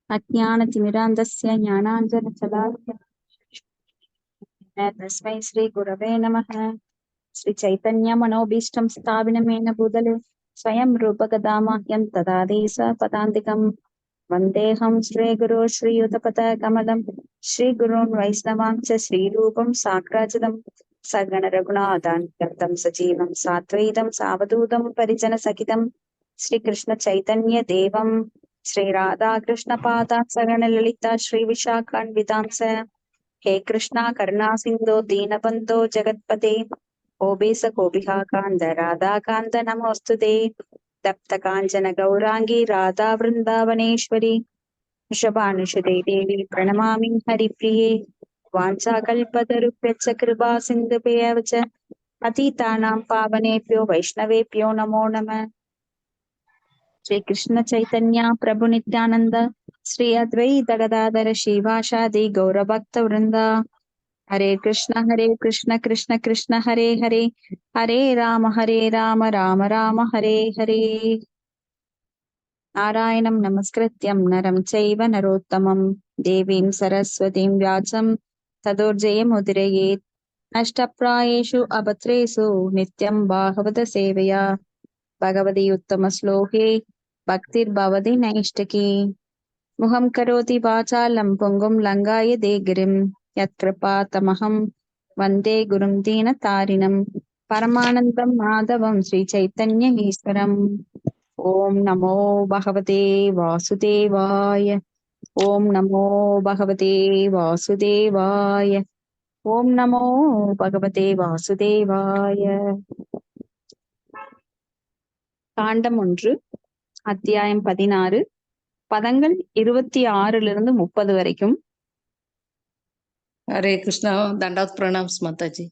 अज्ञानतिमिरान्धस्य ज्ञानाञ्जनशलाकया तस्मै श्रीगुरवे नमः। श्रीचैतन्यमनोभीष्टं स्थापिनमेन भूतले स्वयं रूपकदामाह्यं तदादेश पदान्तिकं वन्देऽहं श्रीगुरो श्रीयुतपथकमलं श्रीगुरून् वैष्णवांश्च श्रीरूपं साग्रजातं सगणरघुनाथान्वितं सजीवं साद्वैतं सावधूतं परिजनसहितं श्रीकृष्णचैतन्यदेवं श्रीराधाकृष्णपादान् सगणललिता श्रीविशाखान्वितांस हे कृष्णा करुणा सिन्धो दीनबन्धो जगत्पते गोपीश गोपिका कान्त राधाकान्त नमोऽस्तुते तप्त काञ्चन गौराङ्गी राधा वृन्दावनेश्वरी वृषभानुसुते देवी प्रणमामि हरिप्रिये वाञ्छाकल्पतरुभ्यश्च कृपा सिन्धुभ्येव च पतितानां पावनेभ्यो वैष्णवेभ्यो नमो नमः। श्री कृष्ण चैतन्य प्रभु नित्यानंद श्री अद्वैत गदाधर श्रीवासादि गौरभक्त वृंदा हरे कृष्ण कृष्ण कृष्ण हरे हरे हरे राम राम राम हरे हरे। नारायणं नमस्कृत्यं नरं चैव नरोत्तमं देवीं सरस्वतीं व्यासं तदोर्जयमुदीरयेत्। नष्टप्रायेषु अभद्रेषु नित्यं भागवत सेवया भगवती उत्तमश्लोके भक्तिर्भवति नैष्टिकी। मुहं करोति वाचालं पुंगुं लङ्घायते गिरिं यत्कृपातमहं वन्दे गुरुं दीनतारिणं परमानन्दं माधवं श्रीचैतन्य ईश्वरम्। ॐ नमो भगवते वासुदेवाय। ॐ नमो भगवते वासुदेवाय। ॐ नमो भगवते वासुदेवाय। காண்டம் 1 அத்தியாயம் 16 பதங்கள் 26 30 வரைக்கும். हरे कृष्णा दंडात प्रणाम माताजी।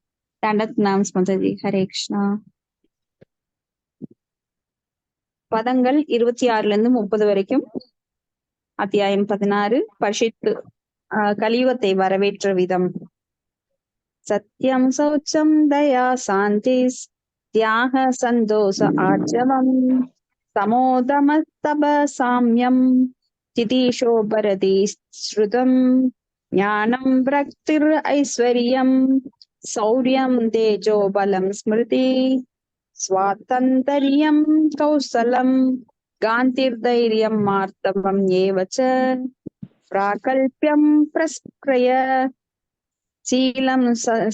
தண்டத் நாம்ஸ் மாதாஜி. ஹரே கிருஷ்ணா. பதங்கள் 26 வரைக்கும் அத்தியாயம் 16 பஷித்து கலியுகத்தை வரவேற்ற விதம். சத்யம் சௌச்சம் தயா சாந்திஸ் தியாக சந்தோஷ ஆர்ஜவம் சமோதமஸ்தப சாம்யம் திதிஷோ பரதி ஸ்ருதம் ஞானம் பிரக்திர் ஐஸ்வர்யம் சௌர்யம் தேஜோ பலம் ஸ்மிருதி स्वातन्त्र्यं कौशलं गान्तिर्धैर्यं मार्दवम् एव च प्राकल्प्यं प्रस्क्रिय शीलं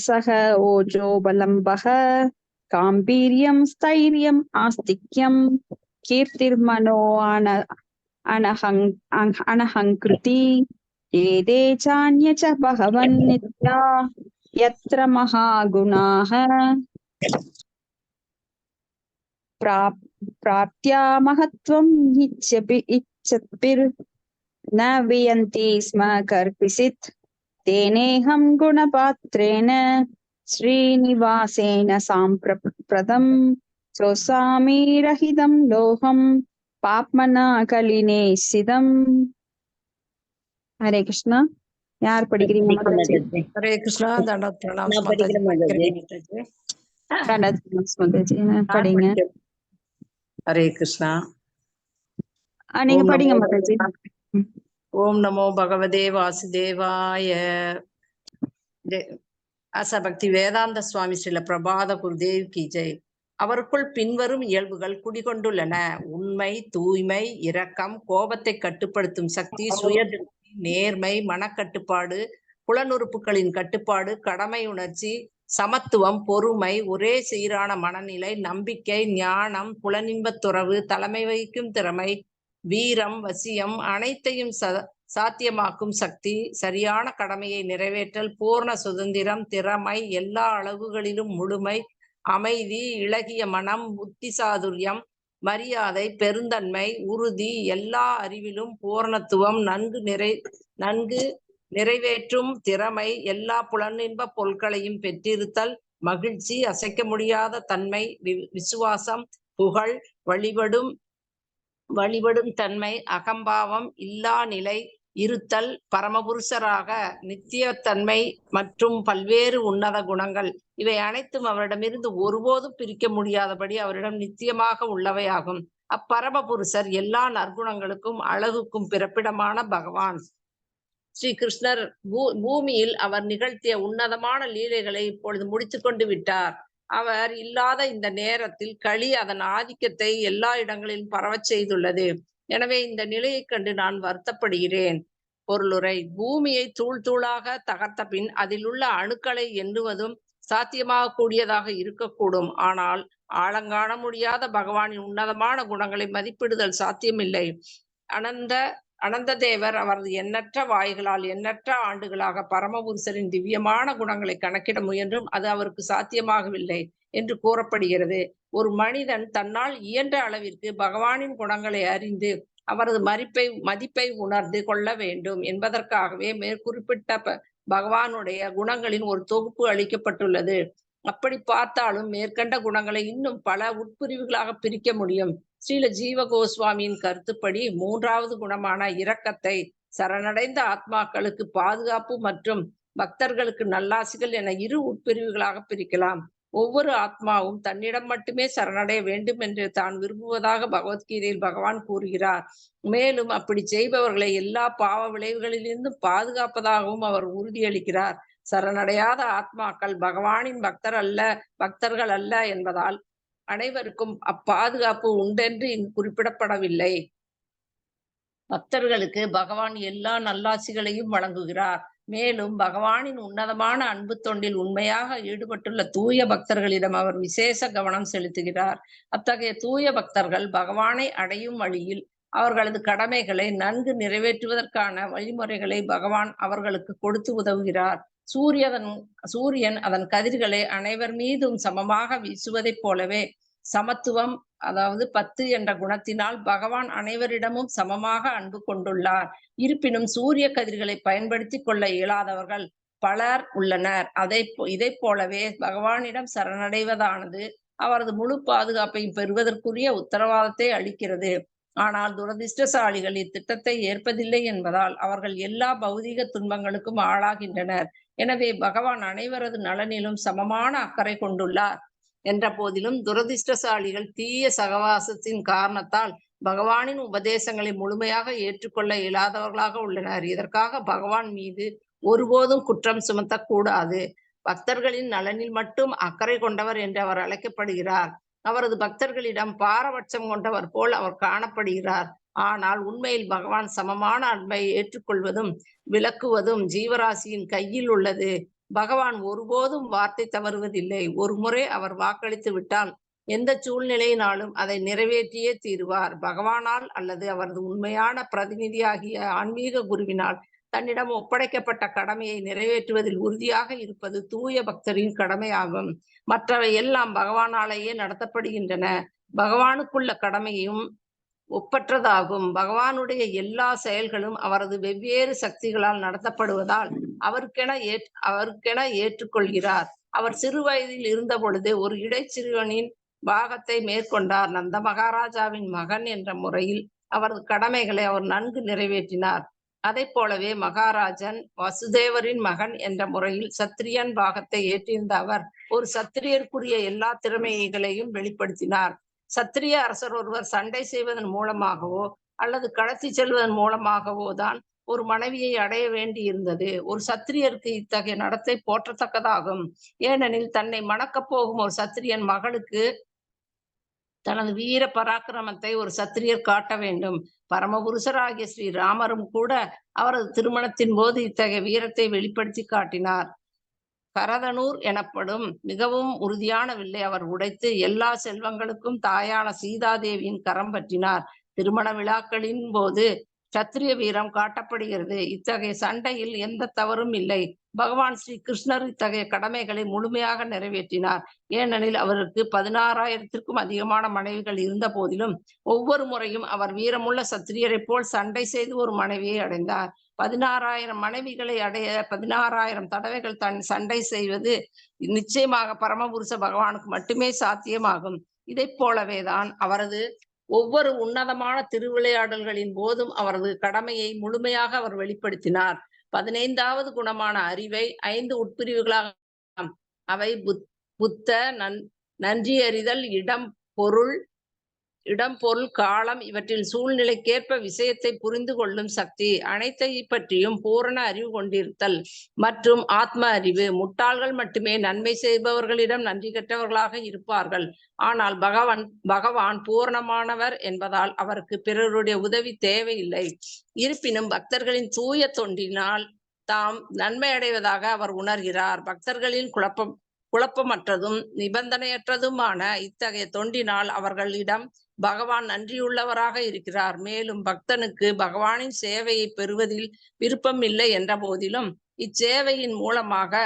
सह ओजो बलं वः गाम्भीर्यं स्थैर्यम् आस्तिक्यं कीर्तिर्मनो अनहङ्कृति एते चान्य च बहवन् नित्या यत्र महागुणाः प्राप्त्या महत्त्वम् इच्छद्भिर्न वियन्ति स्म कर्पिसित् तेनेहं गुणपात्रेण श्रीनिवासेन साम्प्रदम् सोऽसामि रहितं लोहं पाप्मना कलिने सिदम्। हरे कृष्णा. यार படிக்கிறீங்க மாதாஜி? हरे कृष्णा दंडात प्रणाम நான் माताजी। படிக்கிறேன் மாதாஜி. தண்டத் மாதாஜி படிங்க. हरे कृष्णा. நீங்க படிங்க மாதாஜி. ओम नमो भगवते वासुदेवाय। ஆசா பக்தி வேதாந்த சுவாமி ஸ்ரீல பிரபாத குருதேவ் கி ஜெய். அவருக்குள் பின்வரும் இயல்புகள் குடிகொண்டுள்ளன: உண்மை, தூய்மை, இரக்கம், கோபத்தை கட்டுப்படுத்தும் சக்தி, சுயதிருப்தி, நேர்மை, மனக்கட்டுப்பாடு, புலனுறுப்புகளின் கட்டுப்பாடு, கடமை உணர்ச்சி, சமத்துவம், பொறுமை, ஒரே சீரான மனநிலை, நம்பிக்கை, ஞானம், புலனின்பத் துறவு, தலைமை வகிக்கும் திறமை, வீரம், வசியம், அனைத்தையும் சாத்தியமாக்கும் சக்தி, சரியான கடமையை நிறைவேற்றல், பூர்ண சுதந்திரம், திறமை, எல்லா அளவுகளிலும் முழுமை, அமைதி, இளகிய மனம், புத்தி சாதுரியம், மரியாதை, பெருந்தன்மை, உறுதி, எல்லா அறிவிலும் பூர்ணத்துவம், நன்கு நிறைவேற்றும் திறமை, எல்லா புலனின்ப பொருட்களையும் பெற்றிருத்தல், மகிழ்ச்சி, அசைக்க முடியாத தன்மை, விசுவாசம், புகழ், வழிபடும் தன்மை, அகம்பாவம் இல்லா நிலை, இருத்தல், பரமபுருஷராக நித்தியத்தன்மை மற்றும் பல்வேறு உன்னத குணங்கள், இவை அனைத்தும் அவரிடமிருந்து ஒருபோதும் பிரிக்க முடியாதபடி அவரிடம் நித்தியமாக உள்ளவையாகும். அப்பரமபுருஷர் எல்லா நற்குணங்களுக்கும் அழகுக்கும் பிறப்பிடமான பகவான். ஸ்ரீ கிருஷ்ணர் பூமியில் அவர் நிகழ்த்திய உன்னதமான லீலைகளை இப்பொழுது முடித்துக் கொண்டு விட்டார். அவர் இல்லாத இந்த நேரத்தில் களி அதன் ஆதிக்கத்தை எல்லா இடங்களிலும் பரவச் செய்துள்ளது. எனவே இந்த நிலையைக் கண்டு நான் வருத்தப்படுகிறேன். பொருளுரை: பூமியை தூள் தூளாக தகர்த்த பின் அதில் உள்ள அணுக்களை எண்ணுவதும் சாத்தியமாக கூடியதாக இருக்கக்கூடும். ஆனால் ஆழங்காண முடியாத பகவானின் உன்னதமான குணங்களை மதிப்பிடுதல் சாத்தியமில்லை. அனந்த தேவர் அவரது எண்ணற்ற வாய்களால் எண்ணற்ற ஆண்டுகளாக பரமபுருஷரின் திவ்யமான குணங்களை கணக்கிட முயன்றும் அது அவருக்கு சாத்தியமாகவில்லை என்று கூறப்படுகிறது. ஒரு மனிதன் தன்னால் இயன்ற அளவிற்கு பகவானின் குணங்களை அறிந்து அவரது மதிப்பை உணர்ந்து கொள்ள வேண்டும் என்பதற்காகவே மேற்குறிப்பிட்ட பகவானுடைய குணங்களின் ஒரு தொகுப்பு அளிக்கப்பட்டுள்ளது. அப்படி பார்த்தாலும் மேற்கண்ட குணங்களை இன்னும் பல உட்பிரிவுகளாக பிரிக்க முடியும். ஸ்ரீல ஜீவ கோஸ்வாமியின் கருத்துப்படி 3வது குணமான இரக்கத்தை சரணடைந்த ஆத்மாக்களுக்கு பாதுகாப்பு மற்றும் பக்தர்களுக்கு நல்லாசிகள் என 2 உட்பிரிவுகளாக பிரிக்கலாம். ஒவ்வொரு ஆத்மாவும் தன்னிடம் மட்டுமே சரணடைய வேண்டும் என்று தான் விரும்புவதாக பகவத்கீதையில் பகவான் கூறுகிறார். மேலும் அப்படி செய்பவர்களை எல்லா பாவ விளைவுகளிலிருந்தும் பாதுகாப்பதாகவும் அவர் உறுதியளிக்கிறார். சரணடையாத ஆத்மாக்கள் பகவானின் பக்தர்கள் அல்ல என்பதால் அனைவருக்கும் அப்பாதுகாப்பு உண்டென்று இங்கு குறிப்பிடப்படவில்லை. பக்தர்களுக்கு பகவான் எல்லா நல்லாசிகளையும் வழங்குகிறார். மேலும் பகவானின் உன்னதமான அன்பு தொண்டில் உண்மையாக ஈடுபட்டுள்ள தூய பக்தர்களிடம் அவர் விசேஷ கவனம் செலுத்துகிறார். அத்தகைய தூய பக்தர்கள் பகவானை அடையும் வழியில் அவர்களது கடமைகளை நன்கு நிறைவேற்றுவதற்கான வழிமுறைகளை பகவான் அவர்களுக்கு கொடுத்து உதவுகிறார். சூரியன் அதன் கதிர்களை அனைவர் மீதும் சமமாக வீசுவதைப் போலவே சமத்துவம், அதாவது 10 என்ற குணத்தினால் பகவான் அனைவரிடமும் சமமாக அன்பு கொண்டுள்ளார். இருப்பினும் சூரிய கதிர்களை பயன்படுத்திக் கொள்ள இயலாதவர்கள் பலர் உள்ளனர். இதைப் போலவே பகவானிடம் சரணடைவதானது அவரது முழு பாதுகாப்பையும் பெறுவதற்குரிய உத்தரவாதத்தை அளிக்கிறது. ஆனால் துரதிர்ஷ்டசாலிகள் இத்திட்டத்தை ஏற்பதில்லை என்பதால் அவர்கள் எல்லா பௌதீக துன்பங்களுக்கும் ஆளாகின்றனர். எனவே பகவான் அனைவரது நலனிலும் சமமான அக்கறை கொண்டுள்ளார் என்ற போதிலும் துரதிர்ஷ்டசாலிகள் தீய சகவாசத்தின் காரணத்தால் பகவானின் உபதேசங்களை முழுமையாக ஏற்றுக்கொள்ள இயலாதவர்களாக உள்ளனர். இதற்காக பகவான் மீது ஒருபோதும் குற்றம் சுமத்தக்கூடாது. பக்தர்களின் நலனில் மட்டும் அக்கறை கொண்டவர் என்று அவர் அழைக்கப்படுகிறார். அவரது பக்தர்களிடம் பாரபட்சம் கொண்டவர் போல் அவர் காணப்படுகிறார். ஆனால் உண்மையில் பகவான் சமமான அன்பை ஏற்றுக்கொள்வதும் விளக்குவதும் ஜீவராசியின் கையில் உள்ளது. பகவான் ஒருபோதும் வார்த்தை தவறுவதில்லை. ஒரு முறை அவர் வாக்களித்து விட்டால் எந்த சூழ்நிலையினாலும் அதை நிறைவேற்றியே தீருவார். பகவானால் அல்லது அவரது உண்மையான பிரதிநிதியாகிய ஆன்மீக குருவினால் தன்னிடம் ஒப்படைக்கப்பட்ட கடமையை நிறைவேற்றுவதில் உறுதியாக இருப்பது தூய பக்தரின் கடமையாகும். மற்றவை எல்லாம் பகவானாலேயே நடத்தப்படுகின்றன. பகவானுக்குள்ள கடமையும் ஒப்பற்றதாகும். பகவானுடைய எல்லா செயல்களும் அவரது வெவ்வேறு சக்திகளால் நடத்தப்படுவதால் அவருக்கென ஏற்றுக்கொள்கிறார். அவர் சிறு வயதில் இருந்த பொழுது ஒரு இடைச்சிறுவனின் பாகத்தை மேற்கொண்டார். நந்த மகாராஜாவின் மகன் என்ற முறையில் அவரது கடமைகளை அவர் நன்கு நிறைவேற்றினார். அதை போலவே மகாராஜன் வசுதேவரின் மகன் என்ற முறையில் சத்திரியன் பாகத்தை ஏற்றிருந்த அவர் ஒரு சத்திரியருக்குரிய எல்லா திறமைகளையும் வெளிப்படுத்தினார். சத்திரிய அரசர் ஒருவர் சண்டை செய்வதன் மூலமாகவோ அல்லது கடத்தி செல்வதன் மூலமாகவோ தான் ஒரு மனைவியை அடைய வேண்டி இருந்தது. ஒரு சத்திரியருக்கு இத்தகைய நடத்தை போற்றத்தக்கதாகும். ஏனெனில் தன்னை மணக்கப் போகும் ஒரு சத்திரியன் மகளுக்கு தனது வீர பராக்கிரமத்தை ஒரு சத்திரியர் காட்ட வேண்டும். பரமபுருஷராகிய ஸ்ரீ ராமரும் கூட அவரது திருமணத்தின் போது இத்தகைய வீரத்தை வெளிப்படுத்தி காட்டினார். கரதனூர் எனப்படும் மிகவும் உறுதியான வில்லை அவர் உடைத்து எல்லா செல்வங்களுக்கும் தாயான சீதாதேவியின் கரம் பற்றினார். திருமண விழாக்களின் போது சத்திரிய வீரம் காட்டப்படுகிறது. இத்தகைய சண்டையில் எந்த தவறும் இல்லை. பகவான் ஸ்ரீ கிருஷ்ணர் இத்தகைய கடமைகளை முழுமையாக நிறைவேற்றினார். ஏனெனில் அவருக்கு 16,000க்கும் அதிகமான மனைவிகள் இருந்த போதிலும் ஒவ்வொரு முறையும் அவர் வீரமுள்ள சத்திரியரை போல் சண்டை செய்து ஒரு மனைவியை அடைந்தார். 16,000 மனைவிகளை அடைய 16,000 தடவைகள் சண்டை செய்வது நிச்சயமாக பரமபுருஷ பகவானுக்கு மட்டுமே சாத்தியமாகும். இதை போலவேதான் அவரது ஒவ்வொரு உன்னதமான திருவிளையாடல்களின் போதும் அவரது கடமையை முழுமையாக அவர் வெளிப்படுத்தினார். 15வது குணமான அறிவை 5 உட்பிரிவுகளாக அவை புத்த, நன்றி அறிதல், இடம், பொருள், இடம், பொருள், காலம் இவற்றில் சூழ்நிலைக்கேற்ப விஷயத்தை புரிந்து கொள்ளும் சக்தி, அனைத்தை பற்றியும் பூரண அறிவு கொண்டிருத்தல் மற்றும் ஆத்ம அறிவு. முட்டாள்கள் மட்டுமே நன்மை செய்பவர்களிடம் நன்றி கெட்டவர்களாக இருப்பார்கள். ஆனால் பகவான் பூரணமானவர் என்பதால் அவருக்கு பிறருடைய உதவி தேவையில்லை. இருப்பினும் பக்தர்களின் தூய தொண்டினால் தாம் நன்மை அடைவதாக அவர் உணர்கிறார். பக்தர்களின் குழப்பமற்றதும் நிபந்தனையற்றதுமான இத்தகைய தொண்டினால் அவர்களிடம் பகவான் நன்றியுள்ளவராக இருக்கிறார். மேலும் பக்தனுக்கு பகவானின் சேவையை பெறுவதில் விருப்பம் இல்லை என்ற போதிலும் இச்சேவையின் மூலமாக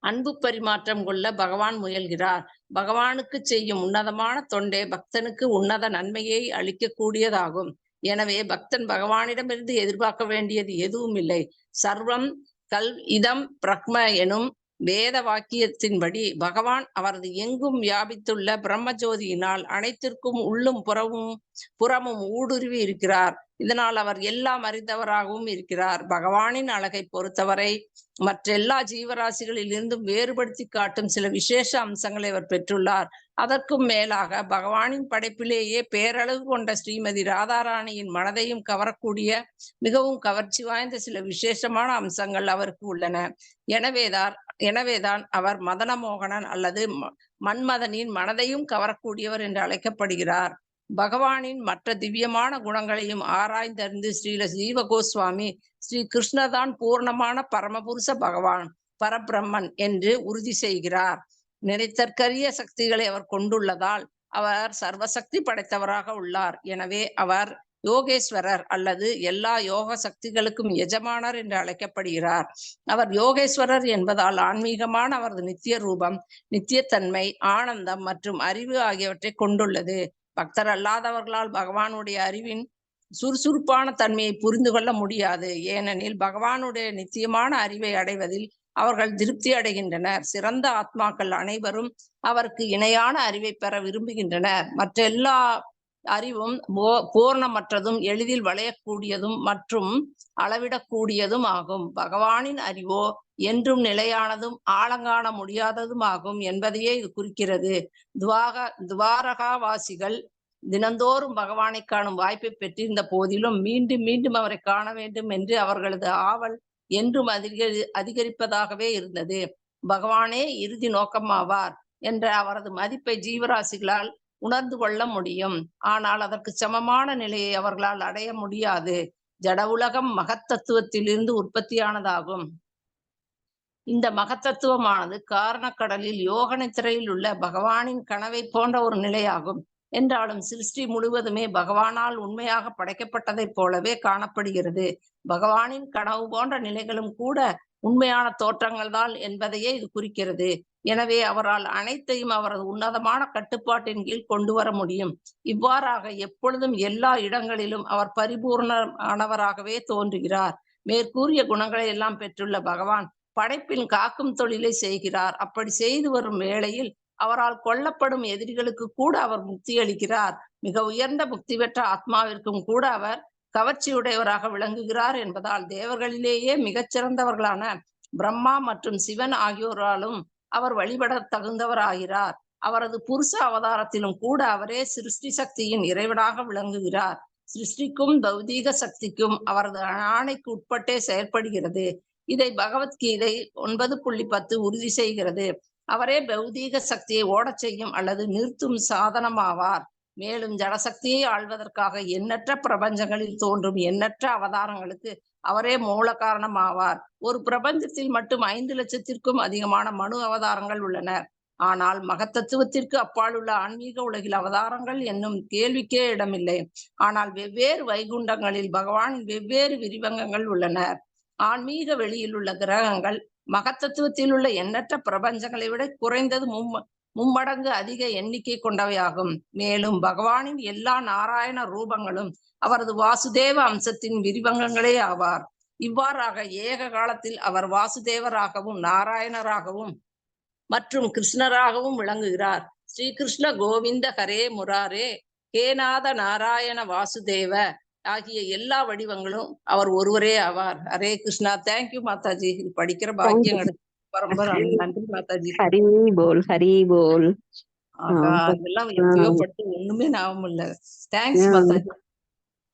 அன்பு பரிமாற்றம் கொள்ள பகவான் முயல்கிறார். பகவானுக்கு செய்யும் உன்னதமான தொண்டே பக்தனுக்கு உன்னத நன்மையை அளிக்கக்கூடியதாகும். எனவே பக்தன் பகவானிடமிருந்து எதிர்பார்க்க வேண்டியது எதுவும் இல்லை. சர்வம் இதம் பிரக்ம எனும் வேத வாக்கியத்தின்படி பகவான் அவரது எங்கும் வியாபித்துள்ள பிரம்மஜோதியினால் அனைத்திற்கும் உள்ளும் புறமும் ஊடுருவி இருக்கிறார். இதனால் அவர் எல்லாம் அறிந்தவராகவும் இருக்கிறார். பகவானின் அழகை பொறுத்தவரை மற்றெல்லா ஜீவராசிகளில் இருந்தும் வேறுபடுத்தி காட்டும் சில விசேஷ அம்சங்களை அவர் பெற்றுள்ளார். அதற்கும் மேலாக பகவானின் படைப்பிலேயே பேரழகு கொண்ட ஸ்ரீமதி ராதாராணியின் மனதையும் கவரக்கூடிய மிகவும் கவர்ச்சி வாய்ந்த சில விசேஷமான அம்சங்கள் அவருக்கு உள்ளன. எனவேதான் அவர் மதனமோகனன் அல்லது மன்மதனின் மனதையும் கவரக்கூடியவர் என்று அழைக்கப்படுகிறார். பகவானின் மற்ற திவ்யமான குணங்களையும் ஆராய்ந்தறிந்து ஸ்ரீல ஜீவ கோஸ்வாமி ஸ்ரீ கிருஷ்ணதான் பூர்ணமான பரமபுருஷ பகவான் பரபிரம்மன் என்று உறுதி செய்கிறார். நினைத்தற்கரிய சக்திகளை அவர் கொண்டுள்ளதால் அவர் சர்வசக்தி படைத்தவராக உள்ளார். எனவே அவர் யோகேஸ்வரர் அல்லது எல்லா யோக சக்திகளுக்கும் எஜமானர் என்று அழைக்கப்படுகிறார். அவர் யோகேஸ்வரர் என்பதால் ஆன்மீகமான அவரது நித்திய ரூபம் நித்தியத்தன்மை, ஆனந்தம் மற்றும் அறிவு ஆகியவற்றை கொண்டுள்ளது. பக்தர் அல்லாதவர்களால் பகவானுடைய அறிவின் சுறுசுறுப்பான தன்மையை புரிந்து கொள்ள முடியாது. ஏனெனில் பகவானுடைய நித்தியமான அறிவை அடைவதில் அவர்கள் திருப்தி அடைகின்றனர். சிறந்த ஆத்மாக்கள் அனைவரும் அவருக்கு இணையான அறிவை பெற விரும்புகின்றனர். மற்ற எல்லா அறிவும் பூர்ணமற்றதும் எளிதில் வளையக்கூடியதும் மற்றும் அளவிடக்கூடியதும் ஆகும். பகவானின் அறிவோ என்றும் நிலையானதும் ஆழங்காண முடியாததும் ஆகும் என்பதையே இது குறிக்கிறது. துவாரகாவாசிகள் தினந்தோறும் பகவானை காணும் வாய்ப்பை பெற்றிருந்த போதிலும் மீண்டும் மீண்டும் அவரை காண வேண்டும் என்று அவர்களது ஆவல் என்றும் அதிகரிப்பதாகவே இருந்தது. பகவானே இறுதி நோக்கமாவார் என்ற அவரது மதிப்பை ஜீவராசிகளால் உணர்ந்து கொள்ள முடியும். ஆனால் அதற்கு சமமான நிலையை அவர்களால் அடைய முடியாது. ஜட உலகம் மகத்தத்துவத்திலிருந்து உற்பத்தியானதாகும். இந்த மகத்தத்துவமானது காரணக்கடலில் யோக நித்திரையில் உள்ள பகவானின் கனவை போன்ற ஒரு நிலையாகும். என்றாலும் சிருஷ்டி முழுவதுமே பகவானால் உண்மையாக படைக்கப்பட்டதைப் போலவே காணப்படுகிறது. பகவானின் கனவு போன்ற நிலைகளும் கூட உண்மையான தோற்றங்கள் தான் என்பதையே இது குறிக்கிறது. எனவே அவரால் அனைத்தையும் அவரது உன்னதமான கட்டுப்பாட்டின் கீழ் கொண்டு வர முடியும். இவ்வாறாக எப்பொழுதும் எல்லா இடங்களிலும் அவர் பரிபூர்ணமானவராகவே தோன்றுகிறார். மேற்கூறிய குணங்களை எல்லாம் பெற்றுள்ள பகவான் படைப்பின் காக்கும் தொழிலை செய்கிறார். அப்படி செய்து வரும் வேளையில் அவரால் கொல்லப்படும் எதிரிகளுக்கு கூட அவர் முக்தி அளிக்கிறார். மிக உயர்ந்த முக்தி பெற்ற ஆத்மாவிற்கும் கூட அவர் கவர்ச்சியுடையவராக விளங்குகிறார் என்பதால் தேவர்களிலேயே மிகச்சிறந்தவர்களான பிரம்மா மற்றும் சிவன் ஆகியோராலும் அவர் வழிபட தகுந்தவராகிறார். அவரது புருஷ அவதாரத்திலும் கூட அவரே சிருஷ்டி சக்தியின் இறைவனாக விளங்குகிறார். சிருஷ்டிக்கும் பௌதீக சக்திக்கும் அவரது ஆணைக்கு உட்பட்டே செயற்படுகிறது. இதை பகவத்கீதை 9.10 உறுதி செய்கிறது. அவரே பௌதீக சக்தியை ஓடச் செய்யும் அல்லது நிறுத்தும் சாதனமாவார். மேலும் ஜடசக்தியை ஆள்வதற்காக எண்ணற்ற பிரபஞ்சங்களில் தோன்றும் எண்ணற்ற அவதாரங்களுக்கு அவரே மூல காரணமாவார். ஒரு பிரபஞ்சத்தில் மட்டும் 5 லட்சத்திற்கும் அதிகமான மனு அவதாரங்கள் உள்ளன. ஆனால் மகத்தத்துவத்திற்கு அப்பால் உள்ள ஆன்மீக உலகில் அவதாரங்கள் என்னும் கேள்விக்கே இடமில்லை. ஆனால் வெவ்வேறு வைகுண்டங்களில் பகவானின் வெவ்வேறு விரிவங்கங்கள் உள்ளன. ஆன்மீக வெளியில் உள்ள கிரகங்கள் மகத்தத்துவத்தில் உள்ள எண்ணற்ற பிரபஞ்சங்களை விட குறைந்தது மும்மடங்கு அதிக எண்ணிக்கை கொண்டவையாகும். மேலும் பகவானின் எல்லா நாராயண ரூபங்களும் அவரது வாசுதேவ அம்சத்தின் விரிவங்கங்களே ஆவார். இவ்வாறாக ஏக காலத்தில் அவர் வாசுதேவராகவும் நாராயணராகவும் மற்றும் கிருஷ்ணராகவும் விளங்குகிறார். ஸ்ரீ கிருஷ்ண கோவிந்த ஹரே முராரே ஹேநாத நாராயண வாசுதேவ ஆகிய எல்லா வடிவங்களும் அவர் ஒருவரே ஆவார். ஹரே கிருஷ்ணா. தேங்க்யூ மாதாஜி. படிக்கிற பாக்கியம் கிடைச்சு ரொம்ப நன்றி மாதாஜி. ஹரி போல் ஹரி போல். ஆகா, அப்ப இதெல்லாம் எப்பயோ பட்டு ஒண்ணுமே ஞாபகம் இல்ல. தேங்க்ஸ் ஆஹ் மாதாஜி.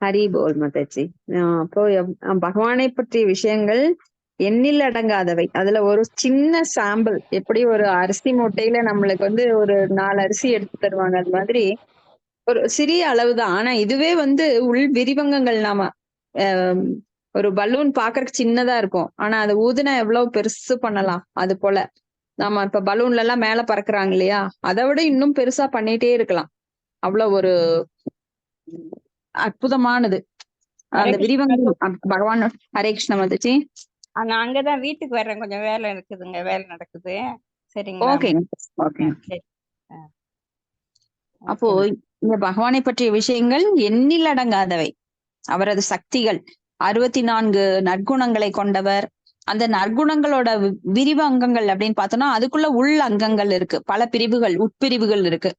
ஹரி போல் மாதாஜி. அப்போ பகவானை பற்றிய விஷயங்கள் எண்ணில் அடங்காதவை. அதுல ஒரு சின்ன சாம்பிள், எப்படி ஒரு அரிசி மூட்டையில நம்மளுக்கு வந்து ஒரு 4 அரிசி எடுத்து தருவாங்க, அது மாதிரி ஒரு சிறிய அளவுதான். ஆனா இதுவே வந்து உள் விரிவங்கங்கள். நாம ஆஹ் ஒரு பலூன் பாக்குறதுக்கு சின்னதா இருக்கும், ஆனா அது ஊதுனா எவ்வளவு பெருசு பண்ணலாம். அது போல நாம இப்ப பலூன்ல எல்லாம் மேல பறக்குறாங்க இல்லையா, அதை விட இன்னும் பெருசா பண்ணிட்டே இருக்கலாம். அவ்வளவு ஒரு அற்புதமானது ஹரே அந்த கிருஷ்ணா. விரிவங்கம் பகவான். ஹரே கிருஷ்ண மாதாஜி. நான் அங்கதான் வீட்டுக்கு வர்றேன், கொஞ்சம் வேலை இருக்குதுங்க, வேலை நடக்குது. சரிங்களா? ஓகேங்க ஓகேங்க. சரி. அப்போ இந்த பகவானை பற்றிய விஷயங்கள் எண்ணில் அடங்காதவை. அவரது சக்திகள் 64 நற்குணங்களை கொண்டவர். அந்த நற்குணங்களோட விரிவு அங்கங்கள் அப்படின்னு பார்த்தோம்னா அதுக்குள்ள உள் அங்கங்கள் இருக்கு, பல பிரிவுகள், உட்பிரிவுகள் இருக்கு.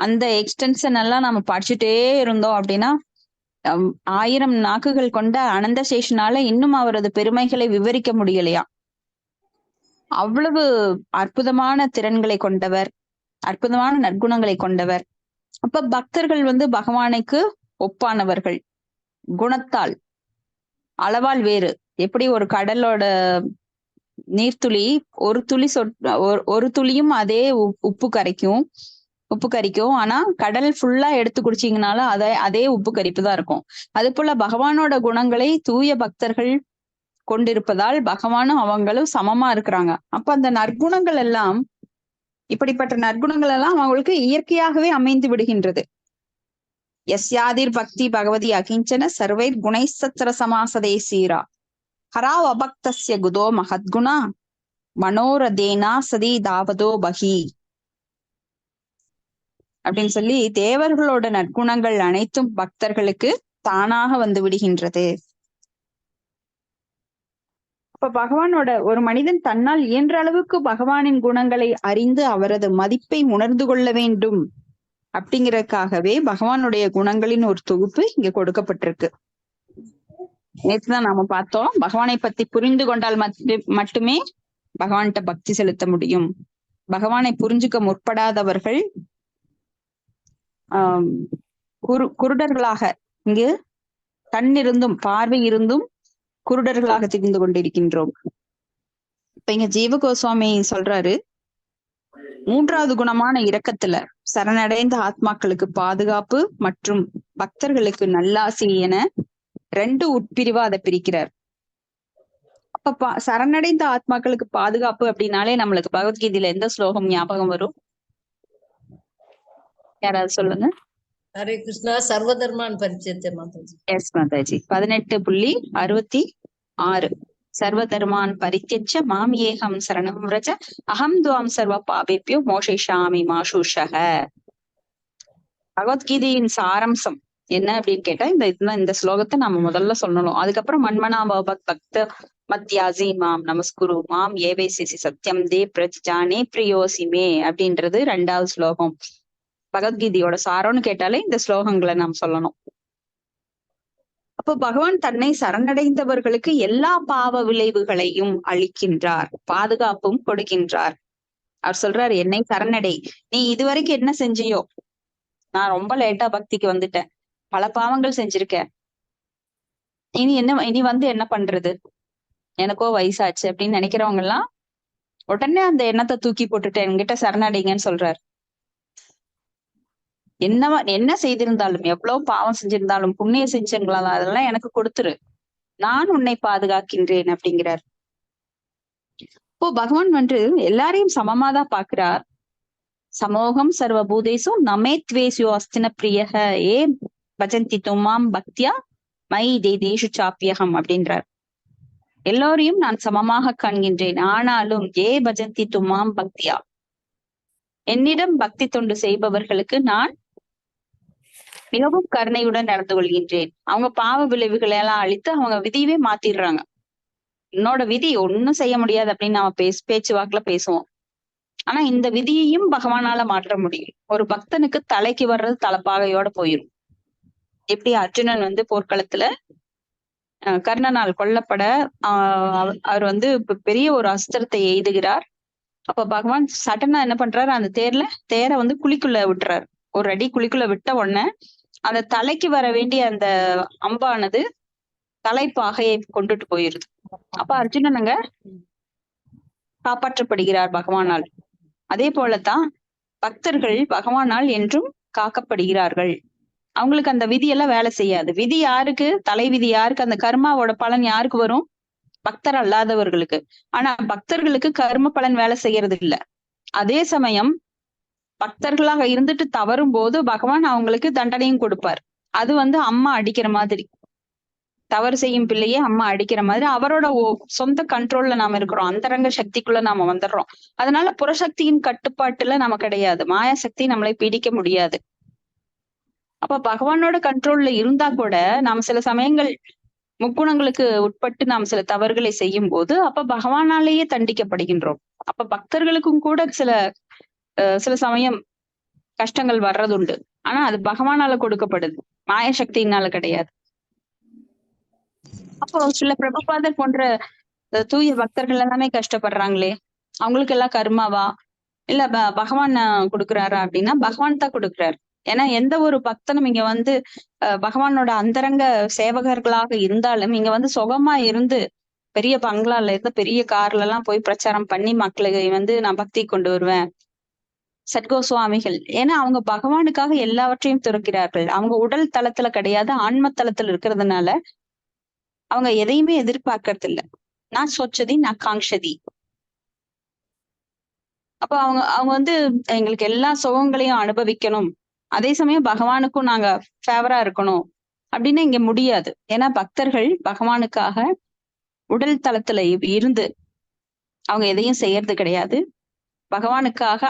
அந்த எக்ஸ்டென்ஷன் எல்லாம் நம்ம படிச்சுட்டே இருந்தோம் அப்படின்னா 1000 நாக்குகள் கொண்ட அனந்த சேஷனால இன்னும் அவரது பெருமைகளை விவரிக்க முடியலையா. அவ்வளவு அற்புதமான திறன்களை கொண்டவர், அற்புதமான நற்குணங்களை கொண்டவர். அப்ப பக்தர்கள் வந்து பகவானுக்கு ஒப்பானவர்கள். குணத்தால், அளவால் வேறு. எப்படி ஒரு கடலோட நீர்த்துளி ஒரு துளி ஒரு துளியும் அதே உப்பு கரிக்கும், ஆனா கடல் ஃபுல்லா எடுத்து குடிச்சீங்கனாலும் அதே உப்பு கரிப்பு தான் இருக்கும். அது போல பகவானோட குணங்களை தூய பக்தர்கள் கொண்டிருப்பதால் பகவானும் அவங்களும் சமமா இருக்கிறாங்க. அப்ப அந்த நற்குணங்கள் எல்லாம், இப்படிப்பட்ட நற்குணங்கள் எல்லாம் அவங்களுக்கு இயற்கையாகவே அமைந்து விடுகின்றது. யஸ்யாதிர் பக்தி பகவதி அகிஞ்சன சர்வைர் குணை சத்திர சமாசதே சீரா ஹராவ் அபக்தஸ்ய குதோ மகத்குணா மனோரதேனா சதி தாவதோ பகி அப்படின்னு சொல்லி தேவர்களோட நற்குணங்கள் அனைத்தும் பக்தர்களுக்கு தானாக வந்து விடுகின்றது. இப்ப பகவானோட ஒரு மனிதன் தன்னால் இயன்ற அளவுக்கு பகவானின் குணங்களை அறிந்து அவரது மதிப்பை உணர்ந்து கொள்ள வேண்டும் அப்படிங்கறதுக்காகவே பகவானுடைய குணங்களின் ஒரு தொகுப்பு இங்க கொடுக்கப்பட்டிருக்கு. நேற்றுதான் நாம பார்த்தோம், பகவானை பத்தி புரிந்து கொண்டால் மட்டுமே பகவான்கிட்ட பக்தி செலுத்த முடியும். பகவானை புரிஞ்சுக்க முற்படாதவர்கள் குருடர்களாக, இங்கு கண் இருந்தும் பார்வை இருந்தும் குருடர்களாக திரிந்து கொண்டிருக்கின்றோம். இப்ப இங்க ஜீவ கோஸ்வாமி சொல்றாரு, 3வது குணமான இரக்கத்துல சரணடைந்த ஆத்மாக்களுக்கு பாதுகாப்பு மற்றும் பக்தர்களுக்கு நல்லாசி என 2 உட்பிரிவா அதை பிரிக்கிறார். அப்ப சரணடைந்த ஆத்மாக்களுக்கு பாதுகாப்பு அப்படின்னாலே நம்மளுக்கு பகவத்கீதையில எந்த ஸ்லோகம் ஞாபகம் வரும்? யாராவது சொல்லுங்க. ஹரே கிருஷ்ணா. சர்வதர்மான் பரிச்சயத்தை மாதாஜி. எஸ் மாதாஜி. 18.6 சர்வதர்மான் பரித்யஜ்ய மாம் ஏகம் சரணம் விரஜ அகம் துவாம் சர்வ பாபேப்யோ மோஷயிஷாமி மா சூஷக. பகவத்கீதையின் சாரம்சம் என்ன அப்படின்னு கேட்டா இந்த ஸ்லோகத்தை நம்ம முதல்ல சொல்லணும். அதுக்கப்புறம் மன்மனா பவத் பக்த மத்யாசி மாம் நமஸ்குரு மாம் ஏவேசிசி சத்யம் தே பிரஜானே பிரியோசிமே அப்படின்றது 2வது ஸ்லோகம். பகவத்கீதையோட சாரம்னு கேட்டாலே இந்த ஸ்லோகங்களை நாம் சொல்லணும். அப்போ பகவான் தன்னை சரணடைந்தவர்களுக்கு எல்லா பாவ விளைவுகளையும் அளிக்கின்றார், பாதுகாப்பும் கொடுக்கின்றார். அவர் சொல்றாரு, என்னை சரணடை, நீ இதுவரைக்கும் என்ன செஞ்சியோ, நான் ரொம்ப லேட்டா பக்திக்கு வந்துட்டேன், பல பாவங்கள் செஞ்சிருக்கேன், இனி வந்து என்ன பண்றது, எனக்கோ வயசாச்சு அப்படின்னு நினைக்கிறவங்க எல்லாம் உடனே அந்த எண்ணத்தை தூக்கி போட்டுட்டு என்கிட்ட சரணடைங்கன்னு சொல்றாரு. என்ன செய்திருந்தாலும், எவ்வளவு பாவம் செஞ்சிருந்தாலும், புண்ணியம் செஞ்சுங்களா, அதெல்லாம் எனக்கு கொடுத்துரு, நான் உன்னை பாதுகாக்கின்றேன் அப்படிங்கிறார். இப்போ பகவான் வந்து எல்லாரையும் சமமாதான் பாக்குறார். சமோகம் சர்வபூதேசும் நமே துவேசியோ அஸ்தின பிரியக ஏ பஜந்தி துமாம் பக்தியா மை தேதேஷு சாப்பியகம் அப்படின்றார். எல்லோரையும் நான் சமமாக காண்கின்றேன், ஆனாலும் ஏ பஜந்தி துமாம் பக்தியா, என்னிடம் பக்தி தொண்டு செய்பவர்களுக்கு நான் மிகவும் கருணையுடன் நடந்து கொள்கின்றேன். அவங்க பாவ விளைவுகளை எல்லாம் அழித்து அவங்க விதியவே மாத்திடுறாங்க. என்னோட விதி ஒன்னும் செய்ய முடியாது அப்படின்னு நாம பேச்சுவாக்குல பேசுவோம். ஆனா இந்த விதியையும் பகவானால மாற்ற முடியும். ஒரு பக்தனுக்கு தலைக்கு வர்றது தலைப்பாகையோட போயிடும். எப்படி அர்ஜுனன் வந்து போர்க்களத்துல கர்ணனால் கொல்லப்பட அவர் வந்து பெரிய ஒரு அஸ்திரத்தை எய்துகிறார். அப்ப பகவான் சடனா என்ன பண்றாரு, அந்த தேரை வந்து குழிக்குள்ள விட்டுறாரு. ஒரு அடி குழிக்குள்ள விட்ட உடனே அந்த தலைக்கு வர வேண்டிய அந்த அம்பானது தலைப்பாகையை கொண்டுட்டு போயிருது. அப்ப அர்ஜுனன் அங்க காப்பாற்றப்படுகிறார் பகவானால். அதே போலத்தான் பக்தர்கள் பகவானால் என்றும் காக்கப்படுகிறார்கள். அவங்களுக்கு அந்த விதியெல்லாம் வேலை செய்யாது. விதி யாருக்கு? தலை விதி யாருக்கு? அந்த கர்மாவோட பலன் யாருக்கு வரும்? பக்தர் அல்லாதவர்களுக்கு. ஆனா பக்தர்களுக்கு கர்ம பலன் வேலை செய்யறது இல்ல. அதே சமயம் பக்தர்களாக இருந்துட்டு தவறும் போது பகவான் அவங்களுக்கு தண்டனையும் கொடுப்பார். அது வந்து அம்மா அடிக்கிற மாதிரி, தவறு செய்யும் பிள்ளையே அம்மா அடிக்கிற மாதிரி அவரோட சொந்த கண்ட்ரோல்ல நாம இருக்கிறோம். அந்தரங்க சக்திக்குள்ள நாம வந்துடுறோம். அதனால புறசக்தியின் கட்டுப்பாட்டுல நம்ம கிடையாது. மாயா சக்தி நம்மளை பீடிக்க முடியாது. அப்ப பகவானோட கண்ட்ரோல்ல இருந்தா கூட நாம சில சமயங்கள் முக்குணங்களுக்கு உட்பட்டு நாம் சில தவறுகளை செய்யும் போது அப்ப பகவானாலேயே தண்டிக்கப்படுகின்றோம். அப்ப பக்தர்களுக்கும் கூட சில சமயம் கஷ்டங்கள் வர்றதுண்டு. ஆனா அது பகவானால கொடுக்கப்படுது, மாய சக்தியினால கிடையாது. அப்போ சில பிரபுபாதர் போன்ற தூய பக்தர்கள் எல்லாமே கஷ்டப்படுறாங்களே, அவங்களுக்கு எல்லாம் கர்மாவா இல்ல பகவான் கொடுக்குறாரா அப்படின்னா பகவான் தான் கொடுக்குறாரு. ஏன்னா எந்த ஒரு பக்தனும் இங்க வந்து பகவானோட அந்தரங்க சேவகர்களாக இருந்தாலும் இங்க வந்து சுகமா இருந்து பெரிய பங்களால இருந்து பெரிய கார்ல எல்லாம் போய் பிரச்சாரம் பண்ணி மக்களை வந்து நான் பக்தி கொண்டு வருவேன். சட்கோ சுவாமிகள் ஏன்னா அவங்க பகவானுக்காக எல்லாவற்றையும் துறக்கிறார்கள். அவங்க உடல் தளத்துல கிடையாது, ஆன்ம தளத்துல இருக்கிறதுனால அவங்க எதையுமே எதிர்பார்க்கறது இல்ல. நான் சொச்சதி நான் காங்ஷதி. அப்ப அவங்க அவங்க வந்து எங்களுக்கு எல்லா சுகங்களையும் அனுபவிக்கணும், அதே சமயம் பகவானுக்கும் நாங்க ஃபேவரா இருக்கணும் அப்படின்னு இங்க முடியாது. ஏன்னா பக்தர்கள் பகவானுக்காக உடல் தளத்துல இருந்து அவங்க எதையும் செய்யறது கிடையாது. பகவானுக்காக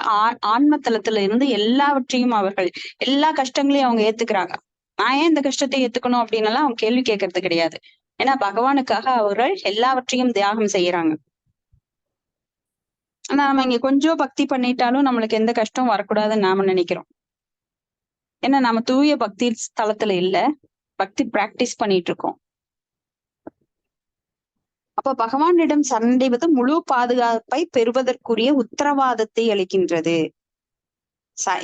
ஆன்ம தளத்துல இருந்து எல்லாவற்றையும் அவர்கள் எல்லா கஷ்டங்களையும் அவங்க ஏத்துக்கிறாங்க. நான் ஏன் இந்த கஷ்டத்தை ஏத்துக்கணும் அப்படின்னு எல்லாம் அவங்க கேள்வி கேட்கறது கிடையாது. ஏன்னா பகவானுக்காக அவர்கள் எல்லாவற்றையும் தியாகம் செய்யறாங்க. ஆனா நம்ம இங்க கொஞ்சம் பக்தி பண்ணிட்டாலும் நம்மளுக்கு எந்த கஷ்டம் வரக்கூடாதுன்னு நாம நினைக்கிறோம். ஏன்னா நம்ம தூய பக்தி ஸ்தலத்துல இல்ல, பக்தி பிராக்டிஸ் பண்ணிட்டு இருக்கோம். அப்ப பகவானிடம் சரணடைவது முழு பாதுகாப்பை பெறுவதற்குரிய உத்தரவாதத்தை அளிக்கின்றது.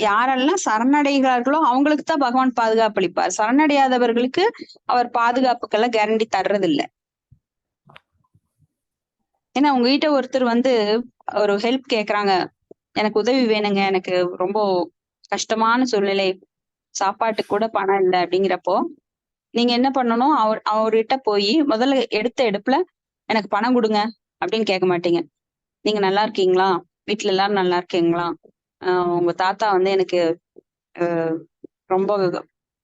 யாரெல்லாம் சரணடைகிறார்களோ அவங்களுக்கு தான் பகவான் பாதுகாப்பு அளிப்பார். சரணடையாதவர்களுக்கு அவர் பாதுகாப்புக்கெல்லாம் கேரண்டி தர்றதில்லை. ஏன்னா உங்ககிட்ட ஒருத்தர் வந்து ஒரு ஹெல்ப் கேக்குறாங்க, எனக்கு உதவி வேணுங்க, எனக்கு ரொம்ப கஷ்டமான சூழ்நிலை, சாப்பாட்டுக்கு கூட பணம் இல்லை அப்படிங்கிறப்போ நீங்க என்ன பண்ணணும், அவர்கிட்ட போய் முதல்ல எடுத்த எடுப்புல எனக்கு பணம் கொடுங்க அப்படின்னு கேட்க மாட்டீங்க. நீங்க நல்லா இருக்கீங்களா, வீட்டுல எல்லாரும் நல்லா இருக்கீங்களா, உங்க தாத்தா வந்து எனக்கு ரொம்ப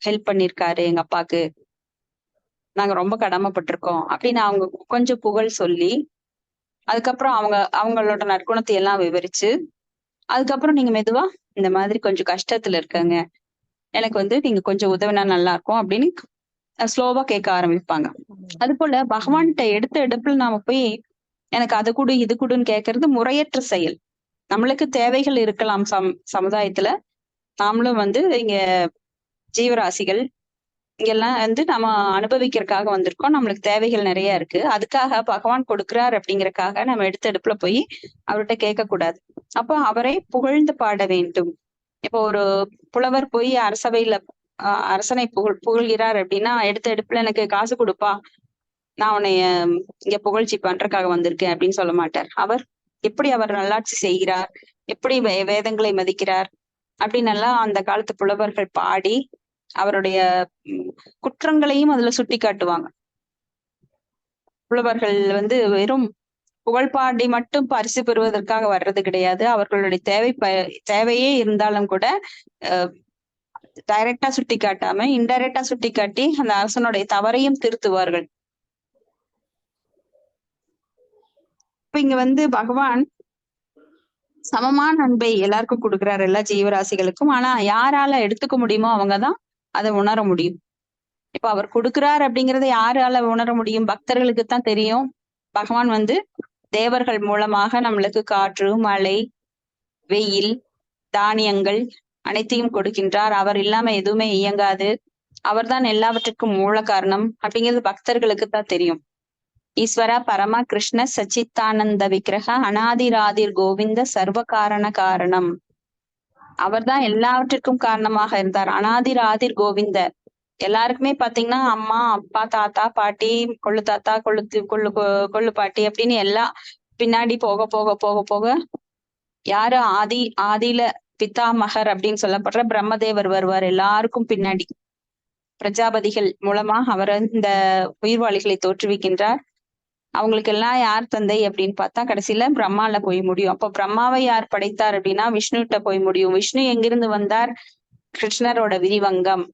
ஹெல்ப் பண்ணிருக்காரு, எங்க அப்பாக்கு நாங்க ரொம்ப கடமைப்பட்டிருக்கோம் அப்படின்னு அவங்க கொஞ்சம் புகழ் சொல்லி அதுக்கப்புறம் அவங்களோட நற்குணத்தை எல்லாம் விவரிச்சு அதுக்கப்புறம் நீங்க மெதுவா இந்த மாதிரி கொஞ்சம் கஷ்டத்துல இருக்காங்க, எனக்கு வந்து நீங்க கொஞ்சம் உதவினா நல்லா இருக்கும் அப்படின்னு ஸ்லோவா கேட்க ஆரம்பிப்பாங்க. அது போல பகவான்கிட்ட எடுத்த எடுப்புல நாம போய் எனக்கு அது கொடு இது கொடுன்னு கேட்கறது முறையற்ற செயல். நம்மளுக்கு தேவைகள் இருக்கலாம் சமுதாயத்துல, நாமளும் வந்து இங்க ஜீவராசிகள் இங்கெல்லாம் வந்து நம்ம அனுபவிக்கிறதுக்காக வந்திருக்கோம், நம்மளுக்கு தேவைகள் நிறைய இருக்கு. அதுக்காக பகவான் கொடுக்குறாரு அப்படிங்கறக்காக நம்ம எடுத்த எடுப்புல போய் அவர்கிட்ட கேட்க கூடாது. அப்போ அவரை புகழ்ந்து பாட வேண்டும். இப்போ ஒரு புலவர் போய் அரசவையில அரசனை புகழ்கிறார் அப்படின்னா எடுத்த எடுப்புல எனக்கு காசு கொடுப்பா, நான் உன்னைய இங்க புகழ்ச்சி பண்றதுக்காக வந்திருக்கேன் அப்படின்னு சொல்ல மாட்டார். அவர் எப்படி அவர் நல்லாட்சி செய்கிறார், எப்படி வேதங்களை மதிக்கிறார் அப்படின்னு எல்லாம் அந்த காலத்து புலவர்கள் பாடி அவருடைய குற்றங்களையும் அதுல சுட்டி காட்டுவாங்க. புலவர்கள் வந்து வெறும் புகழ்பாடி மட்டும் பரிசு பெறுவதற்காக வர்றது கிடையாது. அவர்களுடைய தேவையே இருந்தாலும் கூட டைரக்டா சுட்டி காட்டாம இன்டைரக்டா சுட்டி காட்டி அந்த அரசனுடைய தவறையும் திருத்துவார்கள். இப்ப இங்க வந்து பகவான் சமமான அன்பை எல்லாருக்கும் கொடுக்குறாரு, எல்லா ஜீவராசிகளுக்கும். ஆனா யாரால எடுத்துக்க முடியுமோ அவங்கதான் அதை உணர முடியும். இப்ப அவர் கொடுக்கிறார் அப்படிங்கறத யாரால உணர முடியும்? பக்தர்களுக்கு தான் தெரியும். பகவான் வந்து தேவர்கள் மூலமாக நம்மளுக்கு காற்று, மழை, வெயில், தானியங்கள் அனைத்தையும் கொடுக்கின்றார். அவர் இல்லாம எதுவுமே இயங்காது, அவர்தான் எல்லாவற்றுக்கும் மூல காரணம் அப்படிங்கிறது பக்தர்களுக்கு தான் தெரியும். ஈஸ்வர பரம கிருஷ்ண சச்சித்தானந்த விக்கிரக அனாதிராதிர் கோவிந்த சர்வ காரண காரணம். அவர்தான் எல்லாவற்றிற்கும் காரணமாக இருந்தார். அனாதிராதிர் கோவிந்த. எல்லாருக்குமே பாத்தீங்கன்னா அம்மா, அப்பா, தாத்தா, பாட்டி, கொள்ளு தாத்தா, கொள்ளு பாட்டி அப்படின்னு எல்லாம் பின்னாடி போக போக போக போக யாரு ஆதியில பிதாமகர் அப்படின்னு சொல்லப்படுற பிரம்மதேவர் வருவார் எல்லாருக்கும் பின்னாடி. பிரஜாபதிகள் மூலமா அவர் இந்த உயிர்வாளிகளை தோற்றுவிக்கின்றார். அவங்களுக்கு எல்லாம் யார் தந்தை அப்படின்னு பார்த்தா கடைசியில பிரம்மால போய் முடியும். அப்போ பிரம்மாவை யார் படைத்தார் அப்படின்னா விஷ்ணுகிட்ட போய் முடியும். விஷ்ணு எங்கிருந்து வந்தார்? கிருஷ்ணரோட விரிவங்கம்.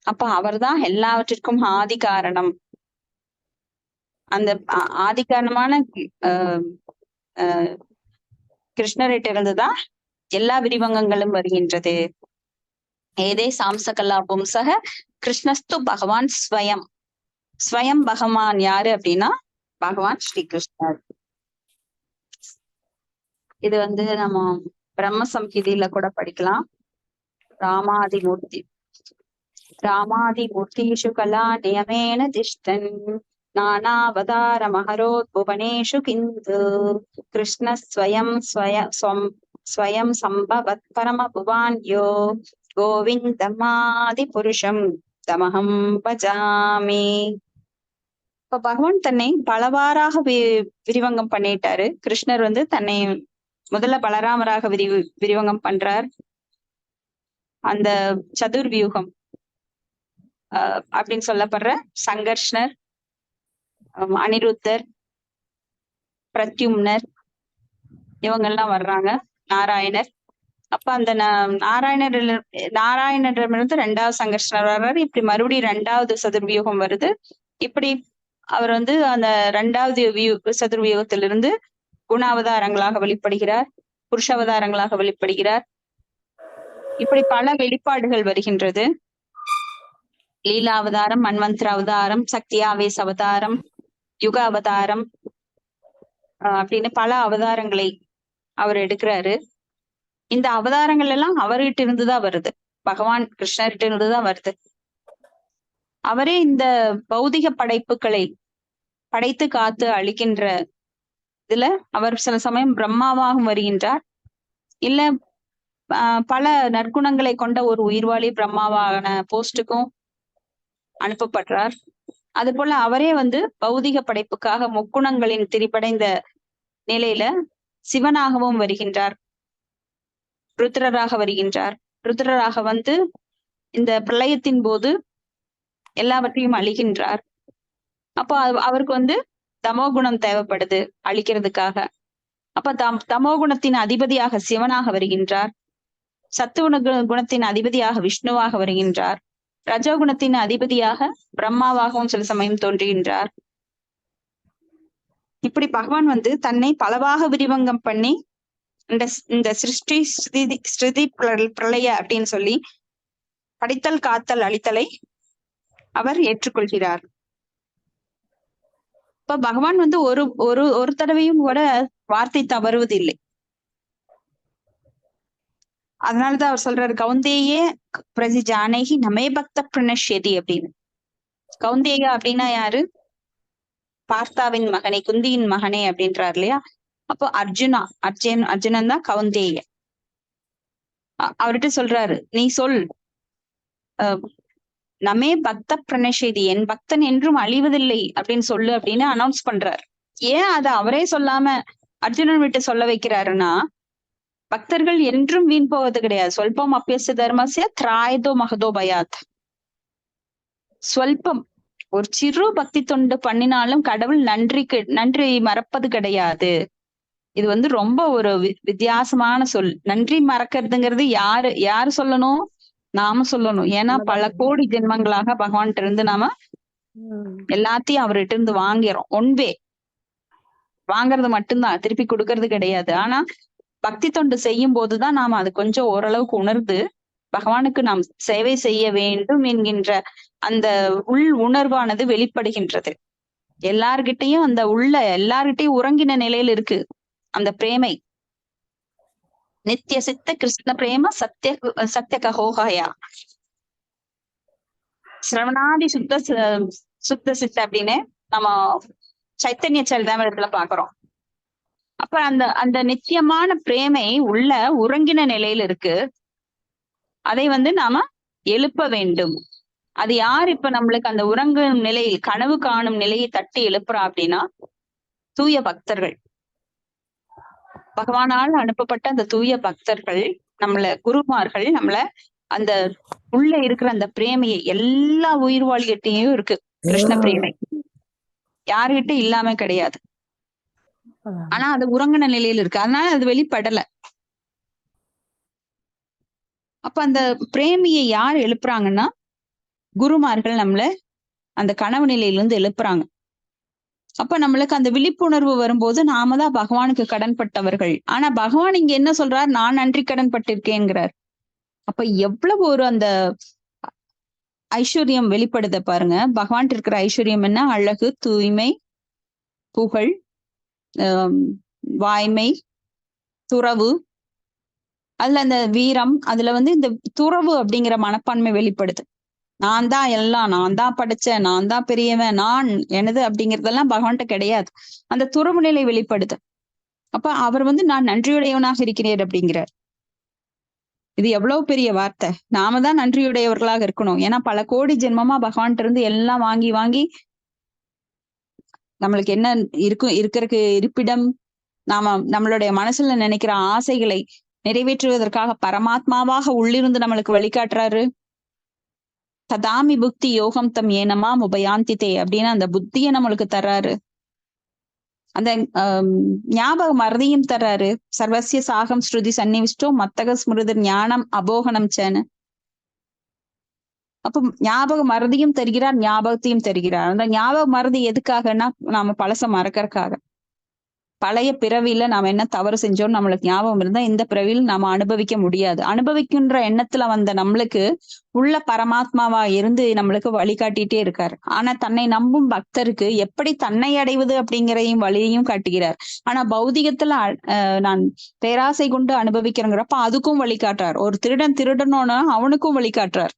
அப்ப அவர்தான் எல்லாவற்றிற்கும் ஆதி காரணம். அந்த ஆதி காரணமான கிருஷ்ணர்கிட்ட இருந்துதான் எல்லா விரிவங்கங்களும் வருகின்றது. ஏதே சாம்சகலா பும்சக கிருஷ்ணஸ்து பகவான் ஸ்வயம். ஸ்வயம் பகவான் யாரு அப்படின்னா பகவான் ஸ்ரீ கிருஷ்ணர். இது நம்ம பிரம்ம சம்ஹிதியில கூட படிக்கலாம். ராமாதிமூர்த்திஷு கலா நியமேன திஷ்டன் நானாவதார மகரோத் புவனேஷு கிந்து கிருஷ்ண ஸ்வயம் சம்பவத் பரம புவான்யோ கோவிந்தமாதி புருஷம் தமஹம் பஜாமி. இப்ப பகவான் தன்னை பலவாறாக விரிவங்கம் பண்ணிட்டாரு. கிருஷ்ணர் தன்னை முதல்ல பலராமராக விரிவங்கம் பண்றார். அந்த சதுர்வியூகம் அப்படின்னு சொல்லப்படுற சங்கர்ஷ்ணர், அனிருத்தர், பிரத்யும்னர் இவங்கெல்லாம் வர்றாங்க. நாராயணர். அப்ப அந்த நாராயணரிடமிருந்து 2வது சங்கர்ஷ்ணர் வர்றாரு. இப்படி மறுபடியும் 2வது சதுர்வியூகம் வருது. இப்படி அவர் அந்த 2வது சதுர்வியூகத்திலிருந்து குணாவதாரங்களாக வெளிப்படுகிறார், புருஷாவதாரங்களாக வெளிப்படுகிறார். இப்படி பல வெளிப்பாடுகள் வருகின்றது. லீலா அவதாரம், மன்வந்திர அவதாரம், சக்தி ஆவேச அவதாரம், யுக அவதாரம் அப்படின்னு பல அவதாரங்களை அவர் எடுக்கிறாரு. இந்த அவதாரங்கள் எல்லாம் அவர்கிட்ட இருந்துதான் வருது. பகவான் கிருஷ்ணர்கிட்ட இருந்துதான் வருது. அவரே இந்த பௌதிக படைப்புகளை படைத்து காத்து அழிக்கின்ற இதுல அவர் சில சமயம் பிரம்மாவாகவும் வருகின்றார். இல்ல பல நற்குணங்களை கொண்ட ஒரு உயிர்வாளி பிரம்மாவான போஸ்டுக்கும் அனுப்பப்படுறார். அது போல அவரே பௌதிக படைப்புக்காக முக்குணங்களின் திரிபடைந்த நிலையில சிவனாகவும் வருகின்றார், ருத்ரராக வருகின்றார். ருத்ரராக இந்த பிரளயத்தின் போது எல்லாவற்றையும் அழிகின்றார். அப்போ அவருக்கு தமோகுணம் தேவைப்படுது அழிக்கிறதுக்காக. அப்ப தமோகுணத்தின் அதிபதியாக சிவனாக வருகின்றார். சத்துவ குணத்தின் அதிபதியாக விஷ்ணுவாக வருகின்றார். ரஜோகுணத்தின் அதிபதியாக பிரம்மாவாகவும் சில சமயம் தோன்றுகின்றார். இப்படி பகவான் தன்னை பலவாக விரிவங்கம் பண்ணி இந்த சிருஷ்டி ஸ்ருதி பிரளய அப்படின்னு சொல்லி படைத்தல் காத்தல் அழித்தலை அவர் ஏற்றுக்கொள்கிறார். இப்ப பகவான் ஒரு தடவையும் கூட வார்த்தை தவறுவதில்லை. அதனாலதான் அவர் சொல்றாரு கௌந்தேயே பிரதி ஜானகி நமே பக்த பிரணஷ்யதி அப்படின்னு. கௌந்தேயா அப்படின்னா யாரு? பார்த்தாவின் மகனே, குந்தியின் மகனே அப்படின்றார் இல்லையா? அப்போ அர்ஜுனன் தான் கௌந்தேய. அவர்கிட்ட சொல்றாரு, நீ சொல் நமே பக்த பிரணஷேதி, என் பக்தன் என்றும் அழிவதில்லை அப்படின்னு சொல்லு அப்படின்னு அனௌன்ஸ் பண்றாரு. ஏன் அதை அவரே சொல்லாம அர்ஜுனன் விட்டு சொல்ல வைக்கிறாருன்னா, பக்தர்கள் என்றும் வீண் போவது கிடையாது. சொல்பம் அப்பியச தர்மசிய திராயதோ மகதோ பயாத். சொல்பம் ஒரு சிறு பக்தி தொண்டு பண்ணினாலும் கடவுள் நன்றி மறப்பது கிடையாது. இது ரொம்ப ஒரு வித்தியாசமான சொல். நன்றி மறக்கிறதுங்கிறது யாரு சொல்லணும்? நாம சொல்லணும். ஏன்னா பல கோடி ஜென்மங்களாக பகவான்கிட்ட இருந்து நாம எல்லாத்தையும் அவர்கிட்ட இருந்து வாங்கிறோம். ஒன்வே வாங்கறது மட்டும்தான், திருப்பி கொடுக்கறது கிடையாது. ஆனா பக்தி தொண்டு செய்யும் போதுதான் நாம அது கொஞ்சம் ஓரளவுக்கு உணர்ந்து பகவானுக்கு நாம் சேவை செய்ய வேண்டும் என்கின்ற அந்த உள் உணர்வானது வெளிப்படுகின்றது. எல்லார்கிட்டையும் எல்லார்கிட்டையும் உறங்கின நிலையில இருக்கு அந்த பிரேமை. நித்திய சித்த கிருஷ்ண பிரேம சத்திய கஹோகயா சிரவணாதி சுத்த சித்த அப்படின்னு நம்ம சைத்தன்ய சரிதாமிரத்துல பாக்குறோம். அப்ப அந்த அந்த நித்தியமான பிரேமை உள்ள உறங்கின நிலையில இருக்கு. அதை நாம எழுப்ப வேண்டும். அது யார் இப்ப நம்மளுக்கு அந்த உறங்கும் நிலையில் கனவு காணும் நிலையை தட்டி எழுப்புறா அப்படின்னா தூய பக்தர்கள். பகவானால் அனுப்பப்பட்ட அந்த தூய பக்தர்கள், குருமார்கள் நம்மள அந்த உள்ள இருக்கிற அந்த பிரேமையை எல்லா உயிர்வாழிகிட்டையும் இருக்கு. கிருஷ்ண பிரேமை யாருகிட்ட இல்லாம கிடையாது. ஆனா அது உறங்கின நிலையில இருக்கு, அதனால அது வெளிப்படல. அப்ப அந்த பிரேமியை யார் எழுப்புறாங்கன்னா குருமார்கள் நம்மள அந்த கனவு நிலையிலிருந்து எழுப்புறாங்க. அப்ப நம்மளுக்கு அந்த விழிப்புணர்வு வரும்போது நாம தான் பகவானுக்கு கடன்பட்டவர்கள். ஆனா பகவான் இங்க என்ன சொல்றார்? நான் நன்றி கடன் பட்டிருக்கேங்கிறார். அப்ப எவ்வளவு ஒரு அந்த ஐஸ்வர்யம் வெளிப்படுத பாருங்க. பகவான் இருக்கிற ஐஸ்வர்யம் என்ன? அழகு, தூய்மை, புகழ், வாய்மை, துறவு, அதுல அந்த வீரம், அதுல இந்த துறவு அப்படிங்கிற மனப்பான்மை வெளிப்படுது. நான் தான் எல்லாம், நான் தான் படைச்சேன், நான் தான் பெரியவன், நான் எனது அப்படிங்கிறதெல்லாம் பகவான்கிட்ட கிடையாது. அந்த துறவு நிலை வெளிப்படுது. அப்ப அவர் நான் நன்றியுடையவனாக இருக்கிறேன் அப்படிங்கிறார். இது எவ்வளவு பெரிய வார்த்தை. நாம தான் நன்றியுடையவர்களாக இருக்கணும். ஏன்னா பல கோடி ஜென்மமா பகவான்கிட்ட இருந்து எல்லாம் வாங்கி வாங்கி நம்மளுக்கு என்ன இருக்கிறதுக்கு இருப்பிடம், நம்மளுடைய மனசுல நினைக்கிற ஆசைகளை நிறைவேற்றுவதற்காக பரமாத்மாவாக உள்ளிருந்து நம்மளுக்கு வழிகாட்டுறாரு. ததாமி புக்தி யோகம் தம் ஏனமா உபயாந்திதே அப்படின்னு அந்த புத்தியை நம்மளுக்கு தர்றாரு. அந்த ஞாபக மறதியும் தர்றாரு. சர்வசிய சாகம் ஸ்ருதி சன்னிவிஷ்டோ மத்தக ஸ்மிருதி ஞானம் அபோகனம் சேனு. அப்ப ஞாபக மறதியும் தருகிறார், ஞாபகத்தையும் தருகிறார். அந்த ஞாபக மறதி எதுக்காகன்னா நாம பழச மறக்கறதுக்காக. பழைய பிறவியில நாம என்ன தவறு செஞ்சோம் நம்மளுக்கு ஞாபகம் இருந்தா இந்த பிறவியில் நாம அனுபவிக்க முடியாது. அனுபவிக்கின்ற எண்ணத்துல வந்த நம்மளுக்கு உள்ள பரமாத்மாவா இருந்து நம்மளுக்கு வழிகாட்டிட்டே இருக்காரு. ஆனா தன்னை நம்பும் பக்தருக்கு எப்படி தன்னை அடைவது அப்படிங்கிறதையும் வழியையும் காட்டுகிறார். ஆனா பௌதிகத்துல நான் பேராசை கொண்டு அனுபவிக்கிறேங்கிறப்ப அதுக்கும் வழிகாட்டுறார். ஒரு திருடன் திருடனோன்னா அவனுக்கும் வழிகாட்டுறார்.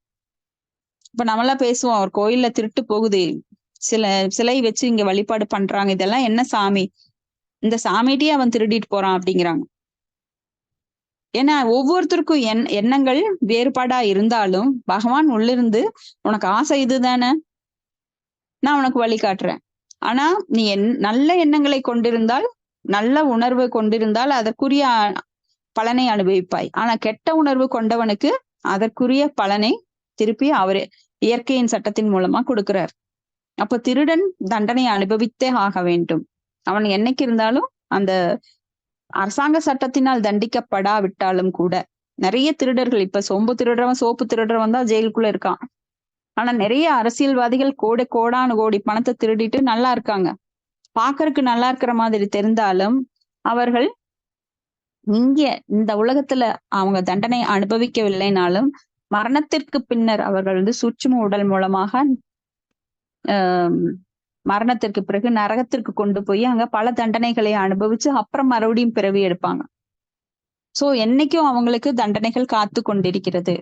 இப்ப நம்மளாம் பேசுவோம், ஒரு கோயில்ல திருட்டு போகுது, சிலை வச்சு இங்க வழிபாடு பண்றாங்க, இதெல்லாம் என்ன சாமி, இந்த சாமிகிட்டயே அவன் திருடிட்டு போறான் அப்படிங்கிறாங்க. ஏன்னா ஒவ்வொருத்தருக்கும் எண்ணங்கள் வேறுபாடா இருந்தாலும் பகவான் உள்ளிருந்து உனக்கு ஆசை இதுதானே, நான் உனக்கு வழிகாட்டுறேன். ஆனா நீ நல்ல எண்ணங்களை கொண்டிருந்தால், நல்ல உணர்வு கொண்டிருந்தால் அதற்குரிய பலனை அனுபவிப்பாய். ஆனா கெட்ட உணர்வு கொண்டவனுக்கு அதற்குரிய பலனை திருப்பி அவரே இயற்கையின் சட்டத்தின் மூலமா கொடுக்கிறார். அப்ப திருடன் தண்டனை அனுபவித்தே ஆக வேண்டும். அவன் என்னைக்கு இருந்தாலும் அந்த அரசாங்க சட்டத்தினால் தண்டிக்கப்படாவிட்டாலும் கூட நிறைய திருடர்கள், இப்ப சோப்பு திருடுறவன் தான் ஜெயிலுக்குள்ள இருக்கான். ஆனா நிறைய அரசியல்வாதிகள் கோடானு கோடி பணத்தை திருடிட்டு நல்லா இருக்காங்க. பாக்குறதுக்கு நல்லா இருக்கிற மாதிரி தெரிந்தாலும் அவர்கள் இங்க இந்த உலகத்துல அவங்க தண்டனை அனுபவிக்கவில்லைனாலும் மரணத்திற்கு பின்னர் அவர்கள் சூட்சும உடல் மூலமாக மரணத்திற்கு பிறகு நரகத்திற்கு கொண்டு போய் அங்க பல தண்டனைகளை அனுபவிச்சு அப்புறம் மறுபடியும் பிறவி எடுப்பாங்க. சோ என்னைக்கும் அவங்களுக்கு தண்டனைகள் காத்து கொண்டிருக்கிறது.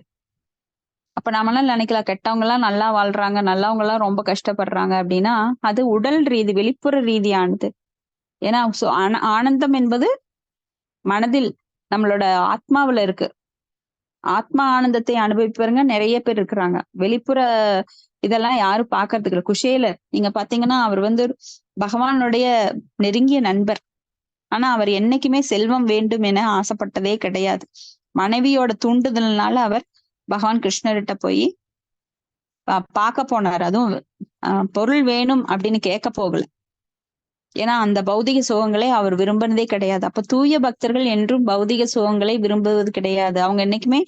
அப்ப நாமெல்லாம் நினைக்கலாம் கெட்டவங்க எல்லாம் நல்லா வாழ்றாங்க, நல்லவங்க எல்லாம் ரொம்ப கஷ்டப்படுறாங்க அப்படின்னா அது உடல் ரீதி, வெளிப்புற ரீதியானது. ஏன்னா ஆனந்தம் என்பது மனதில் நம்மளோட ஆத்மாவில இருக்கு. ஆத்மா ஆனந்தத்தை அனுபவிப்பவங்க நிறைய பேர் இருக்கிறாங்க. வெளிப்புற இதெல்லாம் யாரும் பாக்குறதுக்கு இல்லை. குஷேலர் நீங்க பாத்தீங்கன்னா அவர் பகவானுடைய நெருங்கிய நண்பர். ஆனா அவர் என்னைக்குமே செல்வம் வேண்டும் என ஆசைப்பட்டதே கிடையாது. மனைவியோட தூண்டுதல்னால அவர் பகவான் கிருஷ்ணர்கிட்ட போய் பார்க்க போனார். அதுவும் பொருள் வேணும் அப்படின்னு கேட்க போகல. ஏன்னா அந்த பௌதிக சுகங்களை அவர் விரும்பினதே கிடையாது. அப்ப தூய பக்தர்கள் என்றும் பௌதிக சுகங்களை விரும்புவது கிடையாது. அவங்க என்னைக்குமே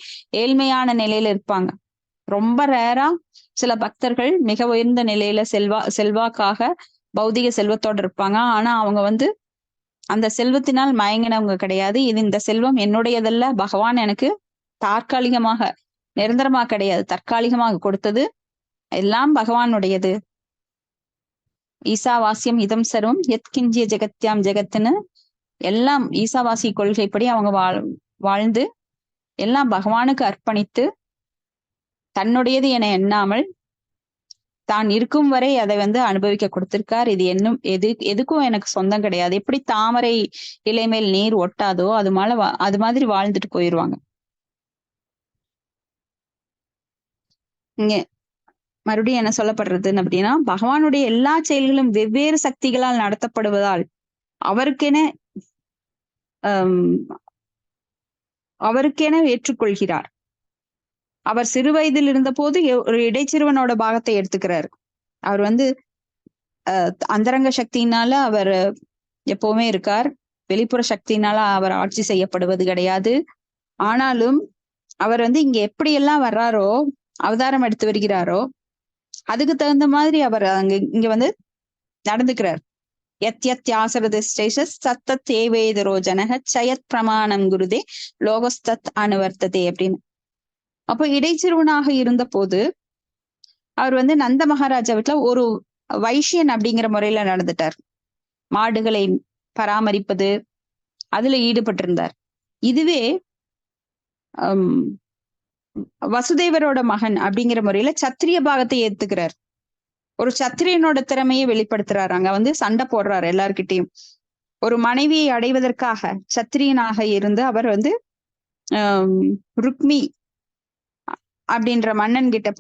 ஏழ்மையான நிலையில இருப்பாங்க. ரொம்ப ரேரா சில பக்தர்கள் மிக உயர்ந்த நிலையில செல்வாக்காக பௌதிக செல்வத்தோட இருப்பாங்க. ஆனா அவங்க அந்த செல்வத்தினால் மயங்கினவங்க கிடையாது. இந்த செல்வம் என்னுடையதல்ல, பகவான் எனக்கு தற்காலிகமாக, நிரந்தரமா கிடையாது, தற்காலிகமாக கொடுத்தது, எல்லாம் பகவானுடையது. ஈசாவாசியம் இதம் சர்வம் எத்கிஞ்சிய ஜெகத்யாம் ஜெகத்துன்னு எல்லாம் ஈசாவாசி கொள்கைப்படி அவங்க வாழ்ந்து எல்லாம் பகவானுக்கு அர்ப்பணித்து தன்னுடையது என எண்ணாமல் தான் இருக்கும் வரை அதை வந்து அனுபவிக்க கொடுத்திருக்கார். இது என்னும் எதுக்கும் எனக்கு சொந்தம் கிடையாது. எப்படி தாமரை இலை மேல் நீர் ஒட்டாதோ அது மாதிரி வாழ்ந்துட்டு போயிருவாங்க. இங்க மறுபடியும் என்ன சொல்லப்படுறதுன்னு அப்படின்னா, பகவானுடைய எல்லா செயல்களும் வெவ்வேறு சக்திகளால் நடத்தப்படுவதால் அவருக்கென ஏற்றுக்கொள்கிறார். அவர் சிறு வயதில் இருந்த போது ஒரு இடைச்சிறுவனோட பாகத்தை எடுத்துக்கிறார். அவர் வந்து அந்தரங்க சக்தியினால அவர் எப்பவுமே இருக்கார். வெளிப்புற சக்தியினால அவர் ஆட்சி செய்யப்படுவது கிடையாது. ஆனாலும் அவர் வந்து இங்க எப்படியெல்லாம் வர்றாரோ, அவதாரம் எடுத்து வருகிறாரோ, அதுக்கு தகுந்த மாதிரி அவர் இங்க வந்து நடந்துக்கிறார். சத்தத் தேவேதரோ ஜனக சயத் பிரமாணம் குருதே லோகஸ்தத் அனுவர்த்ததே அப்படின்னு. அப்போ இடைச்சிறுவனாக இருந்த போது அவர் வந்து நந்த மகாராஜா வீட்டுல ஒரு வைஷ்யன் அப்படிங்கிற முறையில நடந்துட்டார். மாடுகளை பராமரிப்பது அதுல ஈடுபட்டிருந்தார். இதுவே வசுதேவரோட மகன் அப்படிங்கிற முறையில சத்திரிய பாகத்தை ஏத்துக்கிறார். ஒரு சத்திரியனோட திறமையை வெளிப்படுத்துறாரு. அங்க வந்து சண்டை போடுறாரு எல்லார்கிட்டையும். ஒரு மனைவியை அடைவதற்காக சத்திரியனாக இருந்து அவர் வந்து ருக்மி அப்படின்ற மன்னன் கிட்ட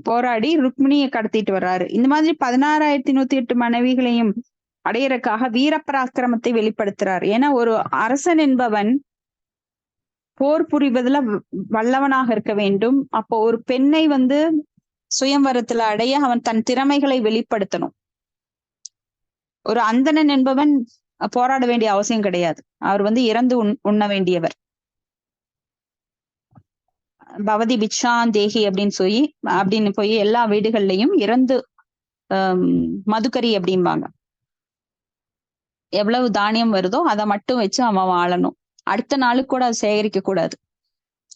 போராடி ருக்மிணியை கடத்திட்டு வர்றாரு. இந்த மாதிரி 16,108 மனைவிகளையும் அடையறக்காக வீரப்பராக்கிரமத்தை வெளிப்படுத்துறார். ஏன்னா ஒரு அரசன் என்பவன் போர் புரிவதுல வல்லவனாக இருக்க வேண்டும். அப்போ ஒரு பெண்ணை வந்து சுயம்வரத்துல அடைய அவன் தன் திறமைகளை வெளிப்படுத்தணும். ஒரு அந்தணன் என்பவன் போராட வேண்டிய அவசியம் கிடையாது. அவர் வந்து இறந்து உண்ண வேண்டியவர். பவதி பிக்ஷான் தேகி அப்படின்னு போய் எல்லா வீடுகள்லையும் இறந்து மதுக்கரி அப்படிம்பாங்க. எவ்வளவு தானியம் வருதோ அதை மட்டும் வச்சு அவன் வாழணும். அடுத்த நாளுக்கு கூட அதை சேகரிக்க கூடாது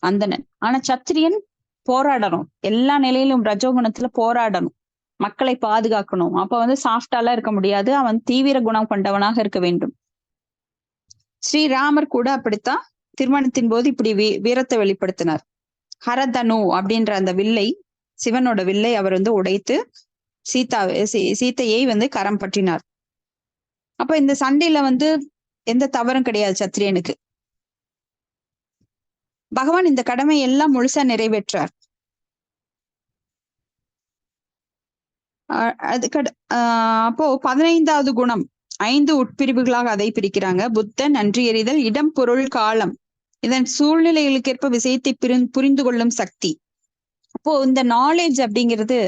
அந்தணன். ஆனா சத்திரியன் போராடணும். எல்லா நிலையிலும் ரஜோகுணத்துல போராடணும், மக்களை பாதுகாக்கணும். அப்ப வந்து சாஃப்டாலாம் இருக்க முடியாது. அவன் தீவிர குணம் கொண்டவனாக இருக்க வேண்டும். ஸ்ரீராமர் கூட அப்படித்தான் திருமணத்தின் போது இப்படி வீரத்தை வெளிப்படுத்தினார். ஹரதனு அப்படின்ற அந்த வில்லை, சிவனோட வில்லை அவர் வந்து உடைத்து சீத்தையை வந்து கரம் பற்றினார். அப்ப இந்த சண்டையில வந்து எந்த தவறும் கிடையாது சத்திரியனுக்கு. பகவான் இந்த கடமை எல்லாம் முழுசா நிறைவேற்றார். அப்போ 15வது குணம் 5 உட்பிரிவுகளாக அதை பிரிக்கிறாங்க. புத்தன், நன்றி எறிதல், இடம், பொருள், காலம், இதன் சூழ்நிலைகளுக்கேற்ப விஷயத்தை புரிந்து கொள்ளும் சக்தி. அப்போ இந்த நாலேஜ் அப்படிங்கிறது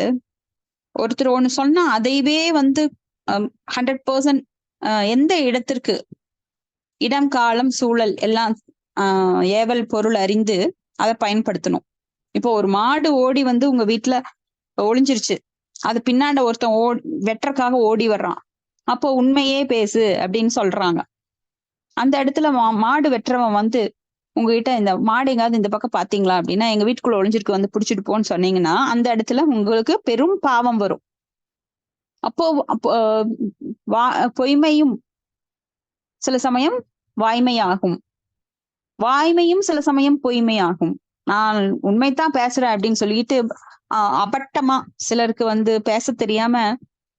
ஒருத்தர் ஒண்ணு சொன்னா அதைவே வந்து 100% எந்த இடத்திற்கு இடம், காலம், சூழல் எல்லாம் ஏவல் பொருள் அறிந்து அதை பயன்படுத்தணும். இப்போ ஒரு மாடு ஓடி வந்து உங்க வீட்டுல ஒளிஞ்சிருச்சு, அது பின்னாண்ட ஒருத்தன் வெட்டுறக்காக ஓடி வர்றான். அப்போ உண்மையே பேசு அப்படின்னு சொல்றாங்க. அந்த இடத்துல மாடு வெட்டுறவன் வந்து உங்ககிட்ட இந்த மாடு எங்காவது இந்த பக்கம் பாத்தீங்களா அப்படின்னா, எங்க வீட்டுக்குள்ள ஒளிஞ்சிருக்கு வந்து புடிச்சிட்டு போன்னு சொன்னீங்கன்னா அந்த இடத்துல உங்களுக்கு பெரும் பாவம் வரும். அப்போ பொய்மையும் சில சமயம் வாய்மையாகும், வாய்மையும் சில சமயம் பொய்மையாகும். நான் உண்மைத்தான் பேசுறேன் அப்படின்னு சொல்லிட்டு அபட்டமா சிலருக்கு வந்து பேச தெரியாம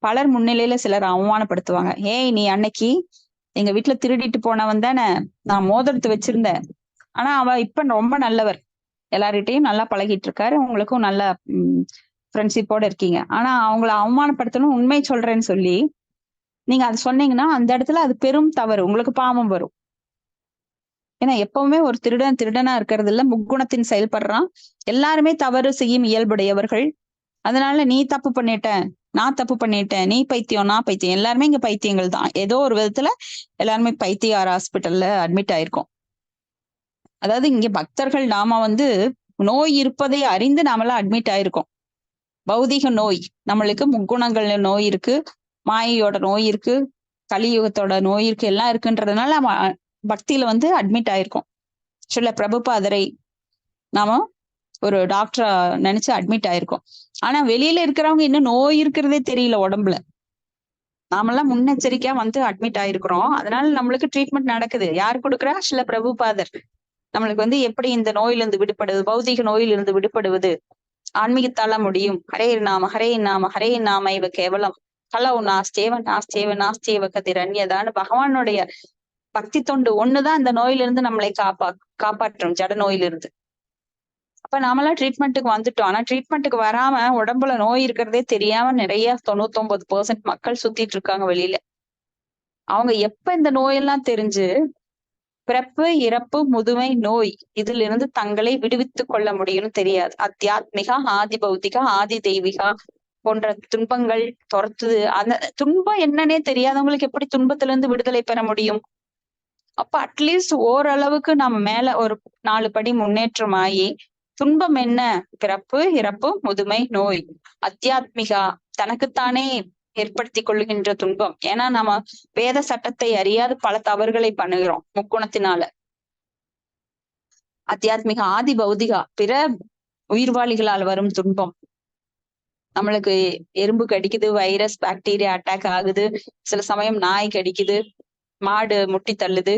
பலர் முன்னிலையில சிலர் அவமானப்படுத்துவாங்க. ஏய், நீ அன்னைக்கு எங்க வீட்டுல திருடிட்டு போனவன் தானே, நான் மோதிரத்தை வச்சிருந்தேன், ஆனா அவ இப்ப ரொம்ப நல்லவர், எல்லார்கிட்டையும் நல்லா பழகிட்டு இருக்காரு, உங்களுக்கும் நல்ல ஃப்ரெண்ட்ஷிப்போட இருக்கீங்க, ஆனா அவங்கள அவமானப்படுத்தணும் உண்மை சொல்றேன்னு சொல்லி நீங்க அது சொன்னீங்கன்னா அந்த இடத்துல அது பெரும் தவறு, உங்களுக்கு பாவம் வரும். ஏன்னா எப்பவுமே ஒரு திருடனா இருக்கிறது இல்ல, முக்குணத்தின் செயல்படுறான். எல்லாருமே தவறு செய்யும் இயல்புடையவர்கள். அதனால நீ தப்பு பண்ணிட்ட, நான் தப்பு பண்ணிட்டேன், நீ பைத்தியம், நான் பைத்தியம், எல்லாருமே இங்க பைத்தியங்கள் தான். ஏதோ ஒரு விதத்துல எல்லாருமே பைத்தியார் ஹாஸ்பிட்டல்ல அட்மிட் ஆயிருக்கோம். அதாவது இங்க பக்தர்கள் நாம வந்து நோய் இருப்பதை அறிந்து நாமெல்லாம் அட்மிட் ஆயிருக்கோம். பௌதிக நோய், நம்மளுக்கு முக்குணங்கள் நோய் இருக்கு, மாயையோட நோய் இருக்கு, கலியுகத்தோட நோய் இருக்கு, எல்லாம் இருக்குன்றதுனால நம்ம பக்தியில வந்து அட்மிட் ஆயிருக்கோம். சில பிரபுபாதரை நாம ஒரு டாக்டரா நினைச்சு அட்மிட் ஆயிருக்கோம். ஆனா வெளியில இருக்கிறவங்க இன்னும் நோய் இருக்கிறதே தெரியல உடம்புல. நாமெல்லாம் முன்னெச்சரிக்கையா வந்து அட்மிட் ஆயிருக்கிறோம். அதனால நம்மளுக்கு ட்ரீட்மெண்ட் நடக்குது. யார் கொடுக்குறா? சில பிரபுபாதர் நம்மளுக்கு வந்து எப்படி இந்த நோயிலிருந்து விடுபடுவது, பௌதிக நோயிலிருந்து விடுபடுவது ஆன்மீகத்தால முடியும். ஹரே நாம ஹரே நாம ஹரே நாம இவ கேவலம் கலவு நாஸ்தேவ நாஸ்தேவ நாஸ்தேவ கதிரன்யதான்னு பகவானுடைய பக்தி தொண்டு ஒண்ணுதான் இந்த நோயிலிருந்து நம்மளை காப்பாற்றும், ஜட நோயிலிருந்து. அப்ப நாமெல்லாம் ட்ரீட்மெண்ட்டுக்கு வந்துட்டோம். ஆனா ட்ரீட்மெண்ட்டுக்கு வராம உடம்புல நோய் இருக்கிறதே தெரியாம நிறைய 99% மக்கள் சுத்திட்டு இருக்காங்க வெளியில. அவங்க எப்ப இந்த நோயெல்லாம் தெரிஞ்சு பிறப்பு, இறப்பு, முதுமை, நோய் இதுல இருந்து தங்களை விடுவித்துக் கொள்ள முடியும்னு தெரியாது. அத்தியாத்மிகா, ஆதி பௌத்திகா, ஆதி தெய்வீகா போன்ற துன்பங்கள் துரத்துது. அந்த துன்பம் என்னன்னே தெரியாதவங்களுக்கு எப்படி துன்பத்துல இருந்து விடுதலை பெற முடியும்? அப்ப அட்லீஸ்ட் ஓரளவுக்கு நம்ம மேல ஒரு 4 படி முன்னேற்றமாயி துன்பம் என்ன? பிறப்பு, இறப்பு, முதுமை, நோய். அத்தியாத்மிகா தனக்குத்தானே ஏற்படுத்தி கொள்ளுகின்ற துன்பம். ஏன்னா நம்ம வேத சட்டத்தை அறியாது பல தவறுகளை பண்ணுகிறோம் முக்குணத்தினால. அத்தியாத்மிக ஆதி பௌதிகா பிற உயிர்வாளிகளால் வரும் துன்பம். நம்மளுக்கு எறும்பு கடிக்குது, வைரஸ் பாக்டீரியா அட்டாக் ஆகுது, சில சமயம் நாய் கடிக்குது, மாடு முட்டி தள்ளுது.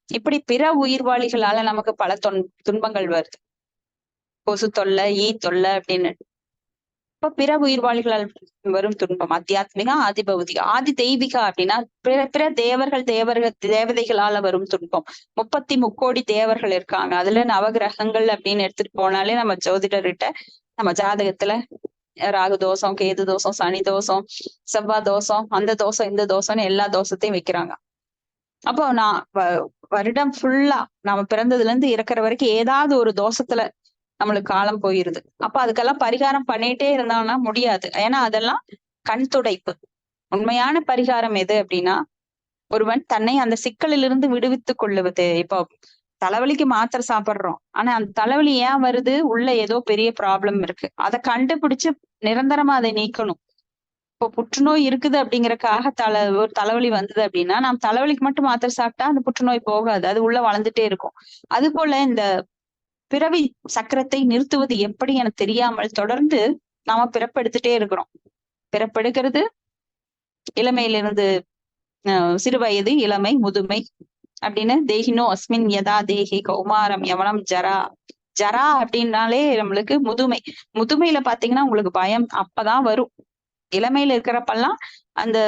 இப்படி பிற உயிர்வாளிகளால நமக்கு பல துன்பங்கள் வருது. கொசு தொல்லை, ஈ தொல்லை அப்படின்னு. இப்ப பிற உயிர்வாளிகளால் வரும் துன்பம் அத்தியாத்மிகா, ஆதி பௌதிகா. ஆதி தெய்வீகா அப்படின்னா பிற தேவதைகளால வரும் துன்பம். 33 தேவர்கள் இருக்காங்க. அதுல நவகிரகங்கள் அப்படின்னு எடுத்துட்டு போனாலே நம்ம ஜோதிடர்கிட்ட நம்ம ஜாதகத்துல ராகு தோஷம், கேது தோஷம், சனி தோஷம், செவ்வாய் தோஷம், அந்த தோஷம், இந்த தோஷம்னு எல்லா தோஷத்தையும் வைக்கிறாங்க. அப்போ நான் வருடம் ஃபுல்லா நம்ம பிறந்ததுல இருந்து இறக்குற வரைக்கும் ஏதாவது ஒரு தோஷத்துல நம்மளுக்கு காலம் போயிருது. அப்ப அதுக்கெல்லாம் பரிகாரம் பண்ணிட்டே இருந்தாங்கன்னா முடியாது. ஏன்னா அதெல்லாம் கண் துடைப்பு. உண்மையான பரிகாரம் எது அப்படின்னா ஒருவன் தன்னை அந்த சிக்கலிலிருந்து விடுவித்துக் கொள்ளுவது. இப்போ தலைவலிக்கு மாத்திரை சாப்பிடுறோம், ஆனா அந்த தலைவலி ஏன் வருது? உள்ள ஏதோ பெரிய ப்ராப்ளம் இருக்கு. அதை கண்டுபிடிச்சு நிரந்தரமா அதை நீக்கணும். இப்போ புற்றுநோய் இருக்குது அப்படிங்கறக்காக ஒரு தலைவலி வந்தது அப்படின்னா நாம் தலைவலிக்கு மட்டும் மாத்திரை சாப்பிட்டா அந்த புற்றுநோய் போகாது, அது உள்ள வளர்ந்துட்டே இருக்கும். அது போல இந்த பிறவி சக்கரத்தை நிறுத்துவது எப்படி என தெரியாமல் தொடர்ந்து நாம பிறப்பெடுத்துட்டே இருக்கிறோம். பிறப்பெடுக்கிறது இளமையிலிருந்து சிறு வயது, இளமை, முதுமை அப்படின்னு தேகினோ அஸ்மின் யதா தேகி கௌமாரம் யவனம் ஜரா. ஜரா அப்படின்னாலே நம்மளுக்கு முதுமை. முதுமையில பாத்தீங்கன்னா உங்களுக்கு பயம் அப்பதான் வரும். இளமையில இருக்கிறப்பெல்லாம் அந்த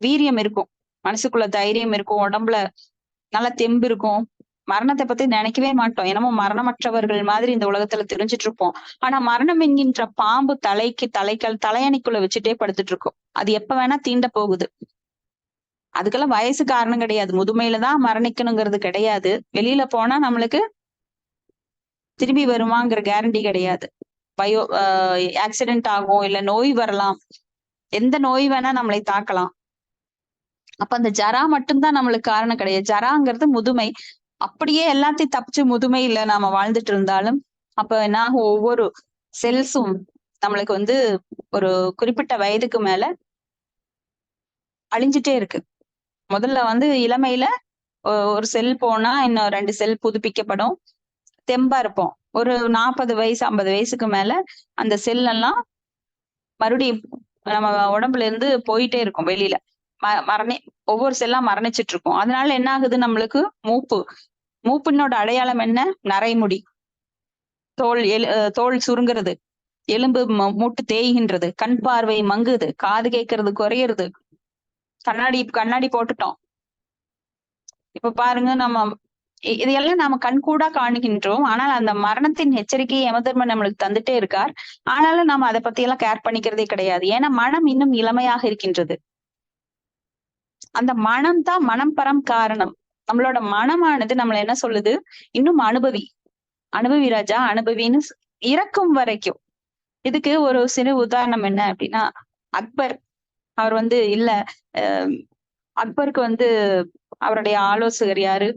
வீரியம் இருக்கும், மனசுக்குள்ள தைரியம் இருக்கும், உடம்புல நல்ல தெம்பு இருக்கும். மரணத்தை பத்தி நினைக்கவே மாட்டோம். என்னமோ மரணமற்றவர்கள் மாதிரி இந்த உலகத்துல தெரிஞ்சிட்டு இருப்போம். ஆனா மரணம் என்கின்ற பாம்பு தலையணைக்குள்ள வச்சுட்டே படுத்துட்டு இருக்கும். அது எப்ப வேணா தீண்ட போகுது. அதுக்கெல்லாம் வயசு காரணம் கிடையாது. முதுமையில தான் மரணிக்கணுங்கிறது கிடையாது. வெளியில போனா நம்மளுக்கு திரும்பி வருமாங்கிற கேரண்டி கிடையாது. ஆக்சிடென்ட் ஆகும், இல்ல நோய் வரலாம், எந்த நோய் வேணா நம்மளை தாக்கலாம். அப்ப அந்த ஜரா மட்டும்தான் நம்மளுக்கு காரணம் கிடையாது. ஜராங்கிறது முதுமை. அப்படியே எல்லாத்தையும் தப்பிச்சு முதுமையில நாம வாழ்ந்துட்டு இருந்தாலும் அப்ப என்ன ஆகும்? ஒவ்வொரு செல்ஸும் நம்மளுக்கு ஒரு குறிப்பிட்ட வயதுக்கு மேல அழிஞ்சிட்டே இருக்கு. முதல்ல இளமையில ஒரு செல் போனா இன்னும் 2 செல் புதுப்பிக்கப்படும், தெம்பா இருப்போம். ஒரு 40 வயசு 50 வயசுக்கு மேல அந்த செல் எல்லாம் மறுபடியும் நம்ம உடம்புல இருந்து போயிட்டே இருக்கும் வெளியில. ஒவ்வொரு செல்லா மரணிச்சிட்டு இருக்கும். அதனால என்ன ஆகுது? நம்மளுக்கு மூப்பினோட அடையாளம் என்ன? நரைமுடி, தோல் சுருங்குறது, எலும்பு மூட்டு தேய்கின்றது, கண் பார்வை மங்குது, காது கேட்கறது குறையிறது. கண்ணாடி போட்டுட்டோம். இப்ப பாருங்க, நம்ம இதையெல்லாம் நாம கண்கூடா காணுகின்றோம். ஆனால் அந்த மரணத்தின் எச்சரிக்கையை யமதர்மன் நம்மளுக்கு தந்துட்டே இருக்கார். ஆனாலும் நாம அதை பத்தி எல்லாம் கேர் பண்ணிக்கிறதே கிடையாது. ஏன்னா மனம் இன்னும் இளமையாக இருக்கின்றது. அந்த மனம் தான் மனம் பரம் காரணம். நம்மளோட மனமானது நம்மள என்ன சொல்லுது? இன்னும் அனுபவி ராஜா, அனுபவின்னு இறக்கும் வரைக்கும். இதுக்கு ஒரு சிறு உதாரணம் என்ன அப்படின்னா, அக்பர் அவர் இல்ல அக்பருக்கு அவருடைய ஆலோசகர் யாரு?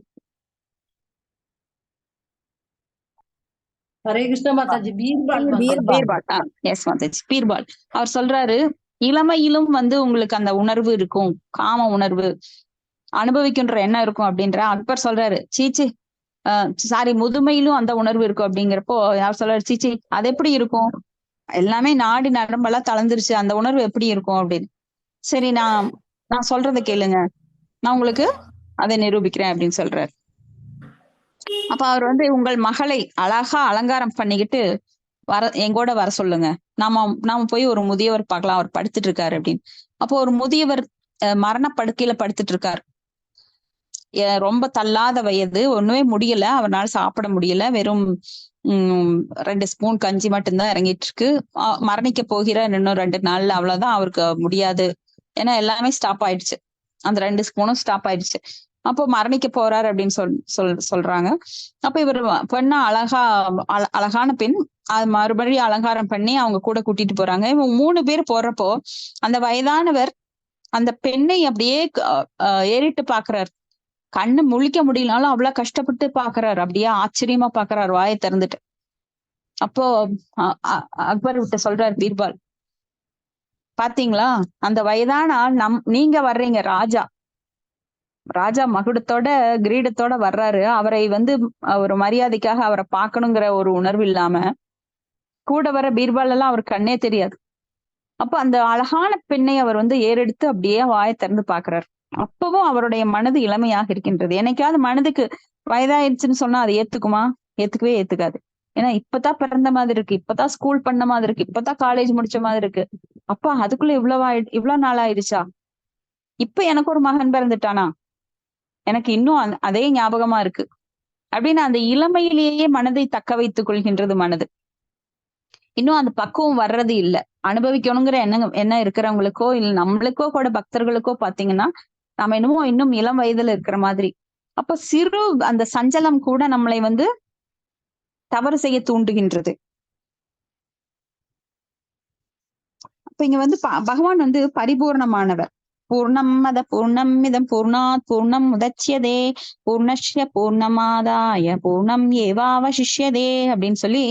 ஹரே கிருஷ்ண மாதாஜி, பீர்பால். எஸ் மாதாஜி, பீர்பால். அவர் சொல்றாரு, இளமையிலும் உங்களுக்கு அந்த உணர்வு இருக்கும், காம உணர்வு, அனுபவிக்கின்ற எண்ணம் இருக்கும் அப்படின்ற. அக்பர் சொல்றாரு, சீச்சி சாரி, முதுமையிலும் அந்த உணர்வு இருக்கும் அப்படிங்கிறப்போ அவர் சொல்றாரு, சீச்சி அது எப்படி இருக்கும்? எல்லாமே நாடி நரம்பெல்லாம் தளர்ந்துருச்சு, அந்த உணர்வு எப்படி இருக்கும் அப்படின்னு. சரி, நான் சொல்றதை கேளுங்க, நான் உங்களுக்கு அதை நிரூபிக்கிறேன் அப்படின்னு சொல்றாரு. அப்ப அவர் உங்கள் மகளை அழகா அலங்காரம் பண்ணிக்கிட்டு என் கூட வர சொல்லுங்க, நாம போய் ஒரு முதியவர் பார்க்கலாம், அவர் படுத்துட்டு இருக்காரு அப்படின்னு. அப்போ ஒரு முதியவர் மரண படுக்கையில படுத்துட்டு இருக்காரு. ரொம்ப தள்ளாத வயது, ஒண்ணுமே முடியல, அவரால் சாப்பிட முடியல, வெறும் 2 ஸ்பூன் கஞ்சி மட்டும்தான் இறங்கிட்டு இருக்கு. மரணிக்க போகிற இன்னும் 2 நாள்ல, அவ்வளவுதான், அவருக்கு முடியாது, ஏன்னா எல்லாமே ஸ்டாப் ஆயிடுச்சு, அந்த 2 ஸ்பூனும் ஸ்டாப் ஆயிடுச்சு. அப்போ மரணிக்க போறாரு அப்படின்னு சொல்றாங்க. அப்ப இவர் பெண்ணா அழகான பெண், அது மறுபடியும் அலங்காரம் பண்ணி அவங்க கூட கூட்டிட்டு போறாங்க. இவங்க 3 பேர் போறப்போ அந்த வயதானவர் அந்த பெண்ணை அப்படியே ஏறிட்டு பாக்குறாரு. கண்ணு முழிக்க முடியலனாலும் அவ்வளவு கஷ்டப்பட்டு பாக்குறாரு, அப்படியே ஆச்சரியமா பாக்குறாரு வாயை திறந்துட்டு. அப்போ அக்பர் கிட்ட சொல்றாரு பீர்பால், பாத்தீங்களா அந்த வயதான ஆள் நீங்க வர்றீங்க, ராஜா மகுடத்தோட கிரீடத்தோட வர்றாரு, அவரை ஒரு மரியாதைக்காக அவரை பார்க்கணுங்கிற ஒரு உணர்வு இல்லாம கூட வர பீர்பால் எல்லாம் அவர் கண்ணே தெரியாது. அப்ப அந்த அழகான பெண்ணை அவர் ஏறெடுத்து அப்படியே வாயை திறந்து பாக்குறாரு. அப்பவும் அவருடைய மனது இளமையாக இருக்கின்றது. என்னைக்காவது மனதுக்கு வயதாயிடுச்சுன்னு சொன்னா அது ஏத்துக்குமா? ஏத்துக்கவே ஏத்துக்காது. ஏன்னா இப்பதான் பிறந்த மாதிரி இருக்கு, இப்பதான் ஸ்கூல் பண்ண மாதிரி இருக்கு, இப்பதான் காலேஜ் முடிச்ச மாதிரி இருக்கு. அப்பா அதுக்குள்ள இவ்வளவு நாள் ஆயிடுச்சா? இப்ப எனக்கு ஒரு மகன் பிறந்துட்டானா? எனக்கு இன்னும் அதே ஞாபகமா இருக்கு அப்படின்னு அந்த இளமையிலேயே மனதை தக்க வைத்துக் கொள்கின்றது மனது. இன்னும் அந்த பக்குவம் வர்றது இல்ல. அனுபவிக்கணுங்கிற எண்ணம் இருக்கிறவங்களுக்கோ இல்ல நம்மளுக்கோ கூட பக்தர்களுக்கோ பாத்தீங்கன்னா நாம இன்னும் இளம் வயதுல இருக்கிற மாதிரி. அப்ப சிறு அந்த சஞ்சலம் கூட நம்மளை தவறு செய்ய தூண்டுகின்றது. அப்ப இங்க பகவான் பரிபூர்ணமானவர். பூர்ணம் பூர்ணமிதம் பூர்ணாத் பூர்ணம் முதச்யதே பூர்ணஸ்ய பூர்ணமாதாய பூர்ணம் ஏவாவசிஷ்யதே அப்படின்னு சொல்லி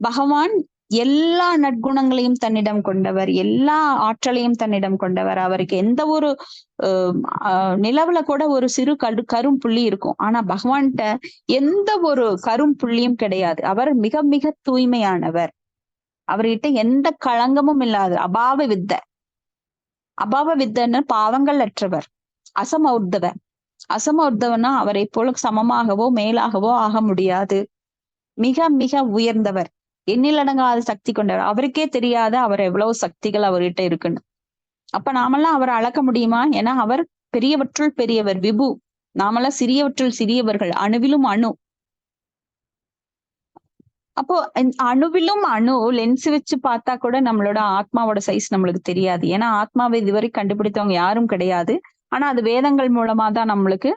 பகவான் எல்லா நற்குணங்களையும் தன்னிடம் கொண்டவர், எல்லா ஆற்றலையும் தன்னிடம் கொண்டவர். அவருக்கு எந்த ஒரு நிலவுல கூட ஒரு சிறு கரும் புள்ளி இருக்கும், ஆனா பகவான்கிட்ட எந்த ஒரு கரும் புள்ளியும் கிடையாது. அவர் மிக மிக தூய்மையானவர், அவர்கிட்ட எந்த களங்கமும் இல்லாது அபாவ வித்தன்னு பாவங்கள் அற்றவர். அசமௌர்தவனா அவரை போல சமமாகவோ மேலாகவோ ஆக முடியாது. மிக மிக உயர்ந்தவர், எண்ணிலடங்காத சக்தி கொண்டவர். அவருக்கே தெரியாத அவர் எவ்வளவு சக்திகள் அவர்கிட்ட இருக்குன்னு. அப்ப நாமெல்லாம் அவரை அளக்க முடியுமா? ஏன்னா அவர் பெரியவற்றுள் பெரியவர், விபு. நாமெல்லாம் சிறியவற்றுள் சிறியவர்கள், அணுவிலும் அணு. அப்போ அணுவிலும் அணு லென்ஸ் வச்சு பார்த்தா கூட நம்மளோட ஆத்மாவோட சைஸ் நம்மளுக்கு தெரியாது. ஏன்னா ஆத்மாவை இதுவரை கண்டுபிடித்தவங்க யாரும் கிடையாது. ஆனா அது வேதங்கள் மூலமா தான் நம்மளுக்கு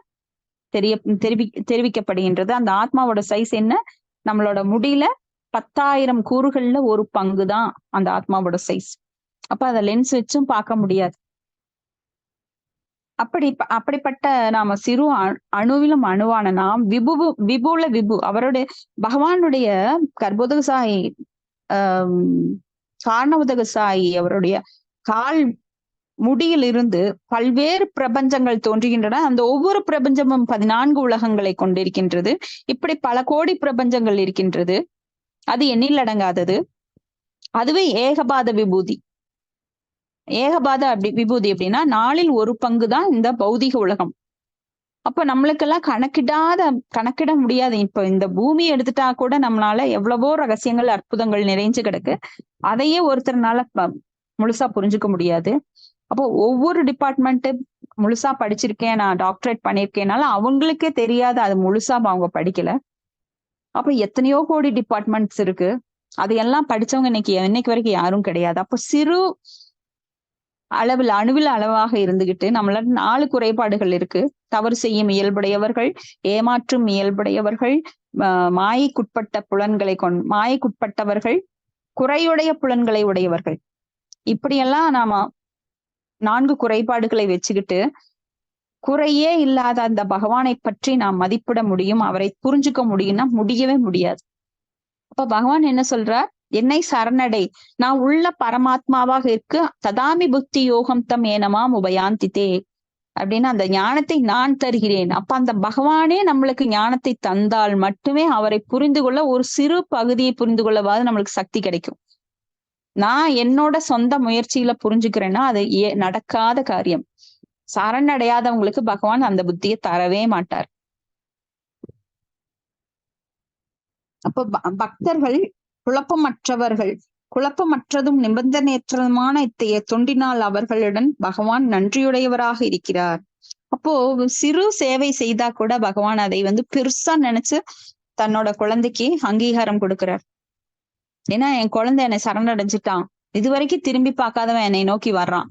தெரிவிக்கப்படுகின்றது. அந்த ஆத்மாவோட சைஸ் என்ன? நம்மளோட முடியில 10,000 கூறுகள்ல ஒரு பங்கு தான் அந்த ஆத்மாவோட சைஸ். அப்ப அதை லென்ஸ் வச்சும் பார்க்க முடியாது. அப்படிப்பட்ட நாம சிறு அணுவிலும் அணுவான நாம் விபுல விபு. அவருடைய பகவானுடைய கர்ப்போதக சாயி காரணோதக சாயி அவருடைய கால் முடியிலிருந்து பல்வேறு பிரபஞ்சங்கள் தோன்றுகின்றன. அந்த ஒவ்வொரு பிரபஞ்சமும் 14 உலகங்களை கொண்டிருக்கின்றது. இப்படி பல கோடி பிரபஞ்சங்கள் இருக்கின்றது. அது எண்ணில் அடங்காதது. அதுவே ஏகபாத விபூதி. ஏகபாத விபூதி அப்படின்னா 4இல் 1 பங்கு தான் இந்த பௌதிக உலகம். அப்ப நம்மளுக்கெல்லாம் கணக்கிட முடியாது. இப்ப இந்த பூமி எடுத்துட்டா கூட நம்மளால எவ்வளவோ ரகசியங்கள் அற்புதங்கள் நிறைஞ்சு கிடக்கு. அதையே ஒருத்தர்னால முழுசா புரிஞ்சுக்க முடியாது. அப்போ ஒவ்வொரு டிபார்ட்மெண்ட் முழுசா படிச்சிருக்கேன், நான் டாக்டரேட் பண்ணிருக்கேனால அவங்களுக்கே தெரியாது, அது முழுசா அவங்க படிக்கல. அப்ப எத்தனையோ கோடி டிபார்ட்மெண்ட்ஸ் இருக்கு, அதையெல்லாம் படிச்சவங்க இன்னைக்கு வரைக்கும் யாரும் கிடையாது. அப்போ சிறு அணுவில் அளவாக இருந்துகிட்டு நம்மள 4 குறைபாடுகள் இருக்கு. தவறு செய்யும் இயல்புடையவர்கள், ஏமாற்றும் இயல்புடையவர்கள், மாயைக்குட்பட்டவர்கள், குறையுடைய புலன்களை உடையவர்கள். இப்படியெல்லாம் நாம 4 குறைபாடுகளை வச்சுக்கிட்டு குறையே இல்லாத அந்த பகவானை பற்றி நாம் மதிப்பிட முடியும், அவரை புரிஞ்சுக்க முடியும்னா முடியவே முடியாது. அப்ப பகவான் என்ன சொல்றார்? என்னை சரணடை, நான் உள்ள பரமாத்மாவாக இருக்கு. ததாமி புத்தி யோகம் தம் ஏனமாம் உபயாந்தித்தே அப்படின்னு அந்த ஞானத்தை நான் தருகிறேன். அப்ப அந்த பகவானே நம்மளுக்கு ஞானத்தை தந்தால் மட்டுமே அவரை புரிந்து கொள்ள, ஒரு சிறு பகுதியை புரிந்து கொள்ளவாது நம்மளுக்கு சக்தி கிடைக்கும். நான் என்னோட சொந்த முயற்சியில புரிஞ்சுக்கிறேன்னா அது நடக்காத காரியம். சரணடையாதவங்களுக்கு பகவான் அந்த புத்தியை தரவே மாட்டார். அப்போ பக்தர்கள் குழப்பமற்றவர்கள் குழப்பமற்றதும் நிபந்தனையற்றதுமான இத்தகைய தொண்டினால் அவர்களுடன் பகவான் நன்றியுடையவராக இருக்கிறார். அப்போ சிறு சேவை செய்தா கூட பகவான் அதை பெருசா நினைச்சு தன்னோட குழந்தைக்கு அங்கீகாரம் கொடுக்கிறார். ஏன்னா என் குழந்தை என்னை சரணடைஞ்சிட்டான், இதுவரைக்கும் திரும்பி பார்க்காதவன் என்னை நோக்கி வர்றான்.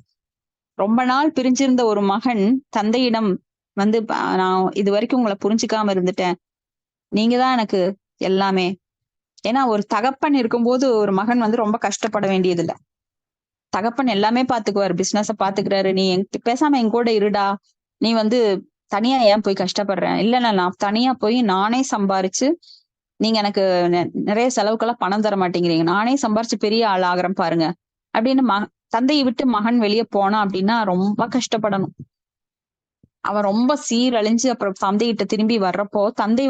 ரொம்ப நாள் பிரிஞ்சிருந்த ஒரு மகன் தந்தையிடம் நான் இது வரைக்கும் உங்களை புரிஞ்சுக்காம இருந்துட்டேன், நீங்க தான் எனக்கு எல்லாமே. ஏன்னா ஒரு தகப்பன் இருக்கும்போது ஒரு மகன் ரொம்ப கஷ்டப்பட வேண்டியது இல்ல. தகப்பன் எல்லாமே பாத்துக்குவாரு, பிசினஸ பாத்துக்கிறாரு. நீ பேசாம என் கூட இருடா, நீ தனியா ஏன் போய் கஷ்டப்படுறேன், இல்ல நான் தனியா போய் நானே சம்பாரிச்சு, நீங்க எனக்கு நிறைய செலவுக்கெல்லாம் பணம் தர மாட்டேங்கிறீங்க, நானே சம்பாரிச்சு பெரிய ஆள் ஆகிறேன் பாருங்க அப்படின்னு தந்தையை விட்டு மகன் வெளியே போனா அப்படின்னா ரொம்ப கஷ்டப்படணும். அவன் ரொம்ப சீரழிஞ்சு அப்புறம் தந்தைகிட்ட திரும்பி வர்றப்போ தந்தை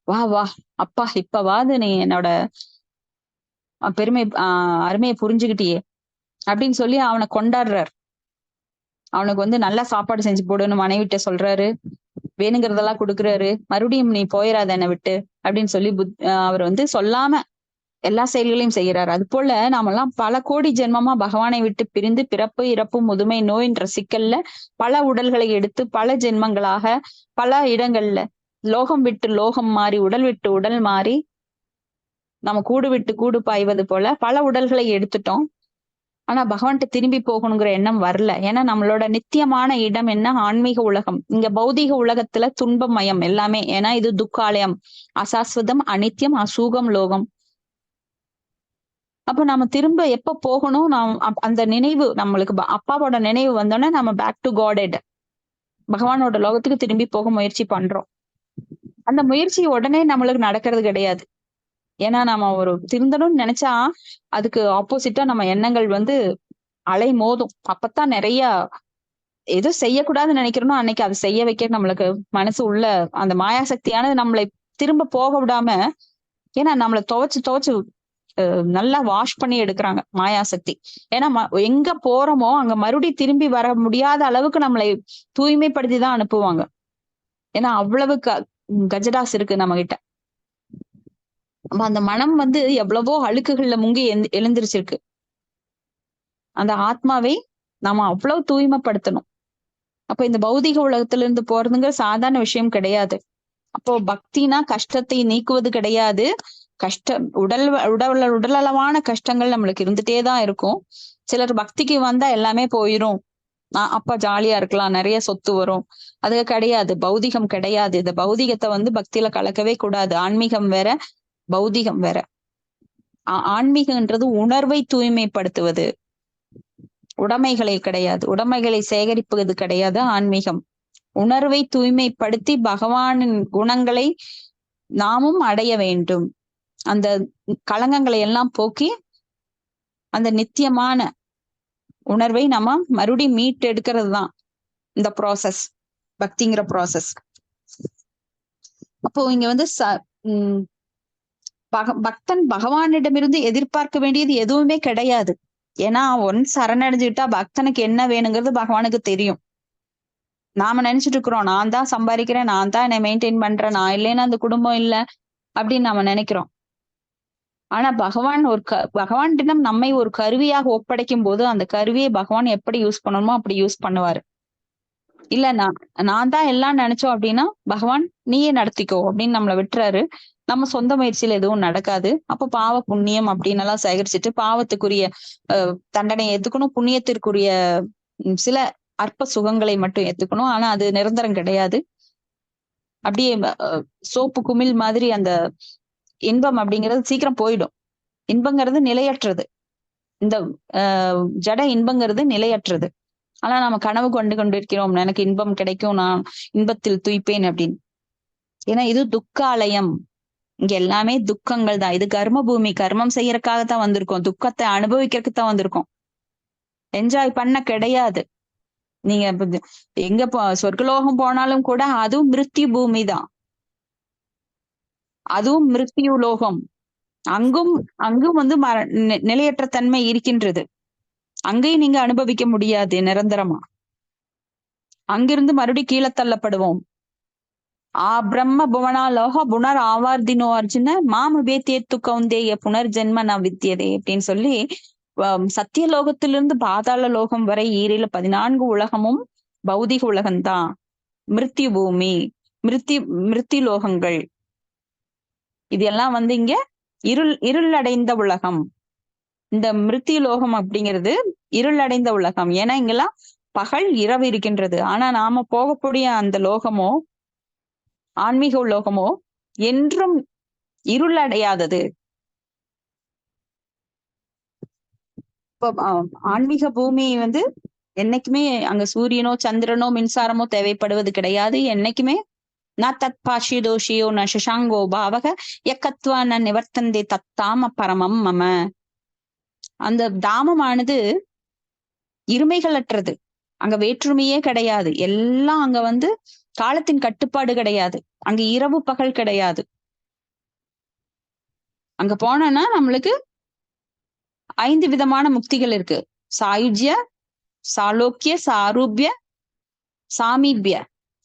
வா வா அப்பா, இப்பவாது நீ என்னோட பெருமை அருமையை புரிஞ்சுக்கிட்டியே அப்படின்னு சொல்லி அவனை கொண்டாடுறார். அவனுக்கு நல்ல சாப்பாடு செஞ்சு போடுன்னு மனைவிட்ட சொல்றாரு, வேணுங்கிறதெல்லாம் கொடுக்குறாரு. மறுபடியும் நீ போயிடாத என்னை விட்டு அப்படின்னு சொல்லி அவர் சொல்லாம எல்லா செயல்களையும் செய்யறாரு. அது போல நாமெல்லாம் பல கோடி ஜென்மமா பகவானை விட்டு பிரிந்து பிறப்பு இறப்பு முதுமை நோய்ன்ற சிக்கல்ல பல உடல்களை எடுத்து பல ஜென்மங்களாக பல இடங்கள்ல லோகம் விட்டு லோகம் மாறி உடல் விட்டு உடல் மாறி நம்ம கூடு விட்டு கூடு பாய்வது போல பல உடல்களை எடுத்துட்டோம். ஆனா பகவான்கிட்ட திரும்பி போகணுங்கிற எண்ணம் வரல. ஏன்னா நம்மளோட நித்தியமான இடம் என்ன? ஆன்மீக உலகம். இங்க பௌதீக உலகத்துல துன்பமயம் எல்லாமே. ஏன்னா இது துக்காலயம், அசாஸ்வதம், அனித்தியம், அசூகம் லோகம். அப்ப நம்ம திரும்ப எப்ப போகணும்? அந்த நினைவு நம்மளுக்கு அப்பாவோட நினைவு வந்தோடனே நம்ம பேக் டு காடெட், பகவானோட லோகத்துக்கு திரும்பி போக முயற்சி பண்றோம். அந்த முயற்சி உடனே நம்மளுக்கு நடக்கிறது கிடையாது. ஏன்னா நம்ம ஒரு திருந்தணும்னு நினைச்சா அதுக்கு ஆப்போசிட்டா நம்ம எண்ணங்கள் அலை மோதும். அப்பத்தான் நிறைய எது செய்யக்கூடாதுன்னு நினைக்கிறோமோ அன்னைக்கு அதை செய்ய வைக்க நம்மளுக்கு மனசு உள்ள அந்த மாயாசக்தியானது நம்மளை திரும்ப போக விடாம, ஏன்னா நம்மளை துவைச்சு நல்லா வாஷ் பண்ணி எடுக்கிறாங்க மாயாசக்தி. ஏன்னா எங்க போறோமோ அங்க மறுபடியும் திரும்பி வர முடியாத அளவுக்கு நம்மளை தூய்மைப்படுத்தி தான் அனுப்புவாங்க. ஏன்னா அவ்வளவு கஜடாஸ் இருக்கு நம்ம கிட்ட. அந்த மனம் எவ்வளவோ அழுக்குகள்ல முங்கி எழுந்திருச்சிருக்கு. அந்த ஆத்மாவை நாம அவ்வளவு தூய்மைப்படுத்தணும். அப்ப இந்த பௌதிக உலகத்துல இருந்து போறதுங்கிற சாதாரண விஷயம் கிடையாது. அப்போ பக்தினா கஷ்டத்தை நீக்குவது கிடையாது. உடலளவான கஷ்டங்கள் நம்மளுக்கு இருந்துட்டே தான் இருக்கும். சிலர் பக்திக்கு வந்தா எல்லாமே போயிரும், அப்பா ஜாலியா இருக்கலாம், நிறைய சொத்து வரும். அது கிடையாது, பௌதிகம் கிடையாது. இந்த பௌதிகத்தை பக்தியில கலக்கவே கூடாது. ஆன்மீகம் வேற, பௌதிகம் வேற. ஆன்மீகம்ன்றது உணர்வை தூய்மைப்படுத்துவது, உடைமைகளை கிடையாது. உடைமைகளை சேகரிப்பது கிடையாது ஆன்மீகம். உணர்வை தூய்மைப்படுத்தி பகவானின் குணங்களை நாமும் அடைய வேண்டும். அந்த களங்கங்களை எல்லாம் போக்கி அந்த நித்தியமான உணர்வை நம்ம மறுபடியும் மீட்டு எடுக்கிறது தான் இந்த ப்ராசஸ், பக்திங்கிற ப்ராசஸ். அப்போ இங்க பக்தன் பகவானிடமிருந்து எதிர்பார்க்க வேண்டியது எதுவுமே கிடையாது. ஏன்னா ஒன்ஸ் சரணடைஞ்சுக்கிட்டா பக்தனுக்கு என்ன வேணுங்கிறது பகவானுக்கு தெரியும். நாம நினைச்சிட்டு இருக்கிறோம், நான் தான் சம்பாதிக்கிறேன், நான் தான் என்னை மெயின்டைன் பண்றேன், நான் இல்லைன்னா அந்த குடும்பம் இல்லை அப்படின்னு நாம நினைக்கிறோம். ஆனா பகவானிடம் நம்மை ஒரு கருவியாக ஒப்படைக்கும் போது அந்த கருவியை பகவான் எப்படி யூஸ் பண்ணணுமோ அப்படி யூஸ் பண்ணுவாரு. இல்ல நான் தான் எல்லாம் நினைச்சோம் அப்படின்னா பகவான் நீயே நடத்திக்கோ அப்படின்னு நம்மளை விட்டுறாரு. நம்ம சொந்த முயற்சியில எதுவும் நடக்காது. அப்ப பாவ புண்ணியம் அப்படின்னு எல்லாம் சேகரிச்சுட்டு பாவத்துக்குரிய தண்டனை ஏத்துக்கணும், புண்ணியத்திற்குரிய சில அற்ப சுகங்களை மட்டும் ஏத்துக்கணும். ஆனா அது நிரந்தரம் கிடையாது. அப்படியே சோப்பு குமிழ் மாதிரி அந்த இன்பம் அப்படிங்கிறது சீக்கிரம் போயிடும். இன்பங்கிறது நிலையற்றது. இந்த ஜட இன்பங்கிறது நிலையற்றது. ஆனா நம்ம கனவு கொண்டிருக்கிறோம், எனக்கு இன்பம் கிடைக்கும், நான் இன்பத்தில் துய்ப்பேன் அப்படின்னு. ஏன்னா இது துக்காலயம். இங்க எல்லாமே துக்கங்கள் தான். இது கர்ம பூமி. கர்மம் செய்யறதுக்காகத்தான் வந்திருக்கோம், துக்கத்தை அனுபவிக்கிறதுக்கு தான் வந்திருக்கோம். என்ஜாய் பண்ண கிடையாது. நீங்க எங்க சொர்க்கலோகம் போனாலும் கூட அதுவும் மிருத்யு பூமி தான். அதுவும் மிருத்யு லோகம். அங்கும் நிலையற்ற தன்மை இருக்கின்றது. அங்கேயும் நீங்க அனுபவிக்க முடியாது நிரந்தரமா. அங்கிருந்து மறுபடியும் கீழே தள்ளப்படுவோம். ஆ பிரம்ம புவனாலோக புனர் ஆவார்தினோ அர்ஜுன மாமுபேத்தேத்து கௌந்தேய புனர்ஜென்ம ந வித்தியதே அப்படின்னு சொல்லி சத்தியலோகத்திலிருந்து பாதாள லோகம் வரை ஈரில 14 உலகமும் பௌதிக உலகம்தான். மிருத்யு பூமி, மிருத்தி லோகங்கள், இது எல்லாம் வந்து இங்க இருள் அடைந்த உலகம். இந்த மிருத்தி லோகம் அப்படிங்கிறது இருள் அடைந்த உலகம். ஏன்னா இங்கெல்லாம் பகல் இரவு இருக்கின்றது. ஆனா நாம போகக்கூடிய அந்த லோகமோ, ஆன்மீக லோகமோ என்றும் இருள் அடையாதது. இப்போ ஆன்மீக பூமி வந்து என்னைக்குமே அங்க சூரியனோ சந்திரனோ மின்சாரமோ தேவைப்படுவது கிடையாது. என்னைக்குமே ந தத் பாஷி தோஷியோ ந சசாங்கோ பாவக எக்கத்வா ந நிவர்த்தந்தே தத்தாம பரமம் மம. அந்த தாமமானது இருமைகளற்றது. அங்க வேற்றுமையே கிடையாது. எல்லாம் அங்க வந்து காலத்தின் கட்டுப்பாடு கிடையாது. அங்க இரவு பகல் கிடையாது. அங்க போனோம்னா நம்மளுக்கு 5 விதமான முக்திகள் இருக்கு. சாயுஜ்ய, சாலோக்கிய, சாரூபிய, சாமீபிய,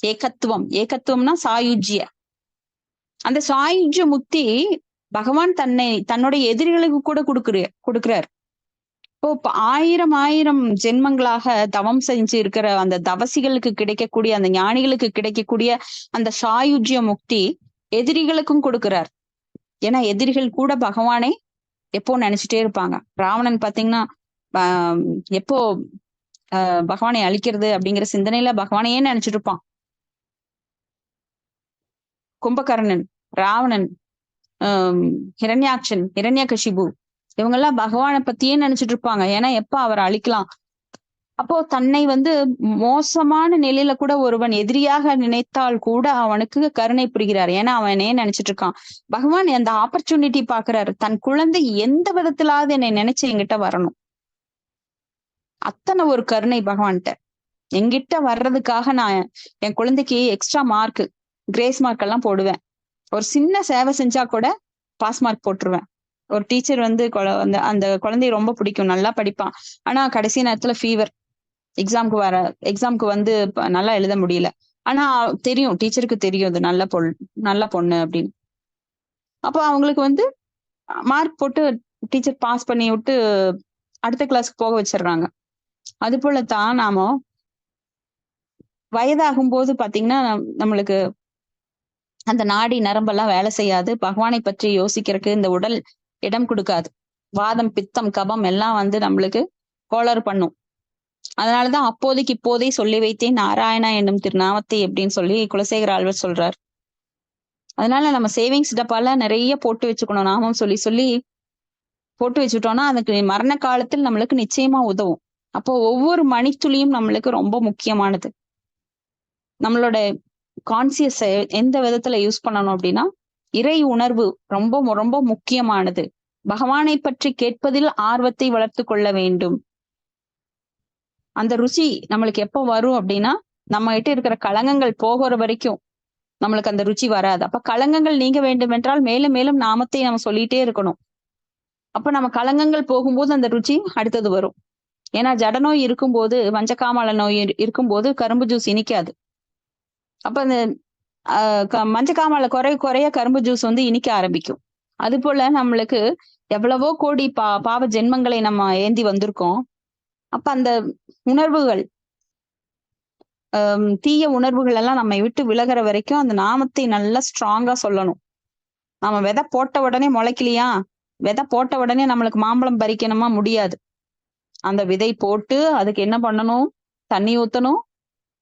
ஏகத்துவம். ஏகத்துவம்னா சாயுஜ்ய. அந்த சாயுஜ்ய முக்தி பகவான் தன்னுடைய எதிரிகளுக்கு கூட கொடுக்கிறார். இப்போ 1000 ஜென்மங்களாக தவம் செஞ்சு இருக்கிற அந்த தவசிகளுக்கு கிடைக்கக்கூடிய, அந்த ஞானிகளுக்கு கிடைக்கக்கூடிய அந்த சாயுஜ்ய முக்தி எதிரிகளுக்கும் கொடுக்கிறார். ஏன்னா எதிரிகள் கூட பகவானை எப்போ நினைச்சிட்டே இருப்பாங்க. ராவணன் பாத்தீங்கன்னா எப்போ பகவானை அழிக்கிறது அப்படிங்கிற சிந்தனையில பகவானையே நினைச்சிட்டு இருப்பான். கும்பகர்ணன், ராவணன், ஹிரண்யாக்ஷன், ஹிரண்யகசிபு, இவங்கெல்லாம் பகவானை பத்தியே நினைச்சிட்டு இருப்பாங்க. ஏன்னா எப்ப அவரை அழிக்கலாம். அப்போ தன்னை வந்து மோசமான நிலையில கூட ஒருவன் எதிரியாக நினைத்தால் கூட அவனுக்கு கருணை புரிகிறார். ஏன்னா அவனே நினைச்சிட்டு இருக்கான். பகவான் அந்த ஆப்பர்ச்சுனிட்டி பாக்குறாரு. தன் குழந்தை எந்த விதத்திலாவது என்னை நினைச்சு என்கிட்ட வரணும். அத்தனை ஒரு கருணை பகவான்கிட்ட. என்கிட்ட வர்றதுக்காக நான் என் குழந்தைக்கு எக்ஸ்ட்ரா மார்க், கிரேஸ் மார்க் எல்லாம் போடுவேன். ஒரு சின்ன சேவை செஞ்சா கூட பாஸ் மார்க் போட்டுருவேன். ஒரு டீச்சர் வந்து அந்த குழந்தைய ரொம்ப பிடிக்கும், நல்லா படிப்பான். ஆனா கடைசி நேரத்துல ஃபீவர், எக்ஸாம்க்கு வந்து நல்லா எழுத முடியல. ஆனா தெரியும், டீச்சருக்கு தெரியும் இது நல்ல பொண்ணு அப்படின்னு. அப்போ அவங்களுக்கு வந்து மார்க் போட்டு டீச்சர் பாஸ் பண்ணி விட்டு அடுத்த கிளாஸ்க்கு போக வச்சிடுறாங்க. அது போலத்தான் நாம வயதாகும் போது பாத்தீங்கன்னா நம்மளுக்கு அந்த நாடி நரம்பெல்லாம் வேலை செய்யாது. பகவானை பற்றி யோசிக்கிறதுக்கு இந்த உடல் இடம் கொடுக்காது. வாதம், பித்தம், கபம் எல்லாம் வந்து நம்மளுக்கு கோளாறு பண்ணும். அதனாலதான் அப்போதைக்கு இப்போதே சொல்லி வைத்தேன் நாராயணா என்னும் திருநாமத்தை அப்படின்னு சொல்லி குலசேகர ஆழ்வார் சொல்றார். அதனால நம்ம சேவிங்ஸ் டப்பால நிறைய போட்டு வச்சுக்கணும். நாமம் சொல்லி சொல்லி போட்டு வச்சுட்டோம்னா அதுக்கு மரண காலத்தில் நம்மளுக்கு நிச்சயமா உதவும். அப்போ ஒவ்வொரு மணித்துளியும் நம்மளுக்கு ரொம்ப முக்கியமானது. நம்மளோட கான்சியஸ எந்த விதத்துல யூஸ் பண்ணணும் அப்படின்னா, இறை உணர்வு ரொம்ப ரொம்ப முக்கியமானது. பகவானை பற்றி கேட்பதில் ஆர்வத்தை வளர்த்து கொள்ள வேண்டும். அந்த ருசி நம்மளுக்கு எப்போ வரும் அப்படின்னா, நம்ம கிட்ட இருக்கிற களங்கங்கள் போகிற வரைக்கும் நம்மளுக்கு அந்த ருச்சி வராது. அப்ப களங்கங்கள் நீங்க வேண்டும் என்றால் மேலும் மேலும் நாமத்தை நம்ம சொல்லிட்டே இருக்கணும். அப்ப நம்ம களங்கங்கள் போகும்போது அந்த ருச்சி அடுத்தது வரும். ஏன்னா ஜடநோய் இருக்கும்போது, மஞ்சக்காமால நோய் இருக்கும்போது கரும்பு ஜூஸ் இனிக்காது. அப்ப அந்த மஞ்சக்காமால குறைய கரும்பு ஜூஸ் வந்து இனிக்க ஆரம்பிக்கும். அது போல நம்மளுக்கு எவ்வளவோ கோடி பாவ ஜென்மங்களை நம்ம ஏந்தி வந்திருக்கோம். அப்ப அந்த உணர்வுகள், தீய உணர்வுகள் எல்லாம் நம்ம விட்டு விலகிற வரைக்கும் அந்த நாமத்தை நல்லா ஸ்ட்ராங்கா சொல்லணும். நம்ம விதை போட்ட உடனே முளைக்கலையா, விதை போட்ட உடனே நம்மளுக்கு மாம்பழம் பறிக்கணுமா? முடியாது. அந்த விதை போட்டு அதுக்கு என்ன பண்ணணும்? தண்ணி ஊத்தணும்.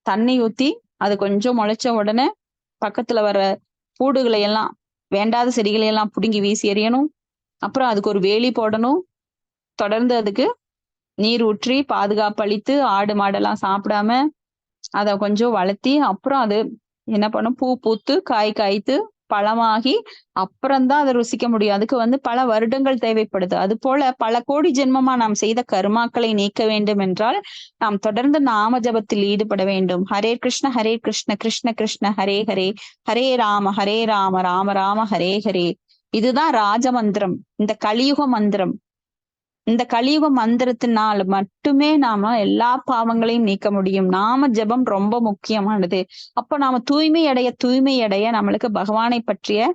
தண்ணி ஊத்தி அது கொஞ்சம் முளைச்ச உடனே பக்கத்துல வர பூடுகளை எல்லாம், வேண்டாத செடிகளை எல்லாம் புடுங்கி வீசி எறியணும். அப்புறம் அதுக்கு ஒரு வேலி போடணும். தொடர்ந்து அதுக்கு நீர் ஊற்றி பாதுகாப்பு அளித்து, ஆடு மாடெல்லாம் சாப்பிடாம அதை கொஞ்சம் வளர்த்தி, அப்புறம் அது என்ன பண்ணும்? பூ பூத்து காய் காய்த்து பழமாகி அப்புறம்தான் அதை ருசிக்க முடியும். அதுக்கு வந்து பல வருடங்கள் தேவைப்படுது. அது போல பல கோடி ஜென்மமா நாம் செய்த கர்மாக்களை நீக்க வேண்டும் என்றால் நாம் தொடர்ந்து நாம ஜபத்தில் ஈடுபட வேண்டும். ஹரே கிருஷ்ண கிருஷ்ண கிருஷ்ண ஹரே ஹரே, ஹரே ராம ராம ராம ஹரே ஹரே. இதுதான் ராஜ மந்திரம், இந்த கலியுக மந்திரம். இந்த கலியுக மந்திரத்தினால் மட்டுமே நாம எல்லா பாவங்களையும் நீக்க முடியும். நாம ஜெபம் ரொம்ப முக்கியமானது. அப்ப நாம தூய்மை அடைய நம்மளுக்கு பகவானை பற்றிய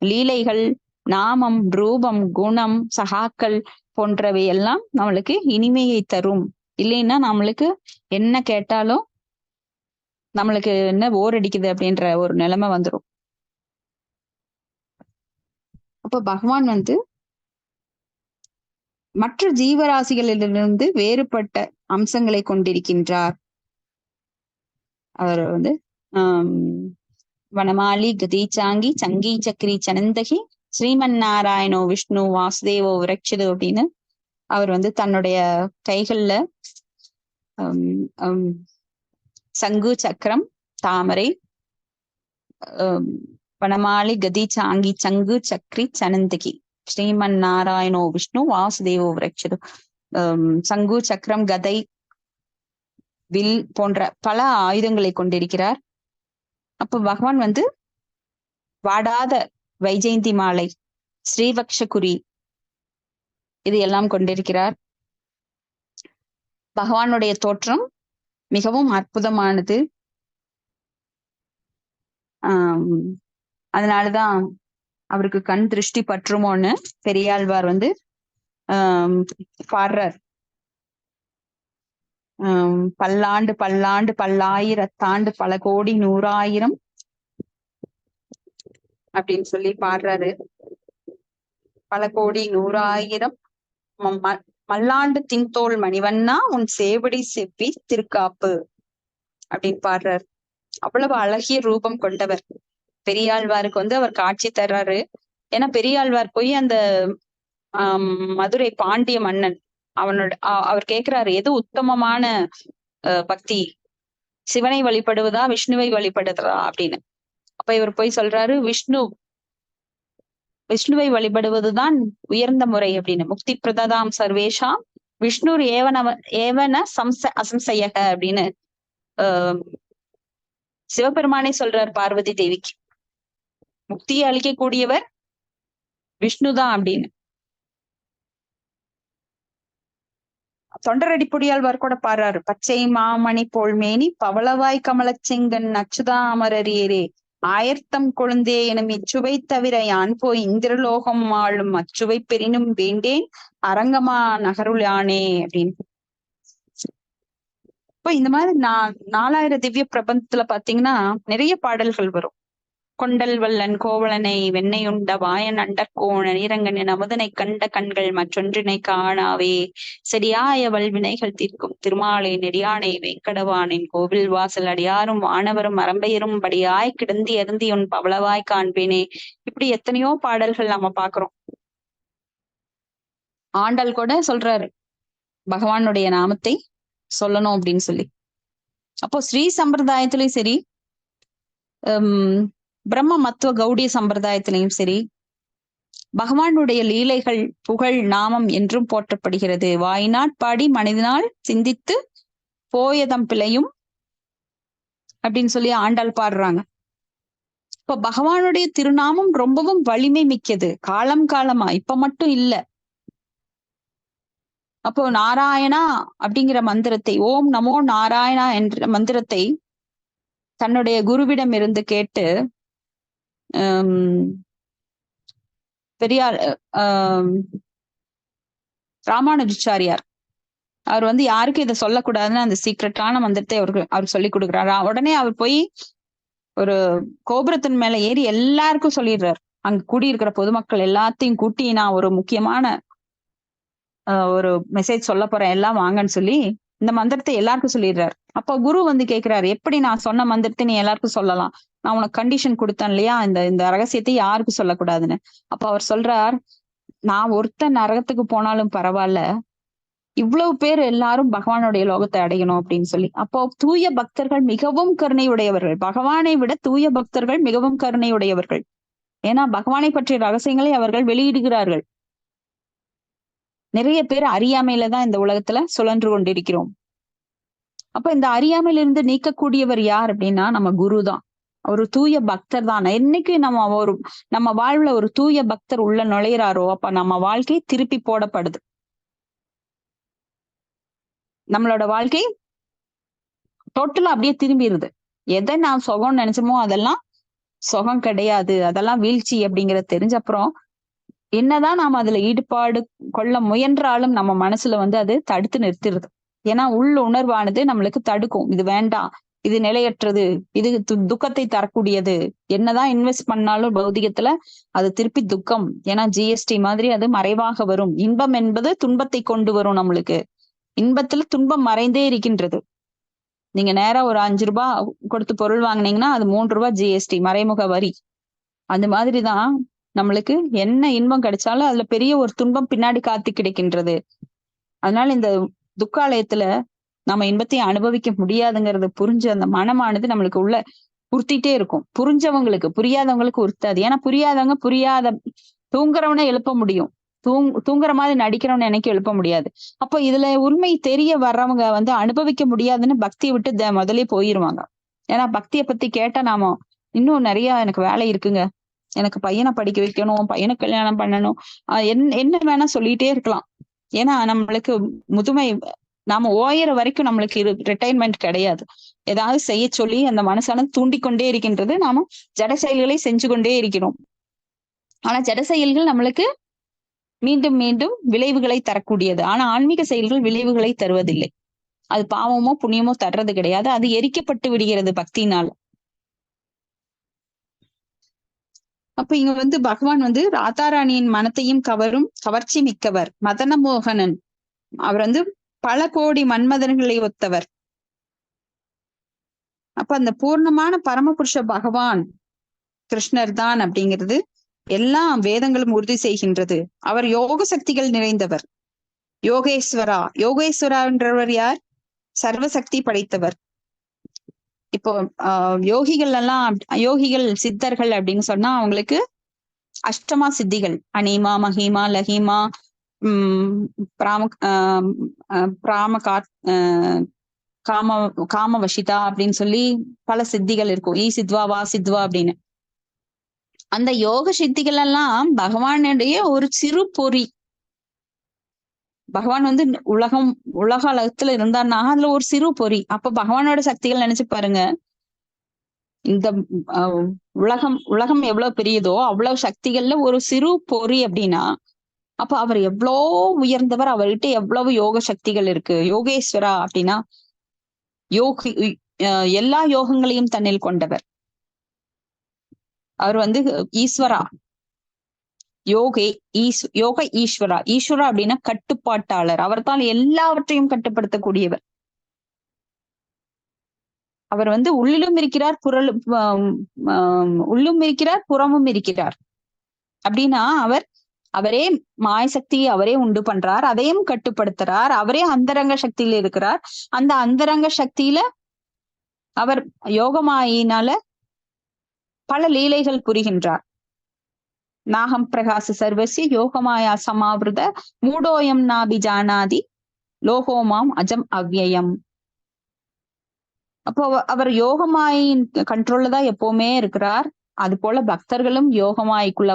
லீலைகள், நாமம், ரூபம், குணம், சகாக்கள் போன்றவை எல்லாம் நம்மளுக்கு இனிமையை தரும். இல்லைன்னா நம்மளுக்கு என்ன கேட்டாலும் நம்மளுக்கு என்ன போர் அடிக்குது அப்படின்ற ஒரு நிலைமை வந்துடும். அப்ப பகவான் மற்ற ஜீவராசிகளிலிருந்து வேறுபட்ட அம்சங்களை கொண்டிருக்கின்றார். அவர் ஆஹ் வனமாலி கதீச்சாங்கி சங்கி சக்ரி சனந்தகி ஸ்ரீமன் நாராயணோ விஷ்ணு வாசுதேவோ விரட்சது அப்படின்னு அவர் தன்னுடைய கைகள்ல சங்கு, சக்கரம், தாமரை, வனமாலி கதீச்சாங்கி சங்கு சக்ரி சனந்தகி ஸ்ரீமன் நாராயணோ விஷ்ணு வாசுதேவோ விரட்சது, சங்கு, சக்கரம், கதை, வில் போன்ற பல ஆயுதங்களை கொண்டிருக்கிறார். அப்ப பகவான் வாடாத வைஜெயந்தி மாலை, ஸ்ரீவக்ஷகுரி இது எல்லாம் கொண்டிருக்கிறார். பகவானுடைய தோற்றம் மிகவும் அற்புதமானது. அதனாலதான் அவருக்கு கண் திருஷ்டி பற்றுமோன்னு பெரியாழ்வார் பாடுறார். பல்லாண்டு பல்லாண்டு பல்லாயிரத்தாண்டு பல கோடி 100,000 அப்படின்னு சொல்லி பாடுறாரு. பல கோடி 100,000 மல்லாண்டு தின்தோள் மணிவண்ணா உன் சேவடி செவ்வி திருக்காப்பு அப்படின்னு பாடுறாரு. அவ்வளவு அழகிய ரூபம் கொண்டவர். பெரியாழ்வாருக்கு அவர் காட்சி தர்றாரு. ஏன்னா பெரியாழ்வார் போய் அந்த மதுரை பாண்டிய மன்னன் அவர் கேட்கிறாரு, எது உத்தமமான பக்தி, சிவனை வழிபடுவதா விஷ்ணுவை வழிபடுறதா அப்படின்னு. அப்ப இவர் போய் சொல்றாரு, விஷ்ணுவை வழிபடுவதுதான் உயர்ந்த முறை அப்படின்னு. முக்தி பிரததாம் சர்வேஷாம் விஷ்ணு ஏவன அசம்சயக அப்படின்னு சிவபெருமானே சொல்றார் பார்வதி தேவிக்கு. முக்தியை அளிக்கக்கூடியவர் விஷ்ணுதான் அப்படின்னு. தொண்டரடிப்பொடியாழ்வார் கூட பாடுறாரு, பச்சை மாமணி போல்மேனி பவளவாய் கமலச்செங்கன் அச்சுதா அமரரியரே ஆயர்த்தம் கொழுந்தே எனும் இச்சுவை தவிர யான் போய் இந்திரலோகம் ஆளும் அச்சுவை பெரினும் வேண்டேன் அரங்கமா நகருளானே அப்படின்னு. இப்போ இந்த மாதிரி 4000 திவ்ய பிரபந்தத்துல பாத்தீங்கன்னா நிறைய பாடல்கள் வரும். கொண்டல் வல்லன் கோவலனை வெண்ணையுண்ட வாயன் அண்டர்கோண நீரங்கனின் அமுதனை கண்ட கண்கள் மற்றொன்றினை காணாவே செடியாய வல்வினைகள் தீர்க்கும் திருமாலை நெடியானை வெங்கடவானின் கோவில் வாசல் அடியாரும் வானவரும் அரம்பெயரும் படியாய் கிடந்தி அருந்தி உன் பவளவாய் காண்பேனே. இப்படி எத்தனையோ பாடல்கள் நம்ம பாக்குறோம். ஆண்டாள் கூட சொல்றாரு பகவானுடைய நாமத்தை சொல்லணும் அப்படின்னு சொல்லி. அப்போ ஸ்ரீ சம்பிரதாயத்திலயும் சரி, பிரம்ம மத்துவ கௌடிய சம்பிரதாயத்திலையும் சரி, பகவானுடைய லீலைகள் புகழ் நாமம் என்றும் போற்றப்படுகிறது. வாயினாட் பாடி மனிதனால் சிந்தித்து போயதம் பிழையும் அப்படின்னு சொல்லி ஆண்டாள் பாடுறாங்க. இப்ப பகவானுடைய திருநாமம் ரொம்பவும் வலிமை மிக்கது, காலம் காலமா, இப்ப மட்டும் இல்ல. அப்போ நாராயணா அப்படிங்கிற மந்திரத்தை, ஓம் நமோ நாராயணா என்ற மந்திரத்தை தன்னுடைய குருவிடம் இருந்து கேட்டு பெரியார் ராமானுஜாச்சாரியார் அவர் யாருக்கும் இதை சொல்லக்கூடாதுன்னு அந்த சீக்ரெட்டான மந்திரத்தை அவர் சொல்லி கொடுக்குறாரு. உடனே அவர் போய் ஒரு கோபுரத்தின் மேல ஏறி எல்லாருக்கும் சொல்லிடுறாரு. அங்க கூடியிருக்கிற பொதுமக்கள் எல்லாத்தையும் கூட்டி, நான் ஒரு முக்கியமான ஒரு மெசேஜ் சொல்ல போறேன், எல்லாம் வாங்கன்னு சொல்லி இந்த மந்திரத்தை எல்லாருக்கும் சொல்லிடுறாரு. அப்ப குரு கேட்கிறாரு, எப்படி நான் சொன்ன மந்திரத்தை நீ எல்லாருக்கும் சொல்லலாம்? நான் உனக்கு கண்டிஷன் கொடுத்தேன் இல்லையா, இந்த ரகசியத்தை யாருக்கும் சொல்லக்கூடாதுன்னு. அப்ப அவர் சொல்றார், நான் ஒருத்தன் நரகத்துக்கு போனாலும் பரவாயில்ல, இவ்வளவு பேர் எல்லாரும் பகவானுடைய லோகத்தை அடையணும் அப்படின்னு சொல்லி. அப்போ தூய பக்தர்கள் மிகவும் கருணை உடையவர்கள், பகவானை விட தூய பக்தர்கள் மிகவும் கருணை உடையவர்கள். ஏன்னா பகவானை பற்றிய ரகசியங்களை அவர்கள் வெளியிடுகிறார்கள். நிறைய பேர் அறியாமையில தான் இந்த உலகத்துல சுழன்று கொண்டிருக்கிறோம். அப்ப இந்த அறியாமையிலிருந்து நீக்கக்கூடியவர் யார் அப்படின்னா நம்ம குரு தான், ஒரு தூய பக்தர் தான். என்னைக்கு நம்ம வாழ்வுல ஒரு தூய பக்தர் உள்ள நுழையிறாரோ அப்ப நம்ம வாழ்க்கை திருப்பி போடப்படுது. நம்மளோட வாழ்க்கை டோட்டலா அப்படியே திரும்பிடுது. எதை நான் சுகம்னு நினைச்சோமோ அதெல்லாம் சுகம் கிடையாது, அதெல்லாம் வீழ்ச்சி அப்படிங்கறது தெரிஞ்ச அப்புறம் என்னதான் நாம அதுல ஈடுபாடு கொள்ள முயன்றாலும் நம்ம மனசுல வந்து அது தடுத்து நிறுத்திடுது. ஏன்னா உள்ள உணர்வானது நம்மளுக்கு தடுக்கும், இது வேண்டாம், இது நிலையற்றது, இது துக்கத்தை தரக்கூடியது. என்னதான் இன்வெஸ்ட் பண்ணாலும் பௌதிகத்துல அது திருப்பி துக்கம். ஏன்னா ஜிஎஸ்டி மாதிரி அது மறைவாக வரும். இன்பம் என்பது துன்பத்தை கொண்டு வரும். நம்மளுக்கு இன்பத்துல துன்பம் மறைந்தே இருக்கின்றது. நீங்க நேரா ஒரு 5 ரூபாய் கொடுத்து பொருள் வாங்குனீங்கன்னா அது 3 ரூபாய் ஜிஎஸ்டி, மறைமுக வரி. அந்த மாதிரிதான் நம்மளுக்கு என்ன இன்பம் கிடைச்சாலும் அதுல பெரிய ஒரு துன்பம் பின்னாடி காத்து கிடைக்கின்றது. அதனால இந்த துக்காலயத்துல நம்ம இன்பத்தை அனுபவிக்க முடியாதுங்கிறது புரிஞ்சு அந்த மனமானது நம்மளுக்கு உள்ள உறுத்திட்டே இருக்கும். புரிஞ்சவங்களுக்கு, புரியாதவங்களுக்கு உறுத்தாது. ஏன்னா புரியாதவங்க புரியாத தூங்குறவனை எழுப்ப முடியும், தூங்குற மாதிரி நடிக்கிறவனை எனக்கு எழுப்ப முடியாது. அப்போ இதுல உண்மை தெரிய வர்றவங்க வந்து அனுபவிக்க முடியாதுன்னு பக்தியை விட்டு முதலே போயிருவாங்க. ஏன்னா பக்தியை பத்தி கேட்டா நாம இன்னும் நிறைய எனக்கு வேலை இருக்குங்க, எனக்கு பையனை படிக்க வைக்கணும், பையனுக்கு கல்யாணம் பண்ணணும், என்ன வேணா சொல்லிட்டே இருக்கலாம். ஏன்னா நம்மளுக்கு முதுமை, நாம ஓயிற வரைக்கும் நம்மளுக்கு ரிட்டைர்மெண்ட் கிடையாது. ஏதாவது செய்ய சொல்லி அந்த மனசானது தூண்டிக்கொண்டே இருக்கின்றது. நாம ஜட செயல்களை செஞ்சு கொண்டே இருக்கிறோம். ஆனா ஜட செயல்கள் நம்மளுக்கு மீண்டும் மீண்டும் விளைவுகளை தரக்கூடியது. ஆனா ஆன்மீக செயல்கள் விளைவுகளை தருவதில்லை. அது பாவமோ புண்ணியமோ தர்றது கிடையாது, அது எரிக்கப்பட்டு விடுகிறது பக்தியினால். அப்ப இங்க வந்து பகவான் வந்து ராதாராணியின் மனத்தையும் கவரும் கவர்ச்சி மிக்கவர், மதனமோகனன். அவர் வந்து பல கோடி மன்மதன்களை ஒத்தவர். அப்ப அந்த பூர்ணமான பரமபுருஷ பகவான் கிருஷ்ணர் தான் அப்படிங்கிறது எல்லாம் வேதங்களும் உறுதி செய்கின்றது. அவர் யோக சக்திகள் நிறைந்தவர், யோகேஸ்வரா. யோகேஸ்வரான்றவர் யார்? சர்வசக்தி படைத்தவர். இப்போ யோகிகள் எல்லாம், யோகிகள் சித்தர்கள் அப்படின்னு சொன்னா அவங்களுக்கு அஷ்டமா சித்திகள், அனிமா, மகிமா, லஹிமா, காம காம வசிதா அப்படின்னு சொல்லி பல சித்திகள் இருக்கும். சித்வா, வா சித்வா அப்படின்னு. அந்த யோக சித்திகள் எல்லாம் பகவானுடைய ஒரு சிறு பொறி. பகவான் வந்து உலக அளத்துல இருந்தான்னா அதுல ஒரு சிறு பொறி. அப்ப பகவானோட சக்திகள் நினைச்சு பாருங்க. இந்த உலகம் எவ்வளவு பெரியதோ அவ்வளவு சக்திகள்ல ஒரு சிறு பொறி அப்படின்னா அப்ப அவர் எவ்வளோ உயர்ந்தவர், அவர்கிட்ட எவ்வளவு யோக சக்திகள் இருக்கு. யோகேஸ்வரா அப்படின்னா யோகி, எல்லா யோகங்களையும் தன்னில் கொண்டவர். அவர் வந்து ஈஸ்வரா, யோக ஈஸ்வரா. ஈஸ்வரா அப்படின்னா கட்டுப்பாட்டாளர். அவர்தான் எல்லாவற்றையும் கட்டுப்படுத்தக்கூடியவர். அவர் வந்து உள்ளிலும் இருக்கிறார், உள்ளும் இருக்கிறார், புறமும் இருக்கிறார். அப்படின்னா அவரே மாயசக்தி அவரே உண்டு பண்றார், அதையும் கட்டுப்படுத்துறார். அவரே அந்தரங்க சக்தியில இருக்கிறார். அந்த அந்தரங்க சக்தியில அவர் யோகமாயினால பல லீலைகள் புரிகின்றார். நாகம் பிரகாச சர்வசிய யோகமாயா சமாவிருத மூடோயம் நாபி ஜானாதி லோகோமாம் அஜம் அவ்யயம். அப்போ அவர் யோகமாயின் கண்ட்ரோல்ல தான் எப்பவுமே இருக்கிறார். அது போல பக்தர்களும் யோகமாய்க்குள்ள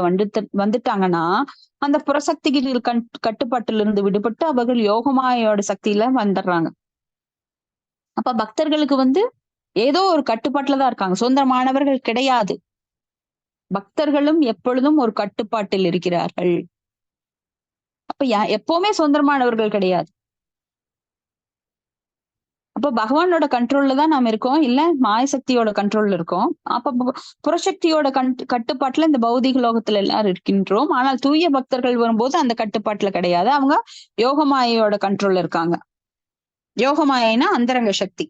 வந்துட்டாங்கன்னா அந்த புறசக்திகள் கட்டுப்பாட்டிலிருந்து விடுபட்டு அவர்கள் யோகமாயோட சக்தியில வந்துடுறாங்க. அப்ப பக்தர்களுக்கு வந்து ஏதோ ஒரு கட்டுப்பாட்டுலதான் இருக்காங்க, சுதந்திரமானவர்கள் கிடையாது. பக்தர்களும் எப்பொழுதும் ஒரு கட்டுப்பாட்டில் இருக்கிறார்கள். அப்ப எப்பவுமே சுதந்திரமானவர்கள் கிடையாது. அப்ப பகவானோட கண்ட்ரோல்ல தான் நாம இருக்கோம், இல்ல மாயசக்தியோட கண்ட்ரோல்ல இருக்கோம். அப்ப புறசக்தியோட கட்டுப்பாட்டுல இந்த பௌதிக லோகத்துல எல்லாரும் இருக்கின்றோம். ஆனால் தூய பக்தர்கள் வரும்போது அந்த கட்டுப்பாட்டுல கிடையாது, அவங்க யோகமாயோட கண்ட்ரோல்ல இருக்காங்க. யோகமாயினா அந்தரங்க சக்தி.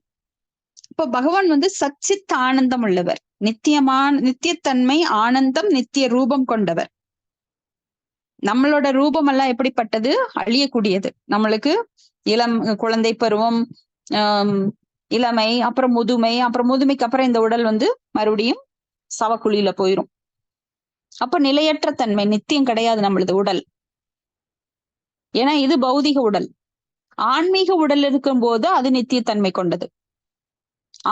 இப்ப பகவான் வந்து சச்சித் ஆனந்தம் உள்ளவர், நித்தியத்தன்மை, ஆனந்தம், நித்திய ரூபம் கொண்டவர். நம்மளோட ரூபம் எல்லாம் எப்படிப்பட்டது? அழியக்கூடியது. நம்மளுக்கு குழந்தை பருவம், இளமை, அப்புறம் முதுமை, அப்புறம் முதுமைக்கு அப்புறம் இந்த உடல் வந்து மறுபடியும் சவக்குழியில போயிரும். அப்ப நிலையற்ற தன்மை, நித்தியம் கிடையாது நம்மளது உடல். ஏன்னா இது பௌதிக உடல். ஆன்மீக உடல் இருக்கும் போது அது நித்தியத்தன்மை கொண்டது.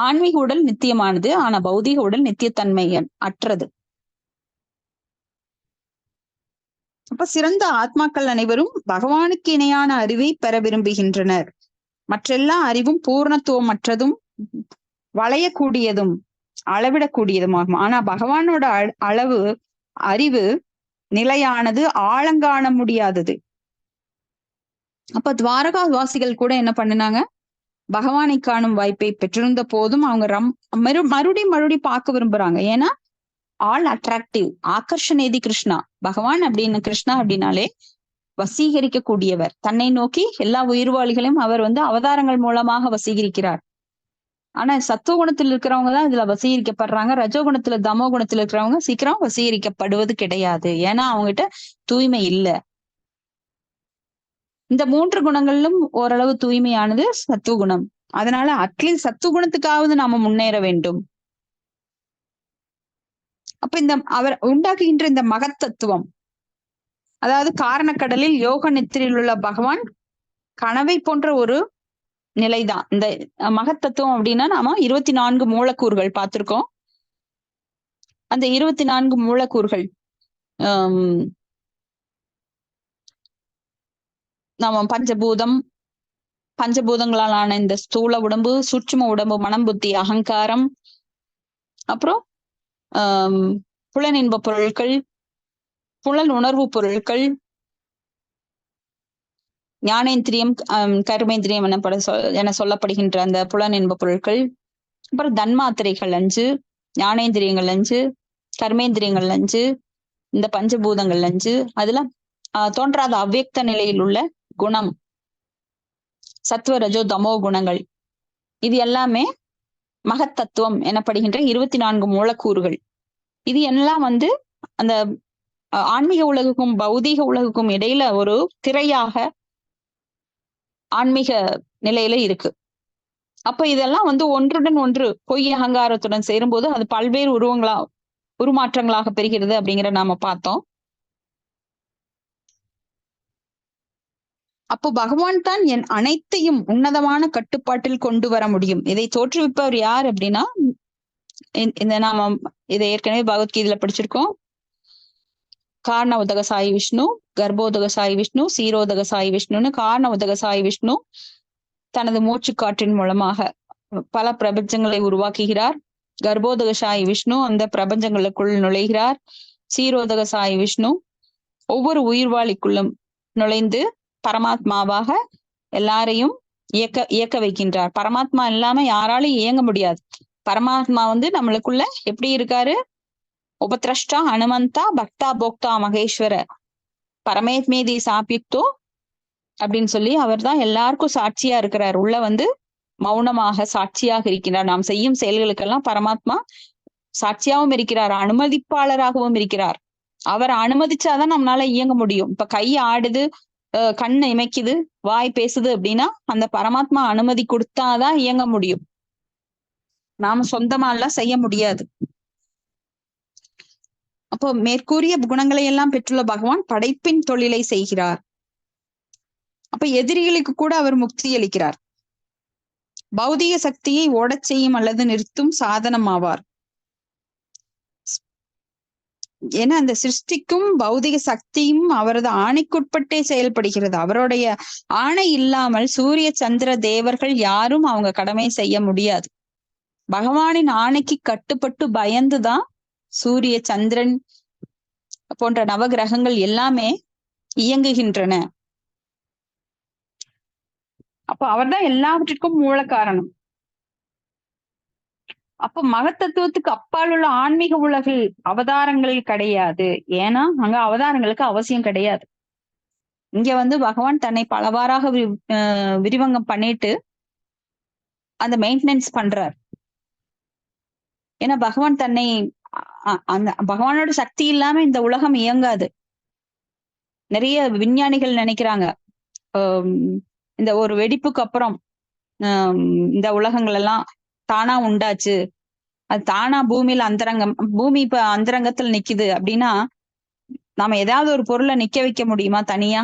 ஆன்மீக உடல் நித்தியமானது, ஆனா பௌதிக உடல் நித்தியத்தன்மை அற்றது. அப்ப சிறந்த ஆத்மாக்கள் அனைவரும் பகவானுக்கு இணையான அறிவை பெற விரும்புகின்றனர். மற்றெல்லா அறிவும் பூர்ணத்துவமற்றதும் வளையக்கூடியதும் அளவிடக்கூடியதுமாகும். ஆனா பகவானோட அளவு அறிவு நிலையானது, ஆழங்காண முடியாதது. அப்ப துவாரகா வாசிகள் கூட என்ன பண்ணினாங்க, பகவானை காணும் வாய்ப்பை பெற்றிருந்த போதும் அவங்க மறுபடியும் பார்க்க விரும்புறாங்க. ஏன்னா ஆல் அட்ராக்டிவ், ஆகர்ஷணேதி கிருஷ்ணா. பகவான் அப்படின்னு, கிருஷ்ணா அப்படின்னாலே வசீகரிக்க கூடியவர். தன்னை நோக்கி எல்லா உயிர்வாளிகளையும் அவர் அவதாரங்கள் மூலமாக வசீகரிக்கிறார். ஆனா சத்துவகுணத்தில் இருக்கிறவங்க தான் இதுல வசீகரிக்கப்படுறாங்க. ரஜோகுணத்துல, தமோ குணத்துல இருக்கிறவங்க சீக்கிரம் வசீகரிக்கப்படுவது கிடையாது. ஏன்னா அவங்ககிட்ட தூய்மை இல்லை. இந்த 3 குணங்களிலும் ஓரளவு தூய்மையானது சத்துவகுணம். அதனால அட்லீஸ்ட் சத்துவகுணத்துக்காவது நாம முன்னேற வேண்டும். அப்ப அவர் உண்டாக்குகின்ற இந்த மகத்தத்துவம், அதாவது காரணக்கடலில் யோக நித்திரையில் உள்ள பகவான் கனவை போன்ற ஒரு நிலைதான் இந்த மகத்தத்துவம். அப்படின்னா நாம 24 மூலக்கூறுகள் பார்த்திருக்கோம். அந்த 24 மூலக்கூறுகள் நாம பஞ்சபூதங்களால் ஆன இந்த ஸ்தூல உடம்பு, சூட்சும உடம்பு, மனம், புத்தி, அகங்காரம், அப்புறம் புலனின்ப பொருட்கள், புலன் உணர்வு பொருட்கள், ஞானேந்திரியம், கர்மேந்திரியம் என சொல்லப்படுகின்ற அந்த புலனின்ப பொருட்கள், அப்புறம் தன்மாத்திரைகள் 5, ஞானேந்திரியங்கள் 5, கர்மேந்திரியங்கள் 5, இந்த பஞ்சபூதங்கள் 5, அதுல தோன்றாத அவ்வியக்த நிலையில் உள்ள குணம், சத்துவ ரஜோ தமோ குணங்கள், இது எல்லாமே மகத்தத்துவம் எனப்படுகின்ற 24 மூலக்கூறுகள். இது எல்லாம் அந்த ஆன்மீக உலகுக்கும் பௌதீக உலகுக்கும் இடையில ஒரு திரையாக ஆன்மீக நிலையில இருக்கு. அப்ப இதெல்லாம் ஒன்றுடன் ஒன்று பொய் அகங்காரத்துடன் சேரும்போது அது பல்வேறு உருமாற்றங்களாக பெறுகிறது அப்படிங்கிற நாம பார்த்தோம். அப்போ பகவான் தான் என் அனைத்தையும் உன்னதமான கட்டுப்பாட்டில் கொண்டு வர முடியும். இதை தோற்றுவிப்பவர் யார் அப்படின்னா, நாம இதை ஏற்கனவே பகவத்கீதையில படிச்சிருக்கோம். காரண உதக சாயி விஷ்ணு, கர்ப்போதக சாயி விஷ்ணு, சீரோதக சாயி விஷ்ணுன்னு காரண உதக சாயி விஷ்ணு தனது மூச்சு காற்றின் மூலமாக பல பிரபஞ்சங்களை உருவாக்குகிறார். கர்ப்போதக சாயி விஷ்ணு அந்த பிரபஞ்சங்களுக்குள் நுழைகிறார். சீரோதக சாயி விஷ்ணு ஒவ்வொரு உயிர்வாளிக்குள்ளும் நுழைந்து பரமாத்மாவாக எல்லாரையும் இயக்க வைக்கின்றார். பரமாத்மா இல்லாம யாராலும் இயங்க முடியாது. பரமாத்மா நம்மளுக்குள்ள எப்படி இருக்காரு? உபத்ரஷ்டா ஹனுமந்தா பக்தா போக்தா மகேஸ்வர பரமேத்மேதி சாபியுக்தோ அப்படின்னு சொல்லி அவர் தான் எல்லாருக்கும் சாட்சியா இருக்கிறார். உள்ள மௌனமாக சாட்சியாக இருக்கிறார். நாம் செய்யும் செயல்களுக்கெல்லாம் பரமாத்மா சாட்சியாகவும் இருக்கிறார், அனுமதிப்பாளராகவும் இருக்கிறார். அவர் அனுமதிச்சாதான் நம்மளால இயங்க முடியும். இப்ப கை ஆடுது, கண்ணு இமைக்குது, வாய் பேசுது அப்படின்னா அந்த பரமாத்மா அனுமதி கொடுத்தாதான் இயங்க முடியும். நாம சொந்தமா எல்லாம் செய்ய முடியாது. அப்போ மேற்கூறிய குணங்களை எல்லாம் பெற்றுள்ள பகவான் படைப்பின் தொழிலை செய்கிறார். அப்ப எதிரிகளுக்கு கூட அவர் முக்தி அளிக்கிறார். பௌதிக சக்தியை ஓடச் செய்யும் அல்லது நிறுத்தும் சாதனம் ஆவார். ஏன்னா அந்த சிருஷ்டிக்கும் பௌதிக சக்தியும் அவரது ஆணைக்குட்பட்டே செயல்படுகிறது. அவருடைய ஆணை இல்லாமல் சூரிய சந்திர தேவர்கள் யாரும் அவங்க கடமை செய்ய முடியாது. பகவானின் ஆணைக்கு கட்டுப்பட்டு பயந்துதான் சூரிய சந்திரன் போன்ற நவகிரகங்கள் எல்லாமே இயங்குகின்றன. அப்ப அவர்தான் எல்லாவற்றிற்கும் மூல காரணம். அப்ப மகத்தத்துவத்துக்கு அப்பால் உள்ள ஆன்மீக உலகில் அவதாரங்கள் கிடையாது. ஏன்னா அங்க அவதாரங்களுக்கு அவசியம் கிடையாது. இங்க பகவான் தன்னை பலவாறாக விரிவங்கம் பண்ணிட்டு அந்த மெயின்டெனன்ஸ் பண்றார். ஏன்னா பகவான் தன்னை அந்த பகவானோட சக்தி இல்லாம இந்த உலகம் இயங்காது. நிறைய விஞ்ஞானிகள் நினைக்கிறாங்க இந்த ஒரு வெடிப்புக்கு அப்புறம் இந்த உலகங்கள் எல்லாம் தானா உண்டாச்சு, அது தானா பூமியில பூமி இப்ப அந்தரங்கத்துல நிக்குது அப்படின்னா நாம ஏதாவது ஒரு பொருளை நிக்க வைக்க முடியுமா தனியா?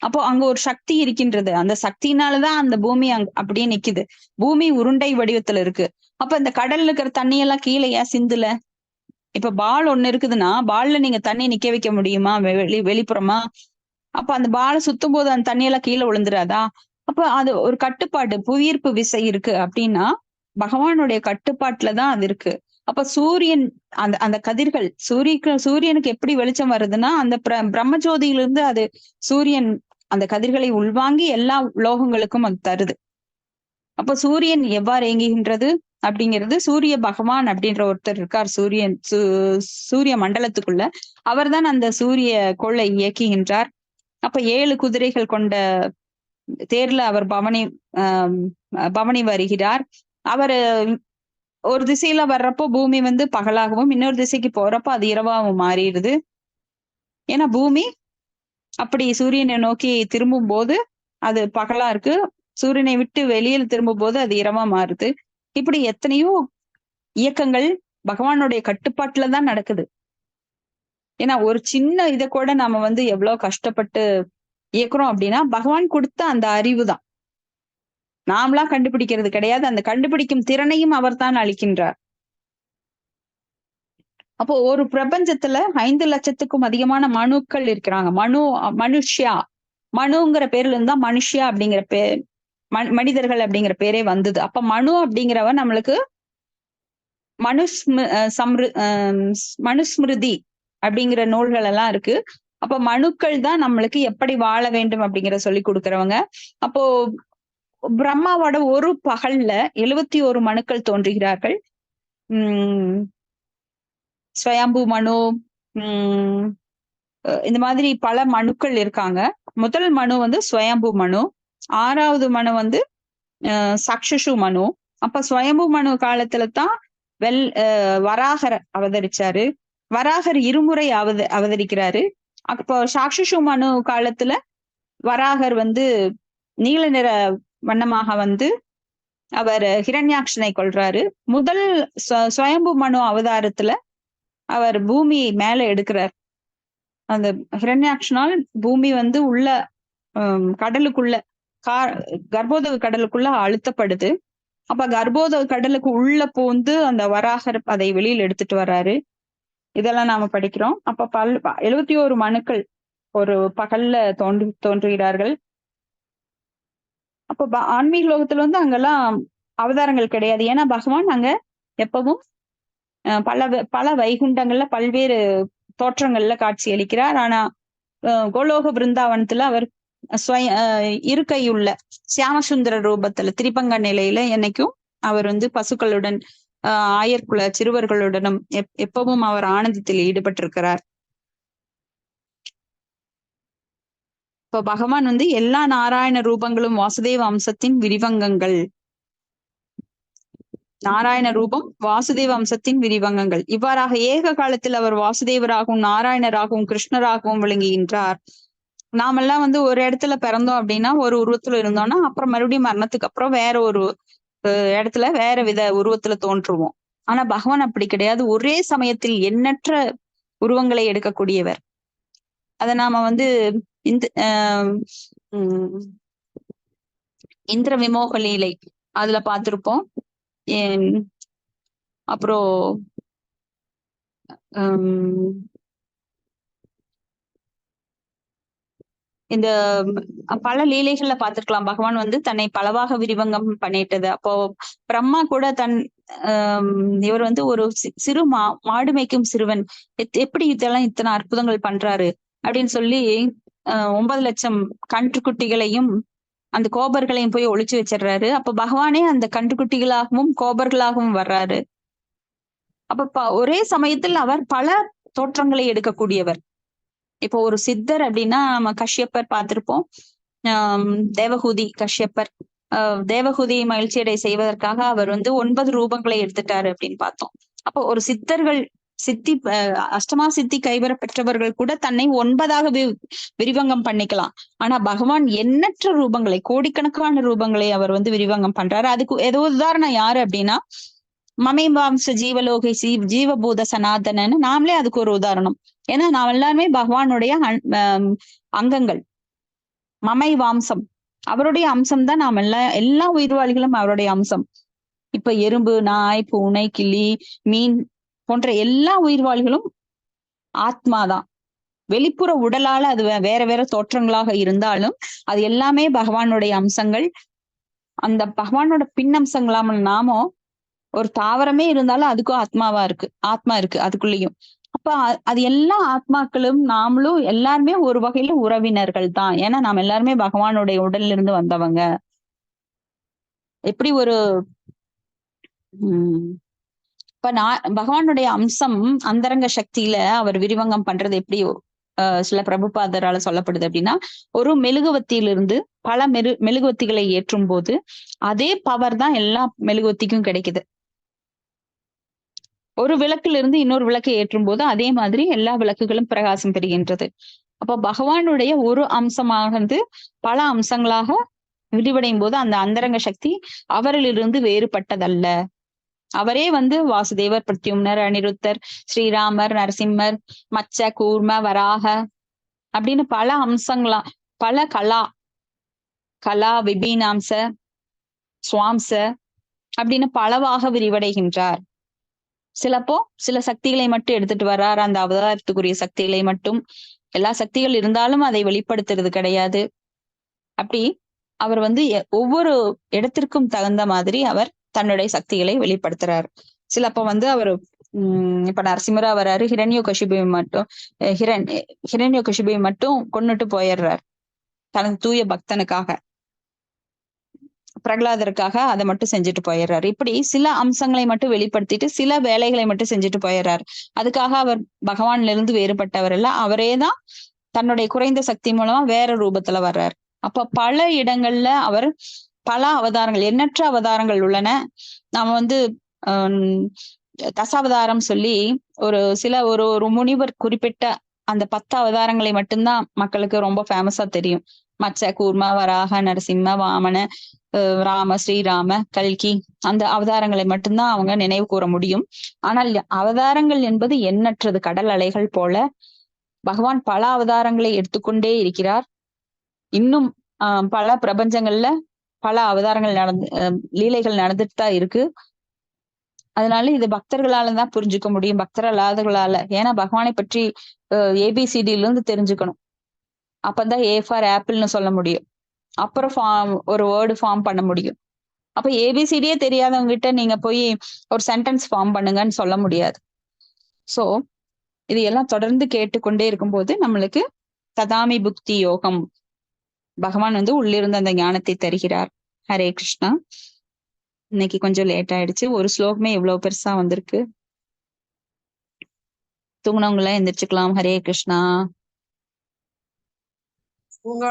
அப்போ அங்க ஒரு சக்தி இருக்கின்றது. அந்த சக்தினாலதான் அந்த பூமி அப்படியே நிக்குது. பூமி உருண்டை வடிவத்துல இருக்கு. அப்ப இந்த கடல்ல இருக்கிற தண்ணியெல்லாம் கீழே ஏன் சிந்துல? இப்ப பால் ஒண்ணு இருக்குதுன்னா பால்ல நீங்க தண்ணி நிக்க வைக்க முடியுமா வெளிப்புறமா? அப்ப அந்த பாலை சுத்தும் போது அந்த தண்ணியெல்லாம் கீழே விழுந்துடாதா? அப்ப அது ஒரு கட்டுப்பாடு, புவியீர்ப்பு விசை இருக்கு அப்படின்னா பகவானுடைய கட்டுப்பாட்டுலதான் அது இருக்கு. அப்ப சூரியன் அந்த அந்த கதிர்கள் சூரியனுக்கு எப்படி வெளிச்சம் வருதுன்னா அந்த பிரம்மஜோதியிலிருந்து அது சூரியன் அந்த கதிர்களை உள்வாங்கி எல்லா லோகங்களுக்கும் அது தருது. அப்ப சூரியன் எவ்வாறு இயங்குகின்றது அப்படிங்கிறது சூரிய பகவான் அப்படின்ற ஒருத்தர் இருக்கார் சூரிய மண்டலத்துக்குள்ள. அவர்தான் அந்த சூரிய கோளை இயக்குகின்றார். அப்ப 7 குதிரைகள் கொண்ட தேர்ல அவர் பவனி வருகிறார். அவர் ஒரு திசையில வர்றப்போ பூமி வந்து பகலாகவும் இன்னொரு திசைக்கு போறப்போ அது இரவாகவும் மாறிடுது. ஏன்னா பூமி அப்படி சூரியனை நோக்கி திரும்பும் போது அது பகலா இருக்கு, சூரியனை விட்டு வெளியில் திரும்பும் போது அது இரவா மாறுது. இப்படி எத்தனையோ இயக்கங்கள் பகவானுடைய கட்டுப்பாட்டுல தான் நடக்குது. ஏன்னா ஒரு சின்ன இதை கூட நாம வந்து எவ்வளவு கஷ்டப்பட்டு இயக்குறோம் அப்படின்னா பகவான் கொடுத்த அந்த அறிவு தான். நாமளா கண்டுபிடிக்கிறது கிடையாது. அந்த கண்டுபிடிக்கும் திறனையும் அவர் தான் அளிக்கின்றார். அப்போ ஒரு பிரபஞ்சத்துல 5 லட்சத்துக்கும் அதிகமான மனுக்கள் இருக்கிறாங்க. மனுஷ்யா மனுங்கிற பேர்ல இருந்தா மனுஷ்யா அப்படிங்கிற மனிதர்கள் அப்படிங்கிற பேரே வந்தது. அப்ப மனு அப்படிங்கிறவன் நம்மளுக்கு மனுஸ்மிருதி அப்படிங்கிற நூல்கள் எல்லாம் இருக்கு. அப்ப மனுக்கள் தான் நம்மளுக்கு எப்படி வாழ வேண்டும் அப்படிங்கிற சொல்லி கொடுக்கறவங்க. அப்போ பிரம்மாவோட ஒரு பகல்ல 71 மனுக்கள் தோன்றுகிறார்கள். ஸ்வயம்பு மனு, இந்த மாதிரி பல மனுக்கள் இருக்காங்க. முதல் மனு வந்து ஸ்வயம்பு மனு, 6வது மனு வந்து சக்ஷுஷு மனு. அப்ப ஸ்வயம்பு மனு காலத்துல தான் வராகர் அவதரிச்சாரு. வராகர் இருமுறை அவதரிக்கிறாரு. அப்போ சாக்ஷுஷு மனு காலத்துல வராகர் வந்து நீல நிற வண்ணமாக வந்து அவர் ஹிரண்யாக்ஷனை கொல்றாரு. முதல் ஸ்வயம்பு மனு அவதாரத்துல அவர் பூமி மேல எடுக்கிறார். அந்த ஹிரண்யாக்ஷனால் பூமி வந்து உள்ள கடலுக்குள்ள கர்ப்போதக கடலுக்குள்ள அழுத்தப்படுது. அப்ப கர்ப்போதக கடலுக்கு உள்ள பூந்து அந்த வராகர் அதை வெளியில் எடுத்துட்டு வர்றாரு. இதெல்லாம் நாம படிக்கிறோம். அப்ப 71 மனுக்கள் ஒரு பகல்ல தோன்றுகிறார்கள். அப்ப ஆன்மீக லோகத்துல வந்து அங்கெல்லாம் அவதாரங்கள் கிடையாது. ஏன்னா பகவான் அங்க எப்பவும் பல வைகுண்டங்கள்ல பல்வேறு தோற்றங்கள்ல காட்சி அளிக்கிறார். ஆனா கோலோக பிருந்தாவனத்துல அவர் இருக்கையுள்ள சியாமசுந்தர ரூபத்துல திரிபங்க நிலையில என்னைக்கும் அவர் வந்து பசுக்களுடன் ஆயர்குல சிறுவர்களுடனும் எப்பவும் அவர் ஆனந்தத்தில் ஈடுபட்டிருக்கிறார். இப்ப பகவான் வந்து எல்லா நாராயண ரூபங்களும் வாசுதேவ அம்சத்தின் விரிவங்கங்கள். நாராயண ரூபம் வாசுதேவ அம்சத்தின் விரிவங்கங்கள். இவ்வாறாக ஏக காலத்தில் அவர் வாசுதேவராகவும் நாராயணராகவும் கிருஷ்ணராகவும் விளங்குகின்றார். நாமெல்லாம் வந்து ஒரு இடத்துல பிறந்தோம் அப்படின்னா ஒரு உருவத்துல இருந்தோம்னா அப்புறம் மறுபடியும் மரணத்துக்கு அப்புறம் வேற ஒரு இடத்துல வேற வித உருவத்துல தோன்றுவோம். ஆனா பகவான் அப்படி கிடையாது. ஒரே சமயத்தில் எண்ணற்ற உருவங்களை எடுக்கக்கூடியவர். அத நாம வந்து இந்திர விமோக லீலை அதுல பார்த்திருப்போம். அப்புறம் இந்த பல லீலைகள்ல பார்த்திருக்கலாம். பகவான் வந்து தன்னை பலவாக விரிவங்கம் பண்ணிட்டது. அப்போ பிரம்மா கூட இவர் வந்து ஒரு சிறு மாடு மேய்க்கும் சிறுவன் எப்படி இதெல்லாம் இத்தனை அற்புதங்கள் பண்றாரு அப்படின்னு சொல்லி 9 லட்சம் கன்றுக்குட்டிகளையும் அந்த கோபர்களையும் போய் ஒளிச்சு வச்சிடுறாரு. அப்ப பகவானே அந்த கன்றுக்குட்டிகளாகவும் கோபர்களாகவும் வர்றாரு. அப்ப ஒரே சமயத்தில் அவர் பல தோற்றங்களை எடுக்கக்கூடியவர். இப்போ ஒரு சித்தர் அப்படின்னா நம்ம கஷ்யப்பர் பார்த்திருப்போம். தேவகூதி கஷ்யப்பர் தேவகூதி மகிழ்ச்சியடை செய்வதற்காக அவர் வந்து 9 ரூபங்களை எடுத்துட்டாரு அப்படின்னு பார்த்தோம். அப்போ ஒரு சித்தர்கள் அஷ்டமா சித்தி கைவர பெற்றவர்கள் கூட தன்னை 9ஆக விரிவங்கம் பண்ணிக்கலாம். ஆனா பகவான் எண்ணற்ற ரூபங்களை, கோடிக்கணக்கான ரூபங்களை அவர் வந்து விரிவங்கம் பண்றாரு. அதுக்கு ஏதோ உதாரணம் யாரு அப்படின்னா மமைவாம்ச ஜீவலோகை ஜீவபூத சனாதனன்னு நாமளே அதுக்கு ஒரு உதாரணம். ஏன்னா நாம் எல்லாருமே பகவானுடைய அங்கங்கள். மமை வாம்சம் அவருடைய அம்சம் தான். நாம் எல்லா உயிர்வாளிகளும் அவருடைய அம்சம். இப்ப எறும்பு, நாய், பூனை, கிளி, மீன் போன்ற எல்லா உயிர்வாளிகளும் ஆத்மாதான். வெளிப்புற உடலால அது வேற வேற தோற்றங்களாக இருந்தாலும் அது எல்லாமே பகவானுடைய அம்சங்கள். அந்த பகவானோட பின்னம்சங்களாம நாமோ ஒரு தாவரமே இருந்தாலும் அதுக்கும் ஆத்மா இருக்கு அதுக்குள்ளேயும். அப்ப அது எல்லா ஆத்மாக்களும் நாமளும் எல்லாருமே ஒரு வகையில உறவினர்கள் தான். ஏன்னா நாம எல்லாருமே பகவானுடைய உடல்ல இருந்து வந்தவங்க. எப்படி ஒரு உம் இப்ப பகவானுடைய அம்சம் அந்தரங்க சக்தியில அவர் விரிவங்கம் பண்றது எப்படி சில பிரபுபாதரால சொல்லப்படுது அப்படின்னா, ஒரு மெழுகுவத்தியிலிருந்து பல மெழுகுவத்திகளை ஏற்றும் போது அதே பவர் தான் எல்லா மெழுகுவத்திக்கும் கிடைக்குது. ஒரு விளக்குல இருந்து இன்னொரு விளக்கை ஏற்றும் போது அதே மாதிரி எல்லா விளக்குகளும் பிரகாசம் பெறுகின்றது. அப்ப பகவானுடைய ஒரு அம்சமாக பல அம்சங்களாக விரிவடையும் போது அந்த அந்தரங்க சக்தி அவரிலிருந்து வேறுபட்டதல்ல. அவரே வாசுதேவர், பிரத்யும்னர், அனிருத்தர், ஸ்ரீராமர், நரசிம்மர், மச்ச, கூர்ம, வராக அப்படின்னு பல அம்சங்களா, பல கலா விபீனாம்ச, சுவாம்ச அப்படின்னு பலவாக விரிவடைகின்றார். சிலப்போ சில சக்திகளை மட்டும் எடுத்துட்டு வர்றார், அந்த அவதாரத்துக்குரிய சக்திகளை மட்டும். எல்லா சக்திகள் இருந்தாலும் அதை வெளிப்படுத்துறது கிடையாது. அப்படி அவர் ஒவ்வொரு இடத்திற்கும் தகுந்த மாதிரி அவர் தன்னுடைய சக்திகளை வெளிப்படுத்துறார். சிலப்போ அவர் இப்ப நரசிம்மரா வர்றாரு, ஹிரண்ய கஷிபுவை மட்டும் கொன்னுட்டு போயிடுறார் தனது தூய பக்தனுக்காக, பிரகலாதருக்காக அதை மட்டும் செஞ்சுட்டு போயிடுறாரு. இப்படி சில அம்சங்களை மட்டும் வெளிப்படுத்திட்டு சில வேலைகளை மட்டும் செஞ்சுட்டு போயிடுறாரு. அதுக்காக அவர் பகவான்ல இருந்து வேறுபட்டவர் இல்ல, அவரேதான் தன்னுடைய குறைந்த சக்தி மூலமா வேற ரூபத்துல வர்றார். அப்ப பல இடங்கள்ல அவர் பல அவதாரங்கள், எண்ணற்ற அவதாரங்கள் உள்ளன. நாம தசாவதாரம் சொல்லி ஒரு முனிவர் குறிப்பிட்ட அந்த 10 அவதாரங்களை மட்டும்தான் மக்களுக்கு ரொம்ப ஃபேமஸா தெரியும். மச்ச, கூர்ம, வராக, நரசிம்ம, வாமன, ராம, ஸ்ரீராம, கல்கி, அந்த அவதாரங்களை மட்டும்தான் அவங்க நினைவு கூற முடியும். ஆனால் அவதாரங்கள் என்பது எண்ணற்றது, கடல் அலைகள் போல. பகவான் பல அவதாரங்களை எடுத்துக்கொண்டே இருக்கிறார். இன்னும் பல பிரபஞ்சங்கள்ல பல அவதாரங்கள் லீலைகள் நடந்துட்டு தான் இருக்கு. அதனால இது பக்தர்களால தான் புரிஞ்சுக்க முடியும், பக்தர் அல்லாதவர்களால. ஏன்னா பகவானை பற்றி ABCDல இருந்து தெரிஞ்சுக்கணும். அப்பதான் A ஃபார் ஆப்பிள்னு சொல்ல முடியும். அப்புறம் ஒரு வேர்டு ஃபார்ம் பண்ண முடியும். அப்ப ABCDயே தெரியாதவங்க கிட்ட நீங்க போய் ஒரு சென்டென்ஸ் ஃபார்ம் பண்ணுங்கன்னு சொல்ல முடியாது. சோ இது எல்லாம் தொடர்ந்து கேட்டுக்கொண்டே இருக்கும்போது நம்மளுக்கு ததாமி புக்தி யோகம், பகவான் உள்ளிருந்து அந்த ஞானத்தை தருகிறார். ஹரே கிருஷ்ணா. இன்னைக்கு கொஞ்சம் லேட் ஆயிடுச்சு. ஒரு ஸ்லோகமே இவ்வளவு பெருசா வந்திருக்கு. தூங்குனவங்க எல்லாம் எந்திரிச்சுக்கலாம். ஹரே கிருஷ்ணா. உங்க